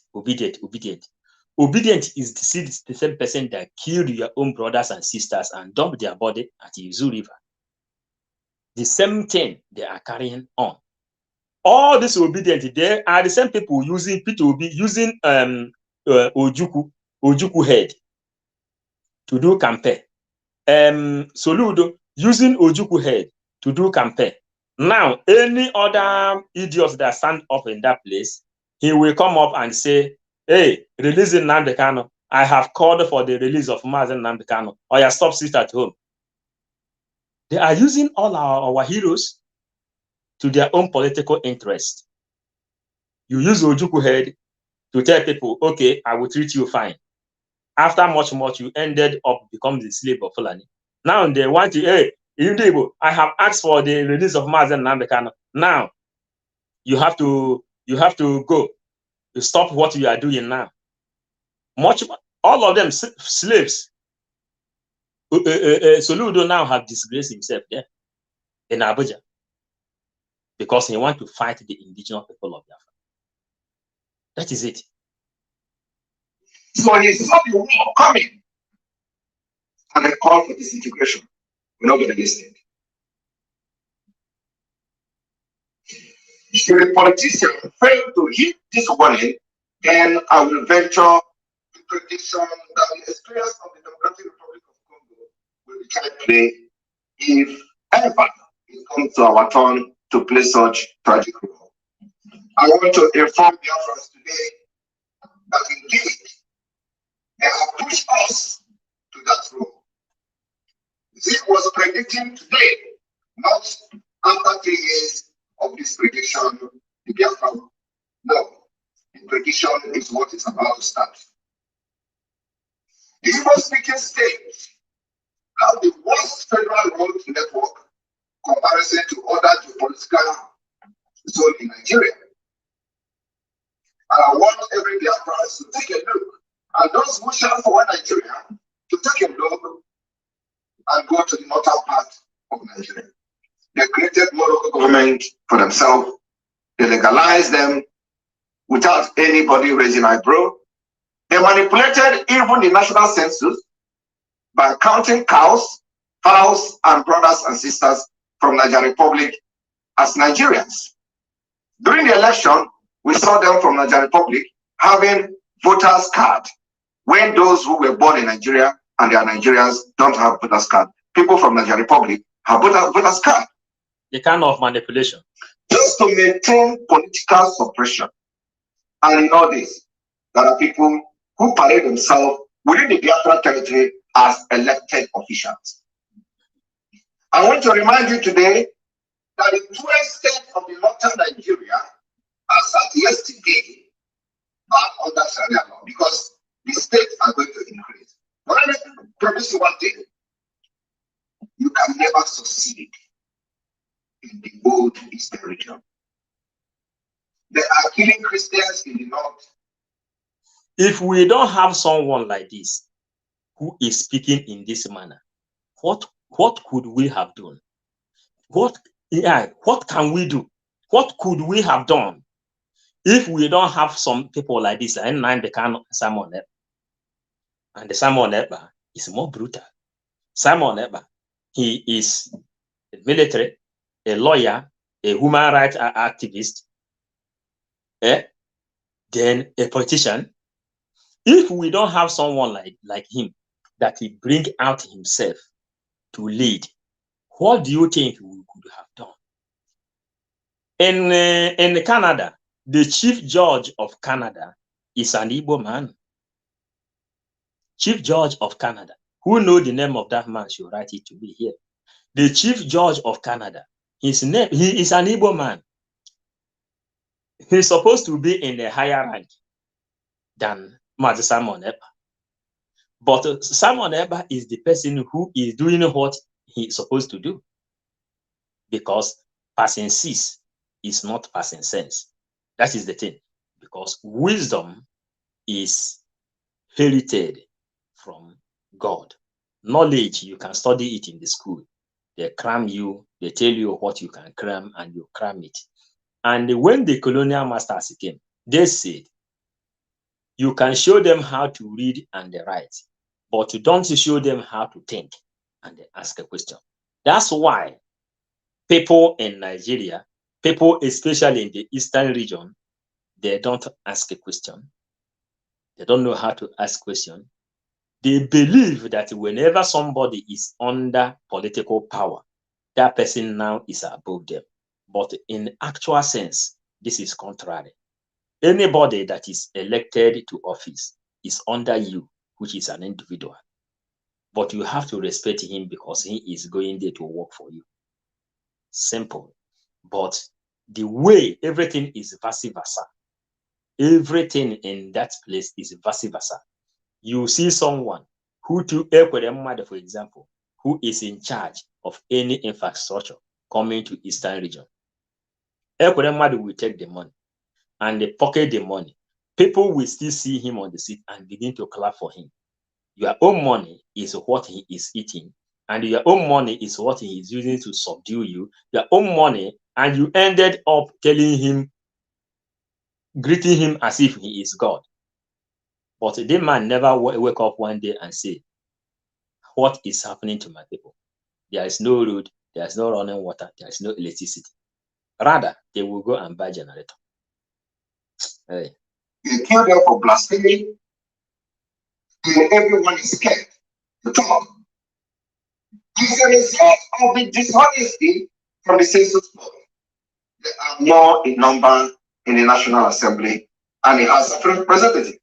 Obedient is the same person that killed your own brothers and sisters and dumped their body at the Izu River. The same thing they are carrying on. All this obedient, they are the same people using P2B, using Ojukwu head to do campaign. Soludo using Ojukwu head to do campaign. Now, any other idiot that stand up in that place, he will come up and say, hey, release Nnamdi Kanu. I have called for the release of Mazen Nnamdi Kanu. Or you stop sit at home. They are using all our heroes to their own political interest. You use Ojukwu head to tell people, okay, I will treat you fine. After much, you ended up becoming the slave of Fulani. Now they want to, hey, I have asked for the release of Mazen Nnamdi Kanu. Now you have to go. You stop what you are doing now. All of them slaves. Soludo now have disgraced himself there in Abuja because he wants to fight the indigenous people of Biafra. That is it. So he saw the war coming and they called for disintegration. We're not going to listen. If the politician failed to hit this warning, then I will venture the prediction that the experience of the Democratic Republic of Congo will be child play if ever it comes to our turn to play such tragic role. I want to inform Biafrans today that indeed they have pushed us to that role. This was predicting today, not after 3 years of this prediction, the Biafra. No, the prediction is what is about to start. The Igbo-speaking states have the worst federal road network comparison to other geopolitical zones in Nigeria. And I want every Biafran to take a look, and those who shout for Nigeria to take a look and go to the northern part of Nigeria. They created more local government for themselves. They legalized them without anybody raising eyebrow. They manipulated even the national census by counting cows, fowls, and brothers and sisters from Nigeria Republic as Nigerians. During the election, we saw them from Nigeria Republic having voters card, when those who were born in Nigeria and they are Nigerians don't have voters card. People from Nigeria Republic have voters card. The kind of manipulation. Just to maintain political suppression. And in all this, there are people who parade themselves within the Biafra territory as elected officials. I want to remind you today that the 12 states of the northern Nigeria, as at yesterday, are under Sharia law because the states are going to increase. But let me promise you one thing. You can never succeed in the old Eastern region. They are killing Christians in the north. If we don't have someone like this who is speaking in this manner, what could we have done? What can we do? What could we have done if we don't have some people like this? And the kind of Simon Ekpa. And the Simon Ekpa is more brutal. Simon Ekpa, he is a military, a lawyer, a human rights activist, then a politician. If we don't have someone like him that he bring out himself to lead, what do you think we could have done? In Canada, the chief judge of Canada is an Igbo man. Chief judge of Canada. Who know the name of that man should write it to be here. The chief judge of Canada, his name, he is an Igbo man. He's supposed to be in a higher rank than Mazi Simon Ekpa. But Simon Ekpa is the person who is doing what he's supposed to do. Because passing sees is not passing sense. That is the thing. Because wisdom is heralded from God. Knowledge, you can study it in the school. They cram you, they tell you what you can cram, and you cram it. And when the colonial masters came, they said, you can show them how to read and write, but you don't show them how to think and ask a question. That's why people in Nigeria, people especially in the eastern region, they don't ask a question. They don't know how to ask questions. They believe that whenever somebody is under political power, that person now is above them. But in actual sense, this is contrary. Anybody that is elected to office is under you, which is an individual. But you have to respect him because he is going there to work for you. Simple. But the way everything is vice versa, everything in that place is vice versa. You see someone who to Ekwere, for example, who is in charge of any infrastructure coming to Eastern region. Ekwere will take the money and they pocket the money. People will still see him on the seat and begin to clap for him. Your own money is what he is eating, and your own money is what he is using to subdue you. Your own money, and you ended up telling him, greeting him as if he is God. But the man never wake up one day and say, what is happening to my people? There is no road, there is no running water, there is no electricity. Rather, they will go and buy generator. Hey. You kill them for blasphemy, and everyone is scared to talk. As a result of the dishonesty from the census board, there are more in number in the National Assembly and the House of Representatives.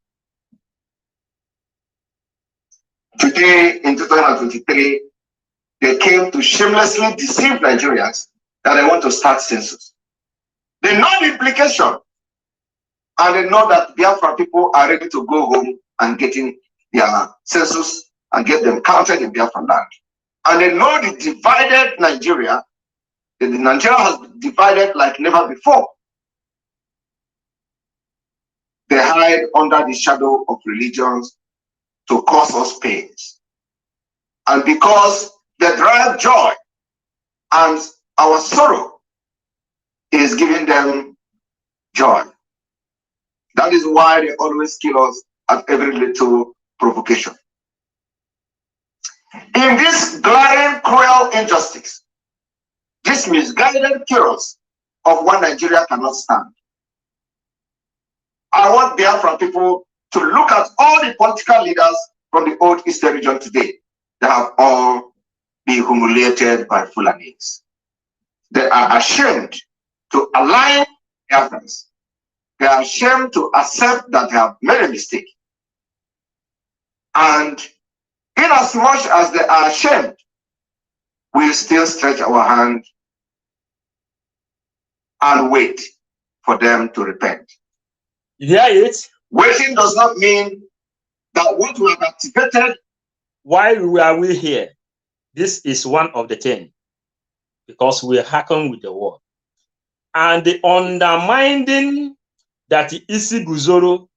Today, in 2023, they came to shamelessly deceive Nigerians that they want to start census. They know the implication, and they know that Biafran people are ready to go home and getting their census and get them counted in Biafran land. And they know the divided Nigeria, that the Nigeria has been divided like never before. They hide under the shadow of religions to cause us pains. And because they derive joy and our sorrow is giving them joy. That is why they always kill us at every little provocation. In this glaring, cruel injustice, this misguided chaos of what Nigeria cannot stand, I want Biafran people to look at all the political leaders from the old Eastern region today. They have all been humiliated by Fulanis. They are ashamed to align Biafrans. They are ashamed to accept that they have made a mistake. And in as much as they are ashamed, we still stretch our hand and wait for them to repent. You hear it? Waiting does not mean that what we have activated. Why are we here? This is one of the 10. Because we hearken with the word. And the undermining that Isi Guzoro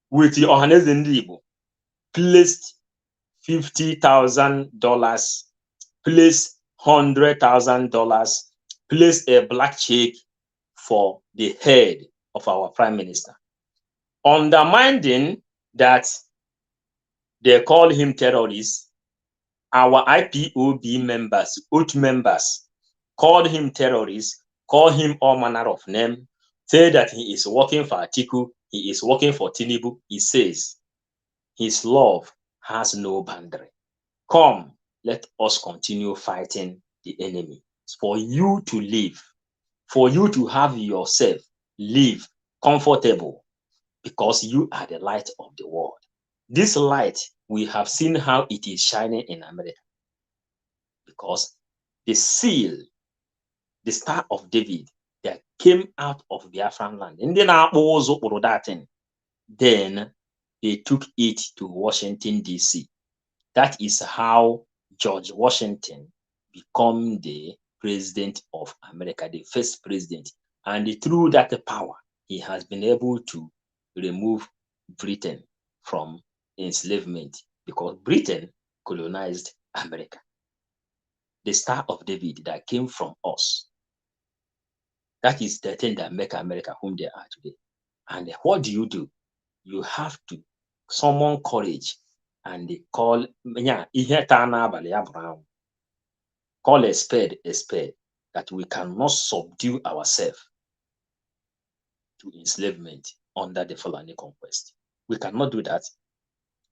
with the Ohaneze Ndibo placed $50,000, placed $100,000, placed a black check for the head of our prime minister. Undermining that they call him terrorist. Our IPOB members, oath members, called him terrorist, call him all manner of name, say that he is working for Atiku, he is working for Tinubu. He says his love has no boundary. Come, let us continue fighting the enemy. It's for you to live, for you to have yourself live comfortable, because you are the light of the world. This light, we have seen how it is shining in America. Because the seal, the Star of David, that came out of Biafran land, and then they took it to Washington, D.C. That is how George Washington became the president of America, the first president. And through that power, he has been able to remove Britain from enslavement, because Britain colonized America. The Star of David that came from us. That is the thing that make America whom they are today. And what do? You have to summon courage and they call a spade, that we cannot subdue ourselves to enslavement under the Fulani conquest. We cannot do that.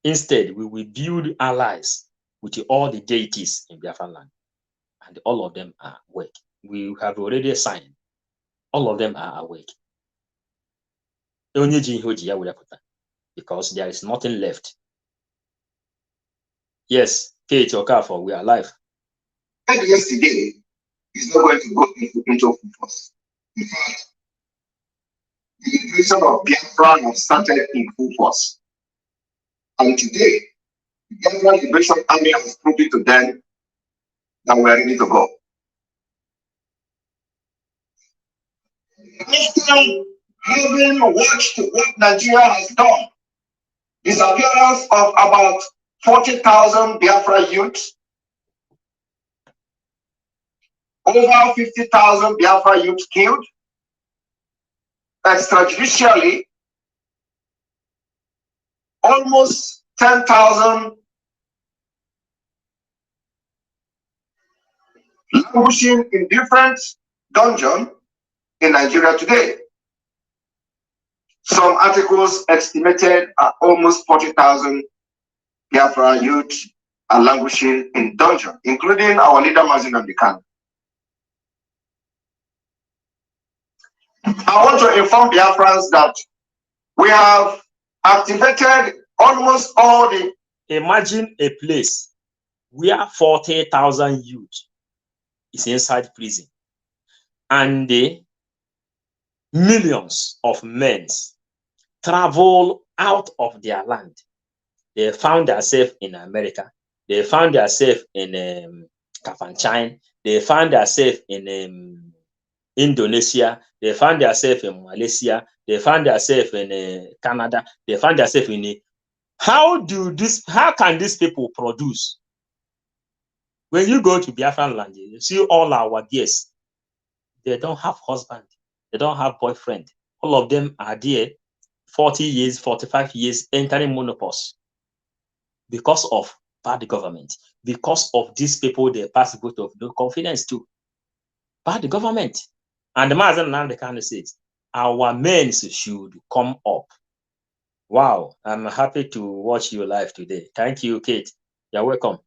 Instead, we will build allies with all the deities in Biafran land, and all of them are weak. We have already signed All of them are awake. Because there is nothing left. Yes, Kate Okafor, we are alive. And yesterday is not going to go into force. In fact, the liberation of Biafran has started in full force. And today, the Biafran Liberation Army has proven to them that we are ready to go. After having watched what Nigeria has done, disappearance of about 40,000 Biafra youths, over 50,000 Biafra youths killed, extrajudicially, almost 10,000 languishing in different dungeons in Nigeria today. Some articles estimated at almost 40,000 Biafra youth are languishing in dungeon, including our leader Mazin Abdikan. I want to inform Biafrans that we have activated almost all the... Imagine a place where 40,000 youth is inside prison and the millions of men travel out of their land. They found themselves in America. They found themselves in Kafanchan. They found themselves in Indonesia. They found themselves in Malaysia. They found themselves in Canada. They found themselves in... How can these people produce? When you go to Biafran land, you see all our guests. They don't have husband. They don't have boyfriend. All of them are there 40 years, 45 years, entering menopause because of bad government. Because of these people, they pass vote of no confidence to. Bad government. And the Mazen Nandekane says, our men should come up. Wow, I'm happy to watch you live today. Thank you, Kate. You're welcome.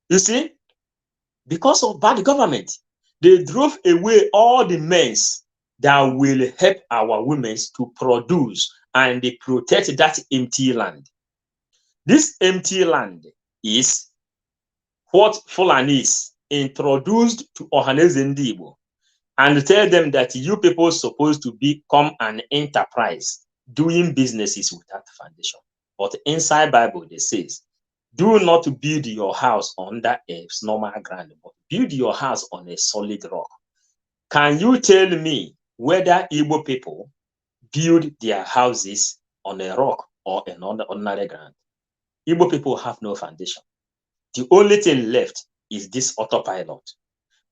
You see, because of bad government, they drove away all the men that will help our women to produce and they protect that empty land. This empty land is what Fulanis introduced to Ohaneze Ndibo and tell them that you people are supposed to become an enterprise doing businesses without foundation. But inside Bible, they says, do not build your house under a normal ground, but build your house on a solid rock. Can you tell me whether Igbo people build their houses on a rock or an ordinary ground? Igbo people have no foundation. The only thing left is this autopilot.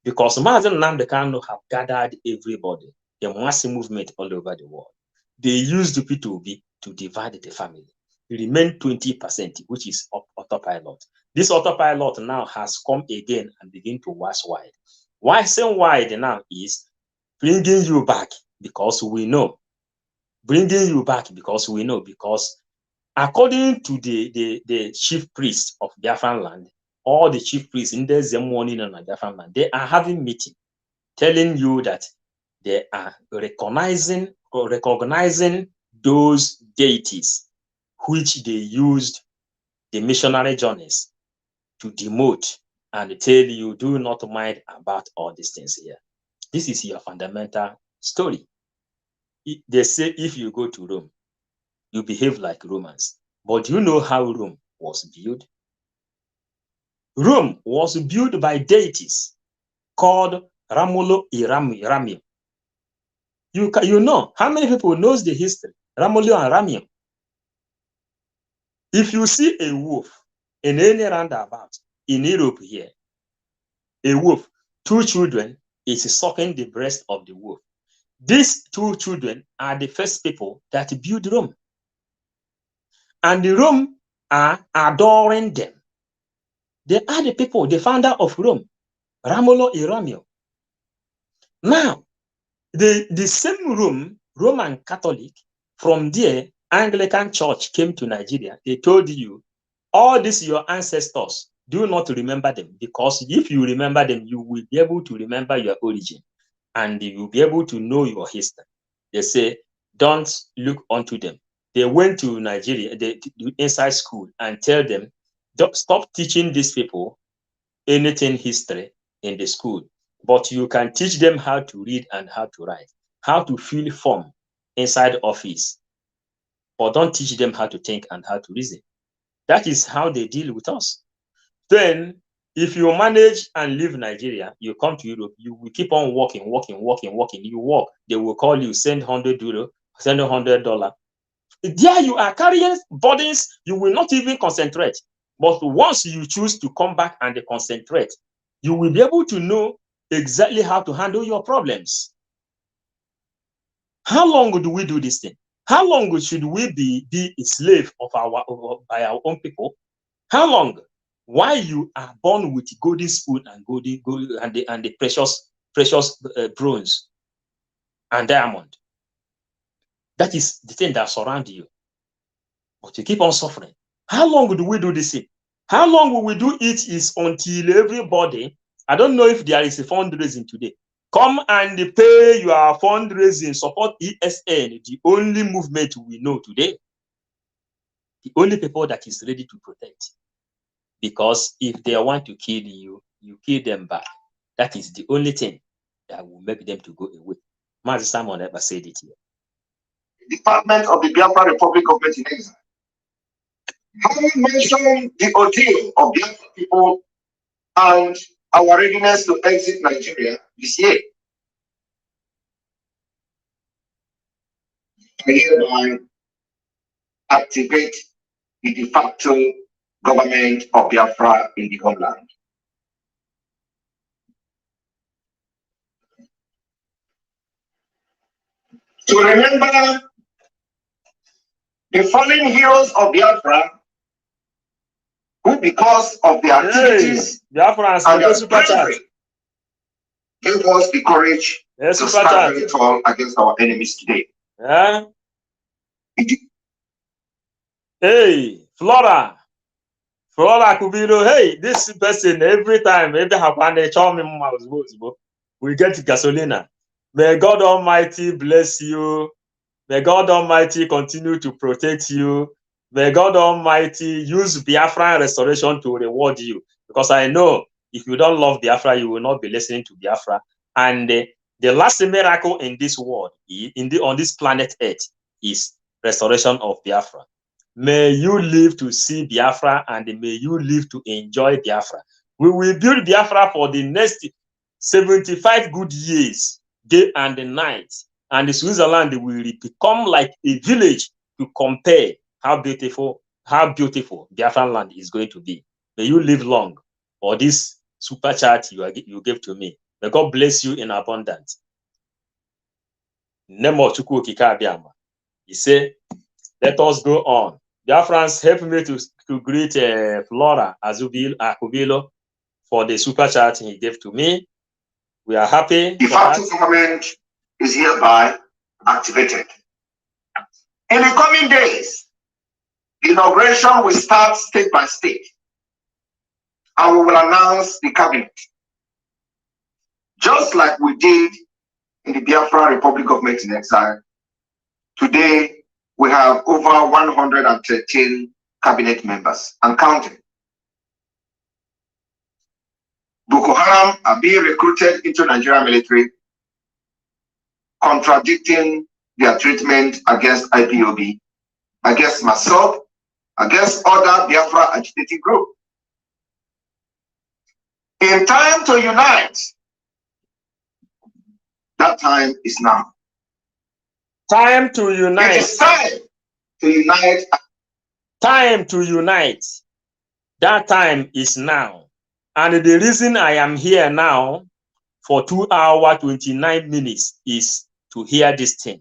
Because Mazen Nnamdi Kanu have gathered everybody, a massive movement all over the world. They used the P2B to divide the family. It remained 20%, which is autopilot. This autopilot now has come again and begin to wash wide. Why saying wide now is bringing you back because we know. Bringing you back because we know. Because according to the chief priest of Biafran land, all the chief priests in the morning on Biafran land, they are having meeting, telling you that they are recognizing those deities which they used the missionary journeys to demote and tell you do not mind about all these things here. This is your fundamental story. They say if you go to Rome, you behave like Romans. But do you know how Rome was built? Rome was built by deities called Romolo e Ramio. You know, how many people knows the history? Romolo and Ramio. If you see a wolf in any roundabout in Europe here, a wolf, two children is sucking the breast of the wolf. These two children are the first people that built Rome. And the Rome are adoring them. They are the people, the founder of Rome, Romolo e Ramio. Now, the same Rome, Roman Catholic, from there, Anglican Church came to Nigeria. They told you, all these your ancestors, do not remember them, because if you remember them, you will be able to remember your origin. and you'll be able to know your history. They say, don't look onto them. They went to Nigeria, inside school, and tell them, don't stop teaching these people anything history in the school, but you can teach them how to read and how to write, how to fill form inside office, but don't teach them how to think and how to reason. That is how they deal with us. Then, if you manage and leave Nigeria, you come to Europe, you will keep on working. You work, they will call you, send €100, send $100. There you are carrying burdens, you will not even concentrate. But once you choose to come back and concentrate, you will be able to know exactly how to handle your problems. How long do we do this thing? How long should we be a slave by our own people? How long? Why you are born with golden spoon and the precious bronze and diamond? That is the thing that surrounds you. But you keep on suffering. How long do we do this thing? How long will we do it is until everybody, I don't know if there is a fundraising today, come and pay your fundraising, support ESN, the only movement we know today. The only people that is ready to protect. Because if they want to kill you, you kill them back. That is the only thing that will make them to go away. Master Simon ever said it here. Department of the Biafran Republic Government in Exile. Having mentioned the ordeal of Biafran people and our readiness to exit Nigeria this year, I hereby activate the de facto government of Biafra in the homeland. To remember the fallen heroes of Biafra, who because of their activities and their bravery gave us the courage to stand very tall against our enemies today. Yeah. Hey, Flora Kubiro, hey, this person every time, we get gasolina. May God Almighty bless you. May God Almighty continue to protect you. May God Almighty use Biafran restoration to reward you. Because I know if you don't love Biafra, you will not be listening to Biafra. And the last miracle in this world, on this planet Earth, is restoration of Biafra. May you live to see Biafra and may you live to enjoy Biafra. We will build Biafra for the next 75 good years, day and night. And Switzerland will become like a village to compare how beautiful Biafran land is going to be. May you live long for this super chat you gave to me. May God bless you in abundance. Nemo Chukwu Okike Abiama. He said, let us go on. Biafrans, help me to greet Flora Akubilo for the super chat he gave to me. We are happy. The facto government is hereby activated. In the coming days, the inauguration will start state by state, and we will announce the cabinet, just like we did in the Biafra Republic Government in Exile. Today, we have over 113 cabinet members and counting. Boko Haram are being recruited into Nigerian military, contradicting their treatment against IPOB, against myself, against other Biafra agitating groups. In time to unite, that time is now. Time to unite. It is time to unite. Time to unite. That time is now. And the reason I am here now for 2 hours, 29 minutes is to hear this thing.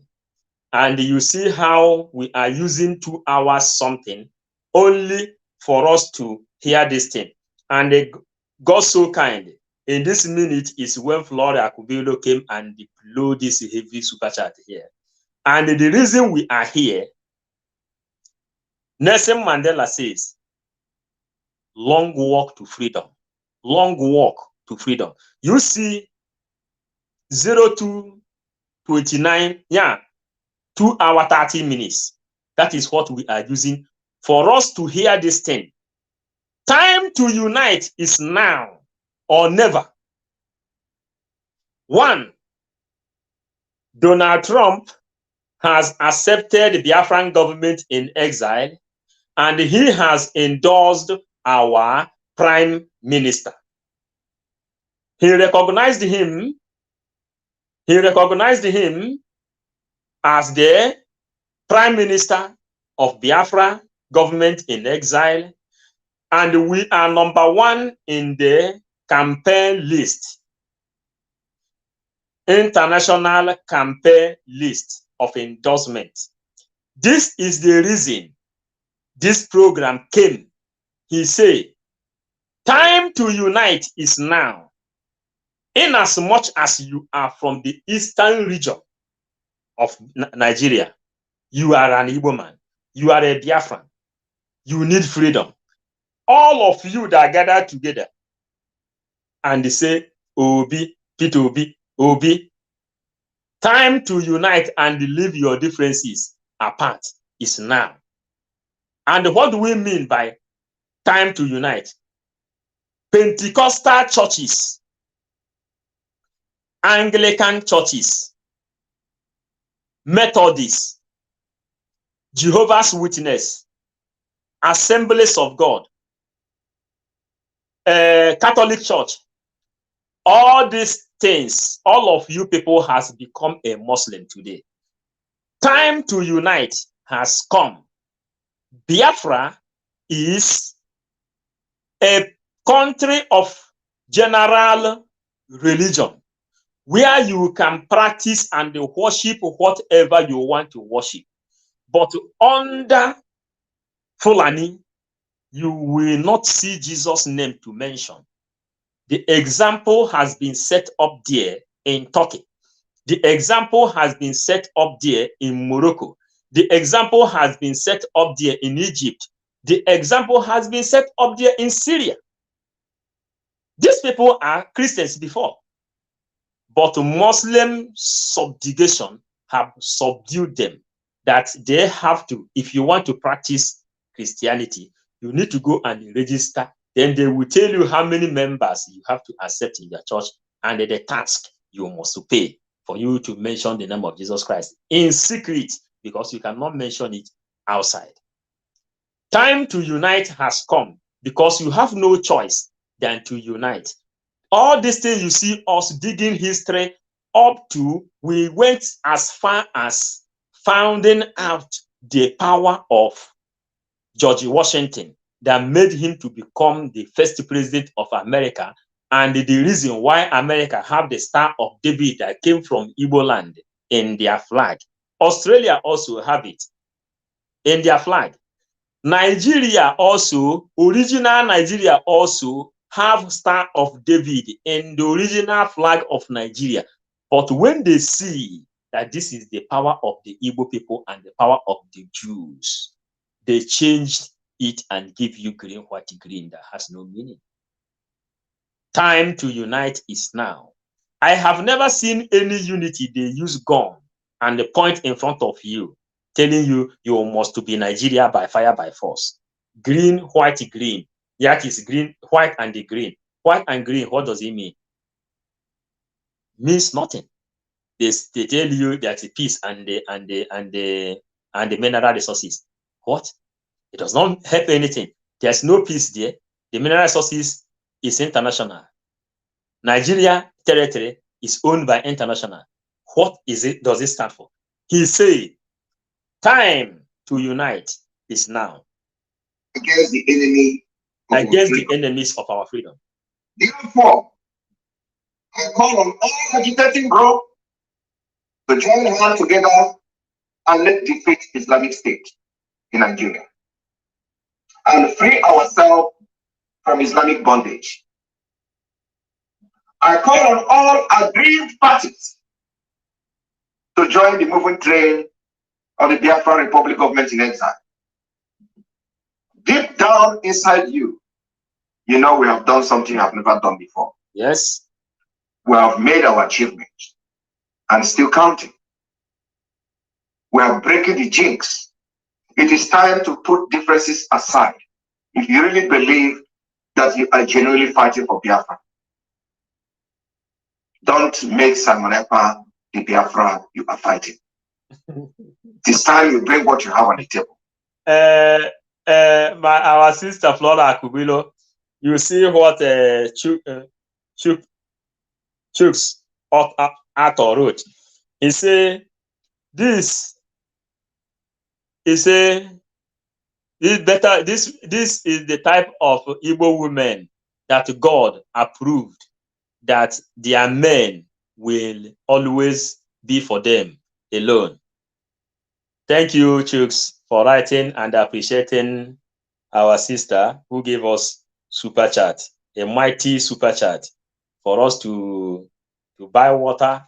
And you see how we are using 2 hours something only for us to hear this thing. And God so kind. In this minute is when Flora Akubilo came and blew this heavy super chat here. And the reason we are here, Nelson Mandela says, long walk to freedom. Long walk to freedom. You see, 02:29, yeah, 2 hours 30 minutes. That is what we are using for us to hear this thing. Time to unite is now or never. 1. Donald Trump has accepted the Biafran government in exile, and he has endorsed our prime minister. He recognized him as the prime minister of Biafra government in exile, and we are number 1 in the campaign list, international campaign list of endorsement. This is the reason this program came. He said, time to unite is now. In as much as you are from the eastern region of Nigeria, you are an Igbo man, you are a Biafran, you need freedom. All of you that gather together and they say, Obi, Peter Obi, Obi, time to unite and leave your differences apart is now. And what do we mean by time to unite? Pentecostal churches, Anglican churches, Methodists, Jehovah's Witness, Assemblies of God, Catholic Church, all these things, all of you people has become a Muslim today. Time to unite has come. Biafra is a country of general religion where you can practice and worship whatever you want to worship. But under Fulani, you will not see Jesus' name to mention. The example has been set up there in Turkey. The example has been set up there in Morocco. The example has been set up there in Egypt. The example has been set up there in Syria. These people are Christians before, but Muslim subjugation have subdued them, that they have to, if you want to practice Christianity, you need to go and register. Then they will tell you how many members you have to accept in your church and the tax you must pay for you to mention the name of Jesus Christ in secret, because you cannot mention it outside. Time to unite has come because you have no choice than to unite. All these things you see us digging history up to, we went as far as finding out the power of George Washington that made him to become the first president of America, and the reason why America have the Star of David that came from Igbo land in their flag. Australia also have it in their flag. Nigeria also, original Nigeria also have Star of David in the original flag of Nigeria. But when they see that this is the power of the Igbo people and the power of the Jews, they changed it and give you green, white, green that has no meaning. Time to unite is now. I have never seen any unity they use gun and point in front of you, telling you you must be Nigeria by fire, by force. Green, white, green. That is green, white, and the green. White and green, what does it mean? Means nothing. They tell you that peace and the mineral resources. What? It does not help anything. There's no peace there. The mineral resources is international. Nigeria territory is owned by international. What is it? Does it stand for? He said, time to unite is now. Against the enemy. Against the enemies of our freedom. Therefore, I call on all agitating groups to join hands together and let's defeat Islamic State in Nigeria and free ourselves from Islamic bondage. I call on all aggrieved parties to join the moving train of the Biafran Republic government in exile. Deep down inside you, you know we have done something I've never done before. Yes. We have made our achievement. and still counting. We are breaking the jinx. It is time to put differences aside if you really believe that you are genuinely fighting for Biafra. Don't make Simon Ekpa the Biafra you are fighting. This time you bring what you have on the table. Our sister Flora Akubilo, you see what Chuks author wrote. He said, this is better. This is the type of Igbo women that God approved, that their men will always be for them alone. Thank you, Chuks, for writing and appreciating our sister who gave us super chat, a mighty super chat for us to buy water,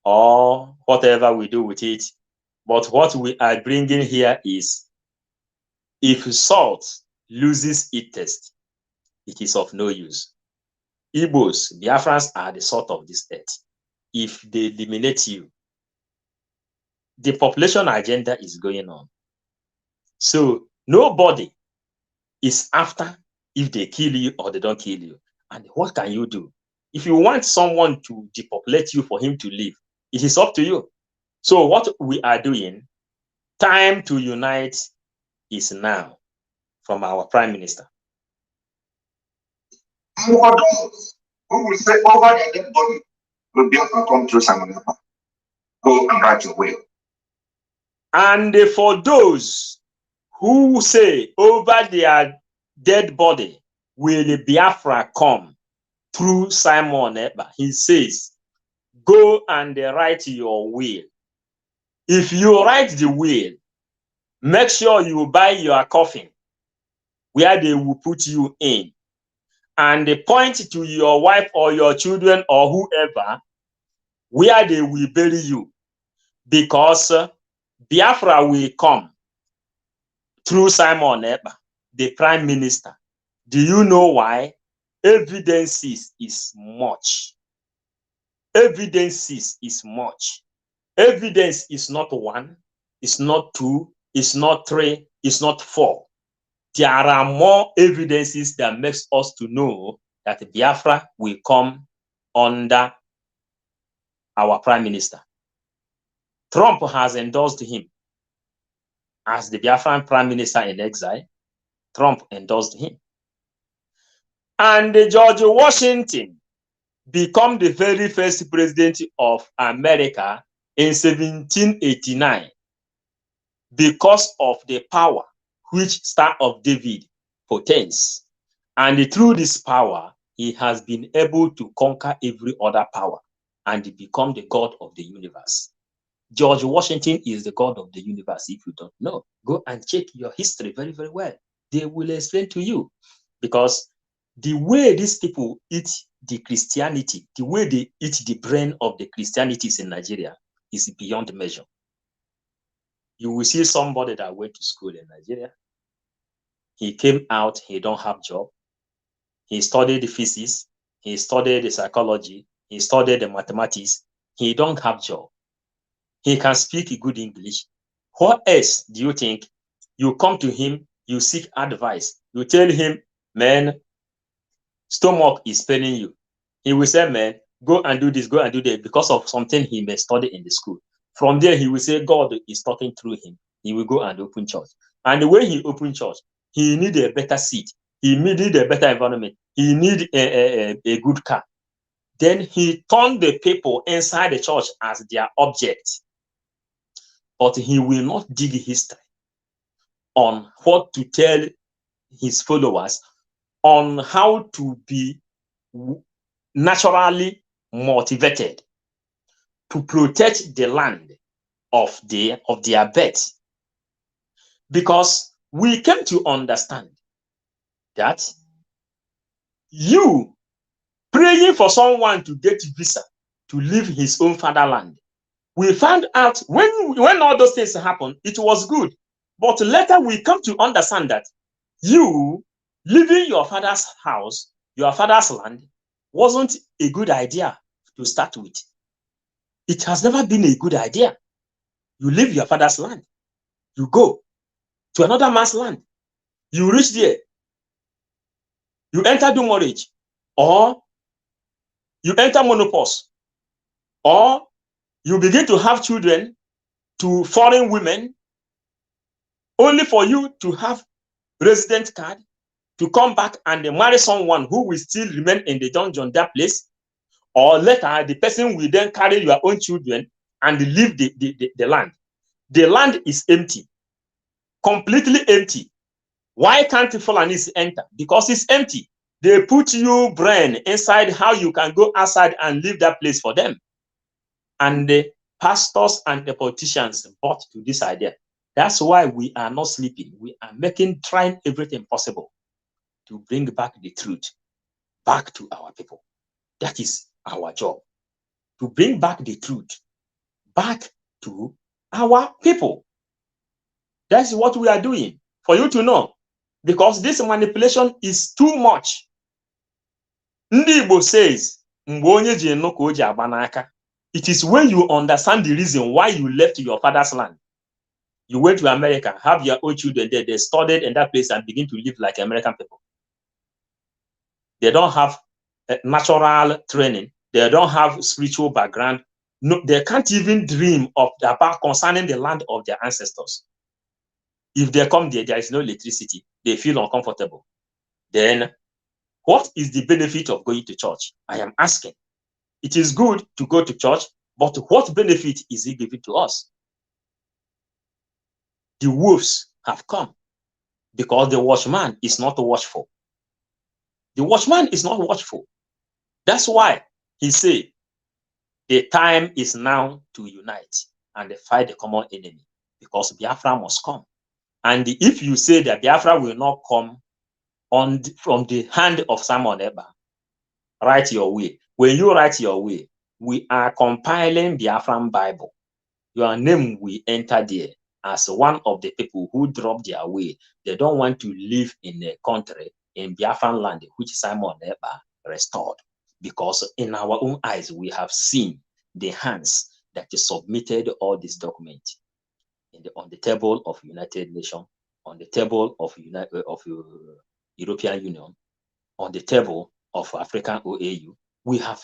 or whatever we do with it. But what we are bringing here is, if salt loses its taste, it is of no use. Igbos, Biafrans are the salt of this earth. If they eliminate you, the population agenda is going on. So nobody is after if they kill you or they don't kill you. And what can you do? If you want someone to depopulate you for him to leave, it is up to you. So what we are doing, time to unite is now, from our Prime Minister. And for those who will say over their dead body, will Biafra come through Simon Ekpa? Go and write your will. And for those who say over their dead body, will Biafra come through Simon Ekpa? He says, go and write your will. If you write the will, make sure you buy your coffin where they will put you in, and point to your wife or your children or whoever where they will bury you, because Biafra will come through Simon Ekpa, the Prime Minister. Do you know why? Evidences is much. Evidences is much. Evidence is not one, it's not two, it's not three, it's not four. There are more evidences that makes us to know that Biafra will come under our Prime Minister. Trump has endorsed him as the Biafran Prime Minister in exile. Trump endorsed him. And George Washington became the very first president of America in 1789 because of the power which Star of David portends. And through this power, he has been able to conquer every other power and become the God of the universe. George Washington is the God of the universe. If you don't know, go and check your history very, very well. They will explain to you, because the way these people eat the Christianity, the way they eat the brain of the Christianities in Nigeria is beyond measure. You will see somebody that went to school in Nigeria. He came out, he don't have job. He studied the physics, he studied the psychology, he studied the mathematics. He don't have job. He can speak good English. What else do you think? You come to him, you seek advice. You tell him, man, stomach is paining you. He will say, man, go and do this, go and do that, because of something he may study in the school. From there, he will say God is talking through him. He will go and open church. And the way he opened church, he need a better seat. He needed a better environment. He need a good car. Then he turned the people inside the church as their object. But he will not dig history on what to tell his followers on how to be naturally motivated to protect the land of their birth. Because we came to understand that you praying for someone to get visa to leave his own fatherland, we found out when all those things happened, it was good. But later we come to understand that you leaving your father's house, your father's land, wasn't a good idea to start with. It has never been a good idea. You leave your father's land. You go to another man's land. You reach there. You enter do marriage, or you enter menopause, or you begin to have children to foreign women, only for you to have resident card, to come back and marry someone who will still remain in the dungeon, that place, or later the person will then carry your own children and leave the land. The land is empty, completely empty. Why can't Fulanis enter? Because it's empty. They put you brain inside how you can go outside and leave that place for them. And the pastors and the politicians bought to this idea. That's why we are not sleeping. We are trying everything possible to bring back the truth back to our people. That is our job. To bring back the truth back to our people. That's what we are doing, for you to know. Because this manipulation is too much. Ndị Igbo says, it is when you understand the reason why you left your father's land. You went to America, have your own children there, they studied in that place and begin to live like American people. They don't have natural training. They don't have spiritual background. No, they can't even dream about concerning the land of their ancestors. If they come there, there is no electricity. They feel uncomfortable. Then what is the benefit of going to church? I am asking. It is good to go to church, but what benefit is it giving to us? The wolves have come because the watchman is not watchful. The watchman is not watchful. That's why he said, the time is now to unite and fight the common enemy, because Biafra must come. And if you say that Biafra will not come from the hand of Simon Eba, write your way. When you write your way, we are compiling Biafran Bible. Your name will enter there as one of the people who dropped their way. They don't want to live in a country, in Biafran land, which Simon Eba restored. Because in our own eyes, we have seen the hands that submitted all these documents on the table of United Nations, on the table of European Union, on the table of African OAU.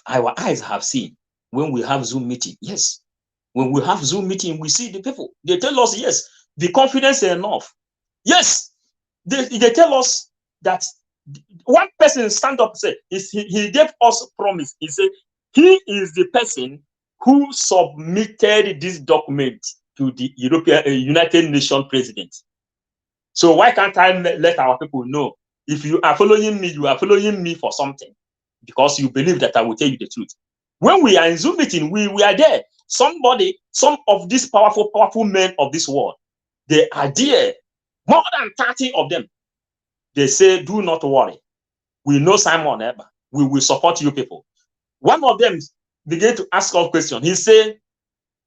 Our eyes have seen when we have Zoom meeting. Yes, when we have Zoom meeting, we see the people. They tell us, yes, the confidence enough. Yes, they tell us that one person stand up and say, he gave us promise. He said, he is the person who submitted this document to the United Nations president. So why can't I let our people know? If you are following me, you are following me for something, because you believe that I will tell you the truth. When we are in Zoom meeting, we are there. Some of these powerful men of this world, they are there. More than 30 of them. They say, do not worry. We know Simon Eba. We will support you people. One of them began to ask us questions. He said,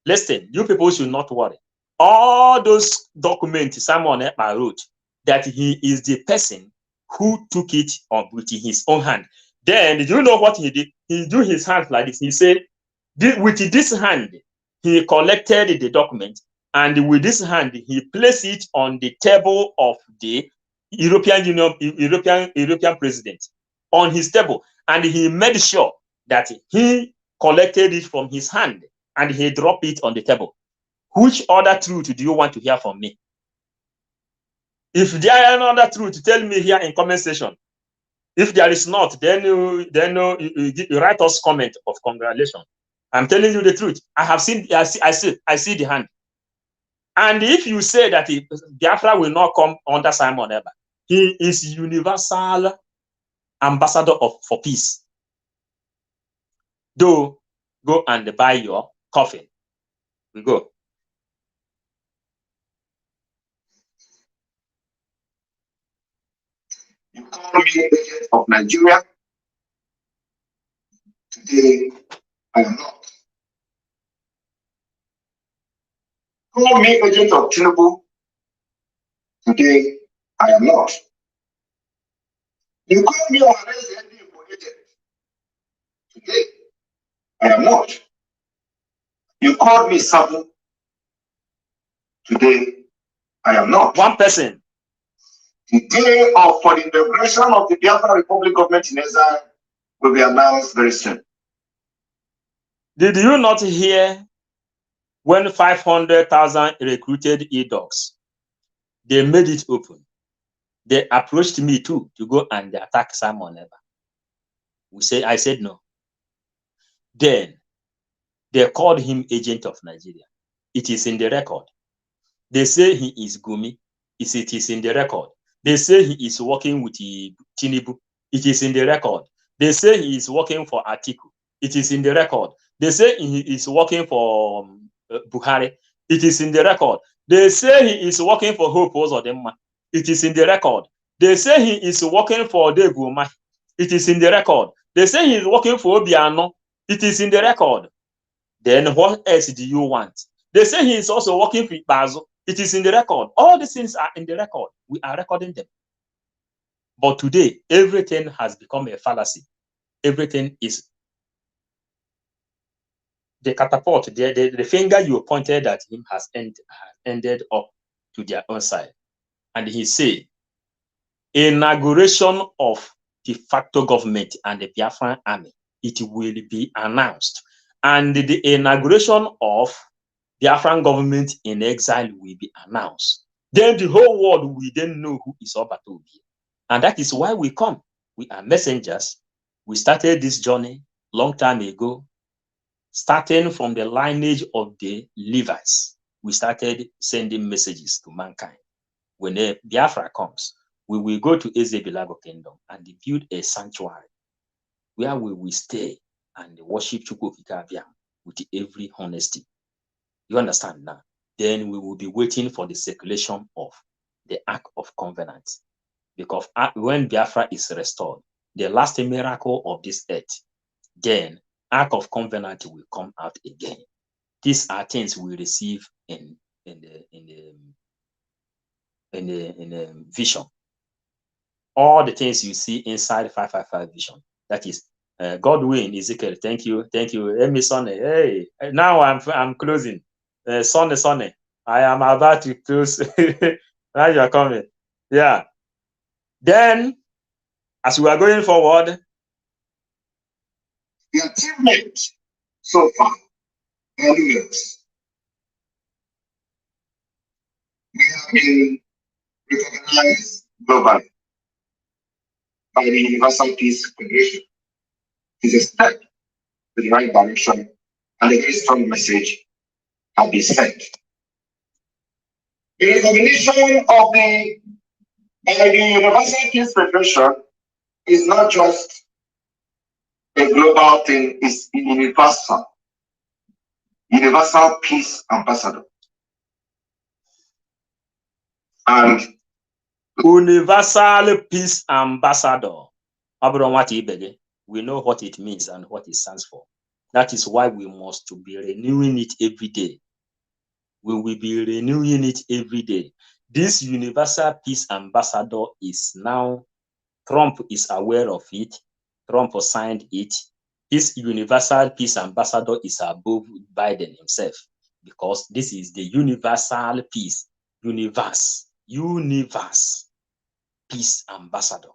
listen, you people should not worry. All those documents Simon Eba wrote, that he is the person who took it on with his own hand. Then, did you know what he did? He drew his hand like this. He said, with this hand, he collected the document, and with this hand, he placed it on the table of the European Union, European president, on his table, and he made sure that he collected it from his hand and he dropped it on the table. Which other truth do you want to hear from me? If there are another truth, tell me here in comment section. If there is not, then you write us comment of congratulations. I'm telling you the truth. I have seen, I see the hand. And if you say that Biafra will not come under Simon Eba, he is universal ambassador for peace. Go and buy your coffin. We go. You call me agent of Nigeria. Today, I am not. Call me agent of Tinubu. Today, I am not. You call me agent. Today, I am not. You called me Sabu. Today, I am not. One person. The day for the inauguration of the Biafran Republic government in exile will be announced very soon. Did you not hear when 500,000 recruited e-dogs? They made it open. They approached me too to go and attack Simon Eber. I said no. Then they called him agent of Nigeria. It is in the record. They say he is Gumi. It is in the record. They say he is working with Tinubu. It is in the record. They say he is working for Atiku. It is in the record. They say he is working for Buhari. It is in the record. They say he is working for Hope Uzodinma. It is in the record. They say he is working for Deguma. It is in the record. They say he is working for Obiano. It is in the record. Then what else do you want? They say he is also working for Bazo. It is in the record. All these things are in the record. We are recording them. But today, everything has become a fallacy. Everything is the catapult. The finger you pointed at him has ended up to their own side. And he said, inauguration of de facto government and the Biafran army, it will be announced. And the inauguration of Biafran government in exile will be announced. Then the whole world will then know who is Obatobi. And that is why we come. We are messengers. We started this journey long time ago, starting from the lineage of the Levites. We started sending messages to mankind. When the Biafra comes, we will go to Ezebilago Kingdom and build a sanctuary where we will stay and worship Chukwukika with every honesty. You understand now? Then we will be waiting for the circulation of the Ark of Covenant. Because when Biafra is restored, the last miracle of this earth, then Ark of Covenant will come out again. These are things we receive in the vision. All the things you see inside 555 vision. That is Godwin, Ezekiel. Thank you. Emerson. Hey, now I'm closing. Sonny. I am about to close. Now you are coming. Yeah. Then, as we are going forward, the achievement so far, evidence, we have been recognized globally by the Universal Peace Federation. It is a step in the right direction, and a very strong message has been sent. The recognition of the Universal Peace Federation is not just a global thing, it's universal. Universal Peace Ambassador. And Universal Peace Ambassador. We know what it means and what it stands for. That is why we must be renewing it every day. We will be renewing it every day. This Universal Peace Ambassador is now, Trump is aware of it. Trump signed it. This Universal Peace Ambassador is above Biden himself, because this is the Universal Peace, Universe Peace Ambassador.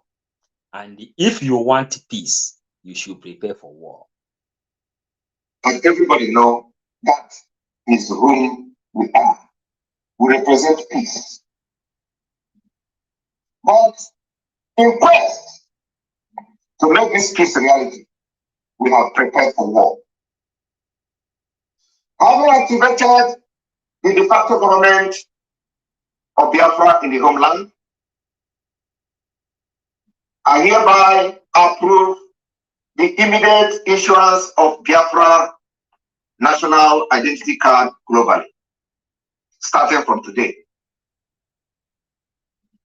And if you want peace, you should prepare for war. And everybody knows that is whom we are. We represent peace. But in quest to make this peace a reality, we have prepared for war. Having activated the de facto government of Biafra in the homeland, I hereby approve the immediate issuance of Biafra National Identity Card globally, starting from today.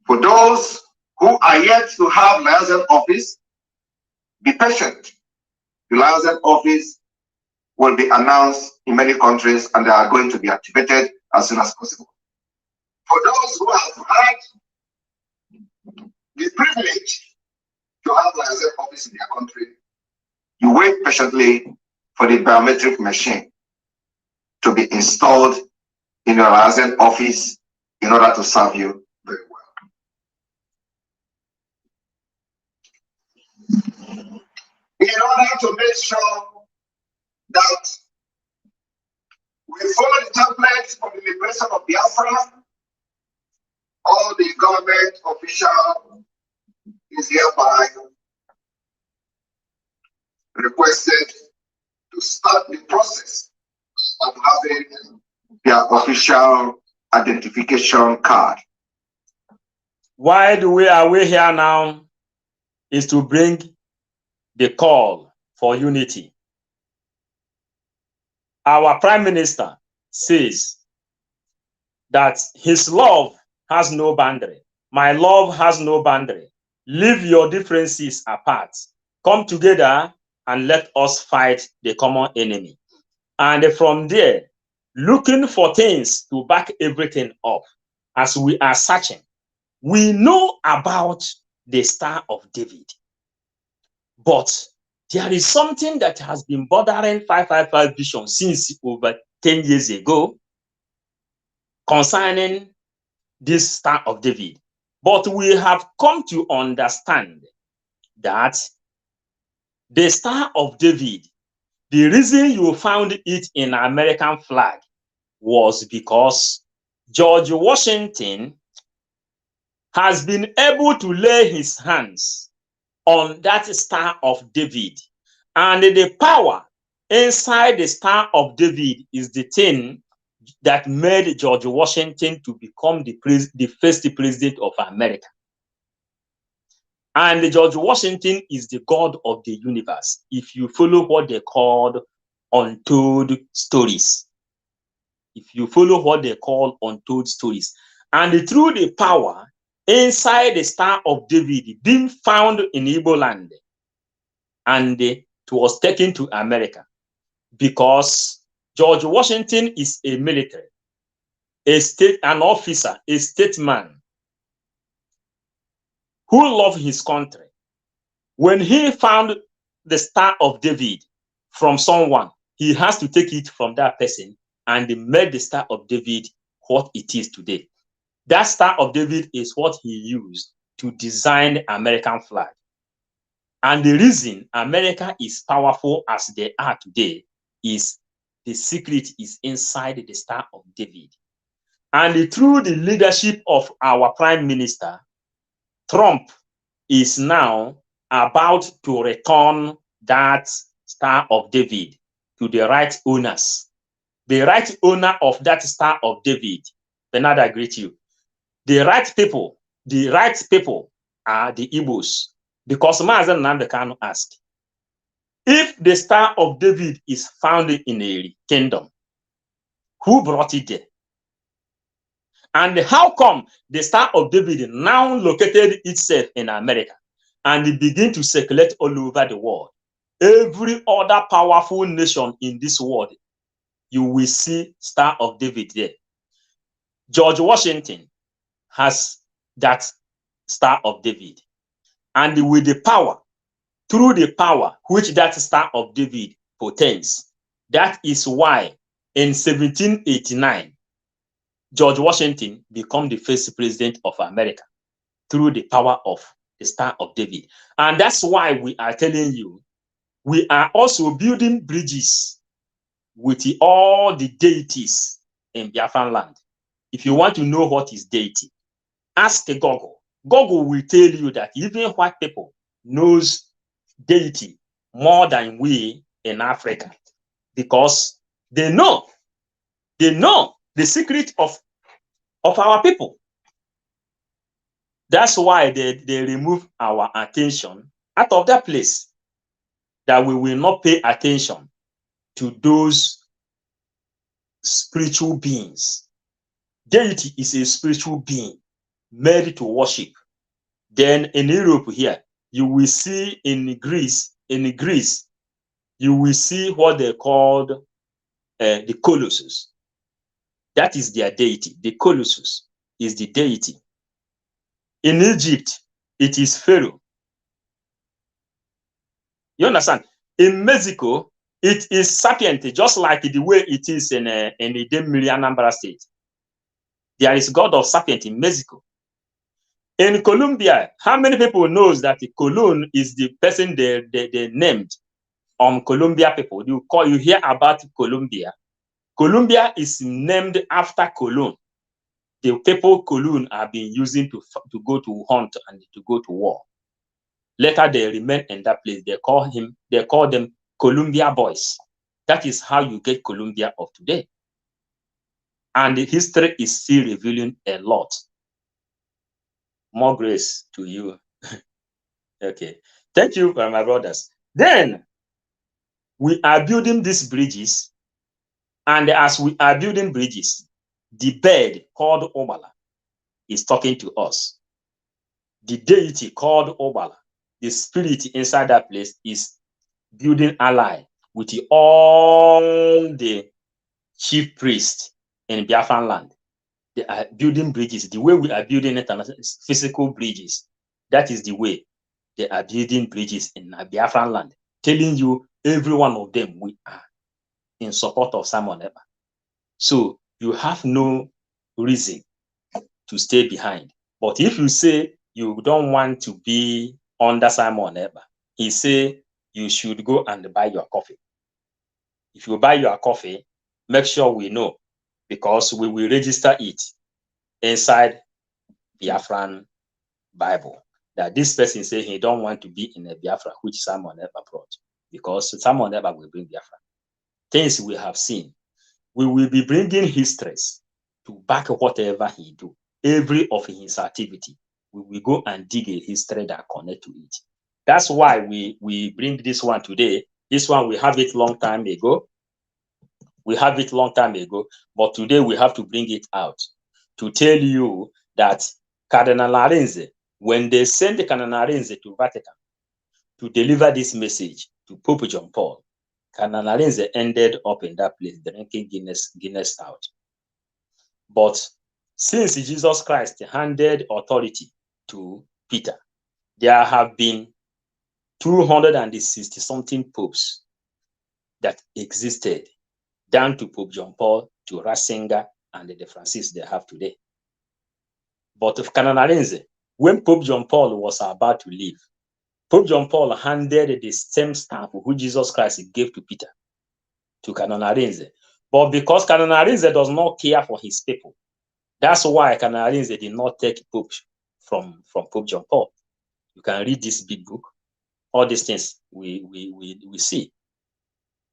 For those who are yet to have liaison office, be patient. The liaison office will be announced in many countries and they are going to be activated as soon as possible. For those who have had the privilege to have liaison office in their country, you wait patiently for the biometric machine to be installed in your liaison office in order to serve you very well. In order to make sure that we follow the template of the liberation of Biafra, all the government official is hereby requested to start the process of having their official identification card. Why are we here now is to bring the call for unity. Our Prime Minister says that his love has no boundary. My love has no boundary. Leave your differences apart. Come together and let us fight the common enemy. And from there, looking for things to back everything up as we are searching. We know about the Star of David, but there is something that has been bothering 555 Vision since over 10 years ago concerning this Star of David. But we have come to understand that the Star of David, the reason you found it in American flag was because George Washington has been able to lay his hands on that Star of David. And the power inside the Star of David is the thing that made George Washington to become the first president of America. And George Washington is the God of the universe, if you follow what they called untold stories. If you follow what they call untold stories. And through the power inside the Star of David being found in Igbo land, and it was taken to America because George Washington is a military, an officer, a statesman who loved his country. When he found the Star of David from someone, he has to take it from that person and made the Star of David what it is today. That Star of David is what he used to design the American flag. And the reason America is powerful as they are today is the secret is inside the Star of David. And through the leadership of our Prime Minister, Trump is now about to return that Star of David to the right owners. The right owner of that Star of David, Bernard, I greet you. The right people are the Igbos. Because Mazen Nambekano asked, if the Star of David is found in a kingdom, who brought it there? And how come the Star of David now located itself in America and it begin to circulate all over the world? Every other powerful nation in this world, you will see Star of David there. George Washington has that Star of David. And with the power, through the power which that Star of David portends, that is why in 1789, George Washington became the first president of America through the power of the Star of David. And that's why we are telling you, we are also building bridges with all the deities in Biafran land. If you want to know what is deity, ask a Google. Google will tell you that even white people knows deity more than we in Africa, because they know the secret of our people. That's why they remove our attention out of that place, that we will not pay attention to those spiritual beings. Deity is a spiritual being made to worship. Then in Europe here, you will see in Greece, you will see what they called the Colossus. That is their deity. The Colossus is the deity. In Egypt, it is Pharaoh. You understand? In Mexico, It is sapient, just like the way it is in Idemili, Anambra State. There is God of sapient in Mexico. In Colombia, how many people knows that Colon is the person they named Colombia people? You hear about Colombia. Colombia is named after Colon. The people Colon have been using to go to hunt and to go to war. Later they remain in that place. They call them Columbia boys. That is how you get Colombia of today. And the history is still revealing a lot. More grace to you. Okay. Thank you, my brothers. Then we are building these bridges. And as we are building bridges, the bird called Obala is talking to us. The deity called Obala, the spirit inside that place, is building ally with all the chief priests in Biafran land. They are building bridges. The way we are building international physical bridges, that is the way they are building bridges in Biafran land, telling you every one of them we are in support of Simon Ekpa. So you have no reason to stay behind. But if you say you don't want to be under Simon Ekpa, he say you should go and buy your coffee. If you buy your coffee, make sure we know, because we will register it inside Biafran Bible that this person say he don't want to be in a Biafra, which Simon Ekpa brought, because Simon Ekpa will bring Biafra. Things we have seen. We will be bringing histories to back whatever he do. Every of his activity, we will go and dig a history that connect to it. That's why we bring this one today. This one, we have it long time ago. We have it long time ago, but today we have to bring it out to tell you that Cardinal Arinze, when they sent the Cardinal Arinze to Vatican to deliver this message to Pope John Paul, Cardinal Arinze ended up in that place drinking Guinness out. But since Jesus Christ handed authority to Peter, there have been 260-something popes that existed, down to Pope John Paul, to Ratzinger, and the Francis they have today. But of Cardinal Arinze, when Pope John Paul was about to leave, Pope John Paul handed the same staff which Jesus Christ gave to Peter to Cardinal Arinze. But because Cardinal Arinze does not care for his people, that's why Cardinal Arinze did not take Pope from Pope John Paul. You can read this big book. All these things we see.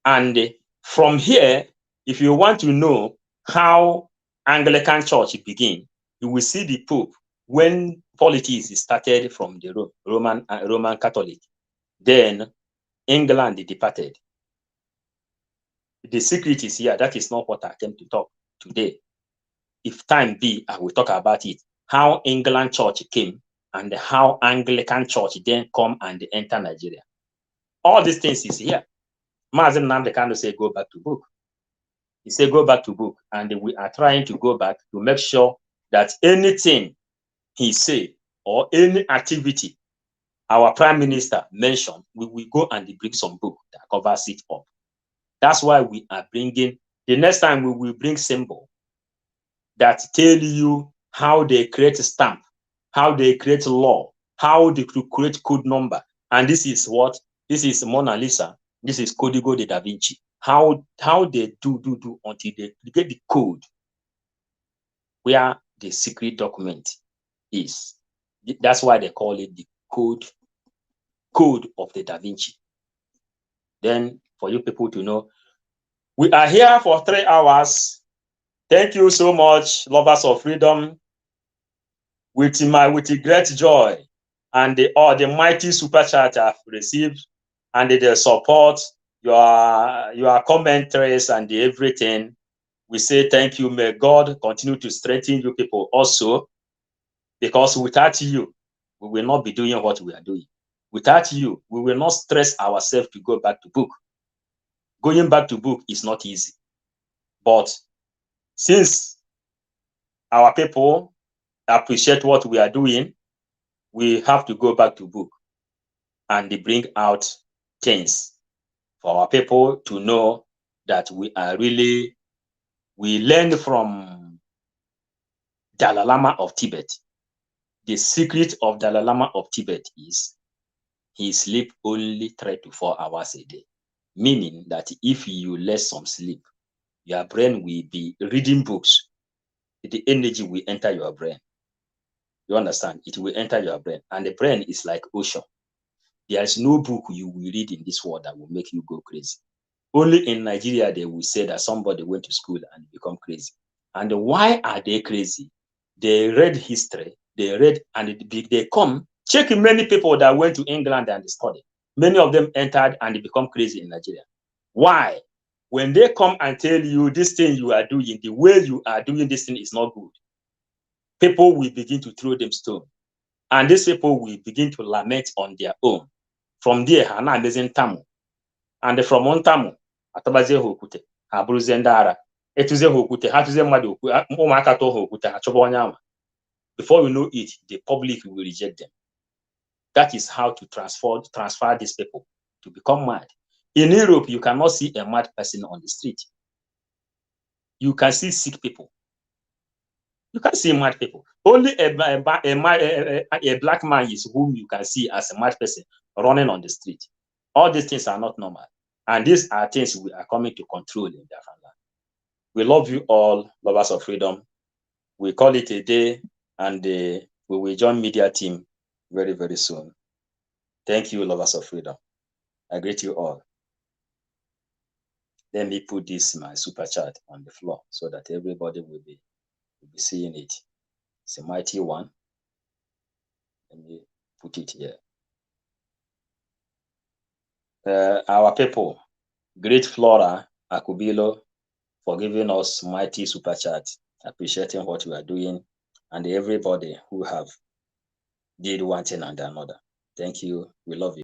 And from here, if you want to know how Anglican Church began, you will see the Pope when politics started from the Roman Catholic. Then England departed. The secret is here. That is not what I came to talk today. If time be, I will talk about it. How England Church came and how Anglican Church then come and enter Nigeria. All these things is here. Mazen Nnamdi say go back to book. He said go back to book, and we are trying to go back to make sure that anything he say or any activity our Prime Minister mentioned, we will go and bring some book that covers it up. That's why we are bringing, the next time we will bring symbol that tell you how they create a stamp, how they create law, how they create code number. And this is what? This is Mona Lisa. This is Código de Da Vinci. How they do until they get the code where the secret document is. That's why they call it the code of the Da Vinci. Then for you people to know, we are here for 3 hours. Thank you so much, lovers of freedom. With great joy and the mighty super chat I've received and the support, your commentaries and everything, we say thank you. May God continue to strengthen you people also, because without you, we will not be doing what we are doing. Without you, we will not stress ourselves to go back to book. Going back to book is not easy. But since our people appreciate what we are doing, we have to go back to book and bring out things for our people to know that we learn from Dalai Lama of Tibet. The secret of Dalai Lama of Tibet is he sleep only 3 to 4 hours a day, meaning that if you let some sleep, your brain will be reading books. The energy will enter your brain. You understand? It will enter your brain, and the brain is like ocean. There is no book you will read in this world that will make you go crazy. Only in Nigeria they will say that somebody went to school and become crazy. And why are they crazy? They read history, they come. Check many people that went to England and studied. Many of them entered and they become crazy in Nigeria. Why? When they come and tell you this thing you are doing, the way you are doing this thing is not good, people will begin to throw them stone. And these people will begin to lament on their own. From there, Hana amazing tamu. And from Ontamu, atabazie ha okwute, ha abụrụzie ndị ara. Etuzie ha okwute, ha tụzie mmadụ ụmụaka tụọ ha okwute, ha chọba onye ama. Before you know it, the public will reject them. That is how to transfer these people to become mad. In Europe, you cannot see a mad person on the street. You can see sick people. You can see mad people. Only a black man is whom you can see as a mad person running on the street. All these things are not normal. And these are things we are coming to control in Biafran land. We love you all, lovers of freedom. We call it a day, and we will join media team very, very soon. Thank you, lovers of freedom. I greet you all. Let me put this, my super chat, on the floor so that everybody will be seeing it. It's a mighty one. Let me put it here. Our people, great Flora Akubilo, for giving us mighty super chat, appreciating what we are doing, and everybody who have did one thing and another. Thank you. We love you.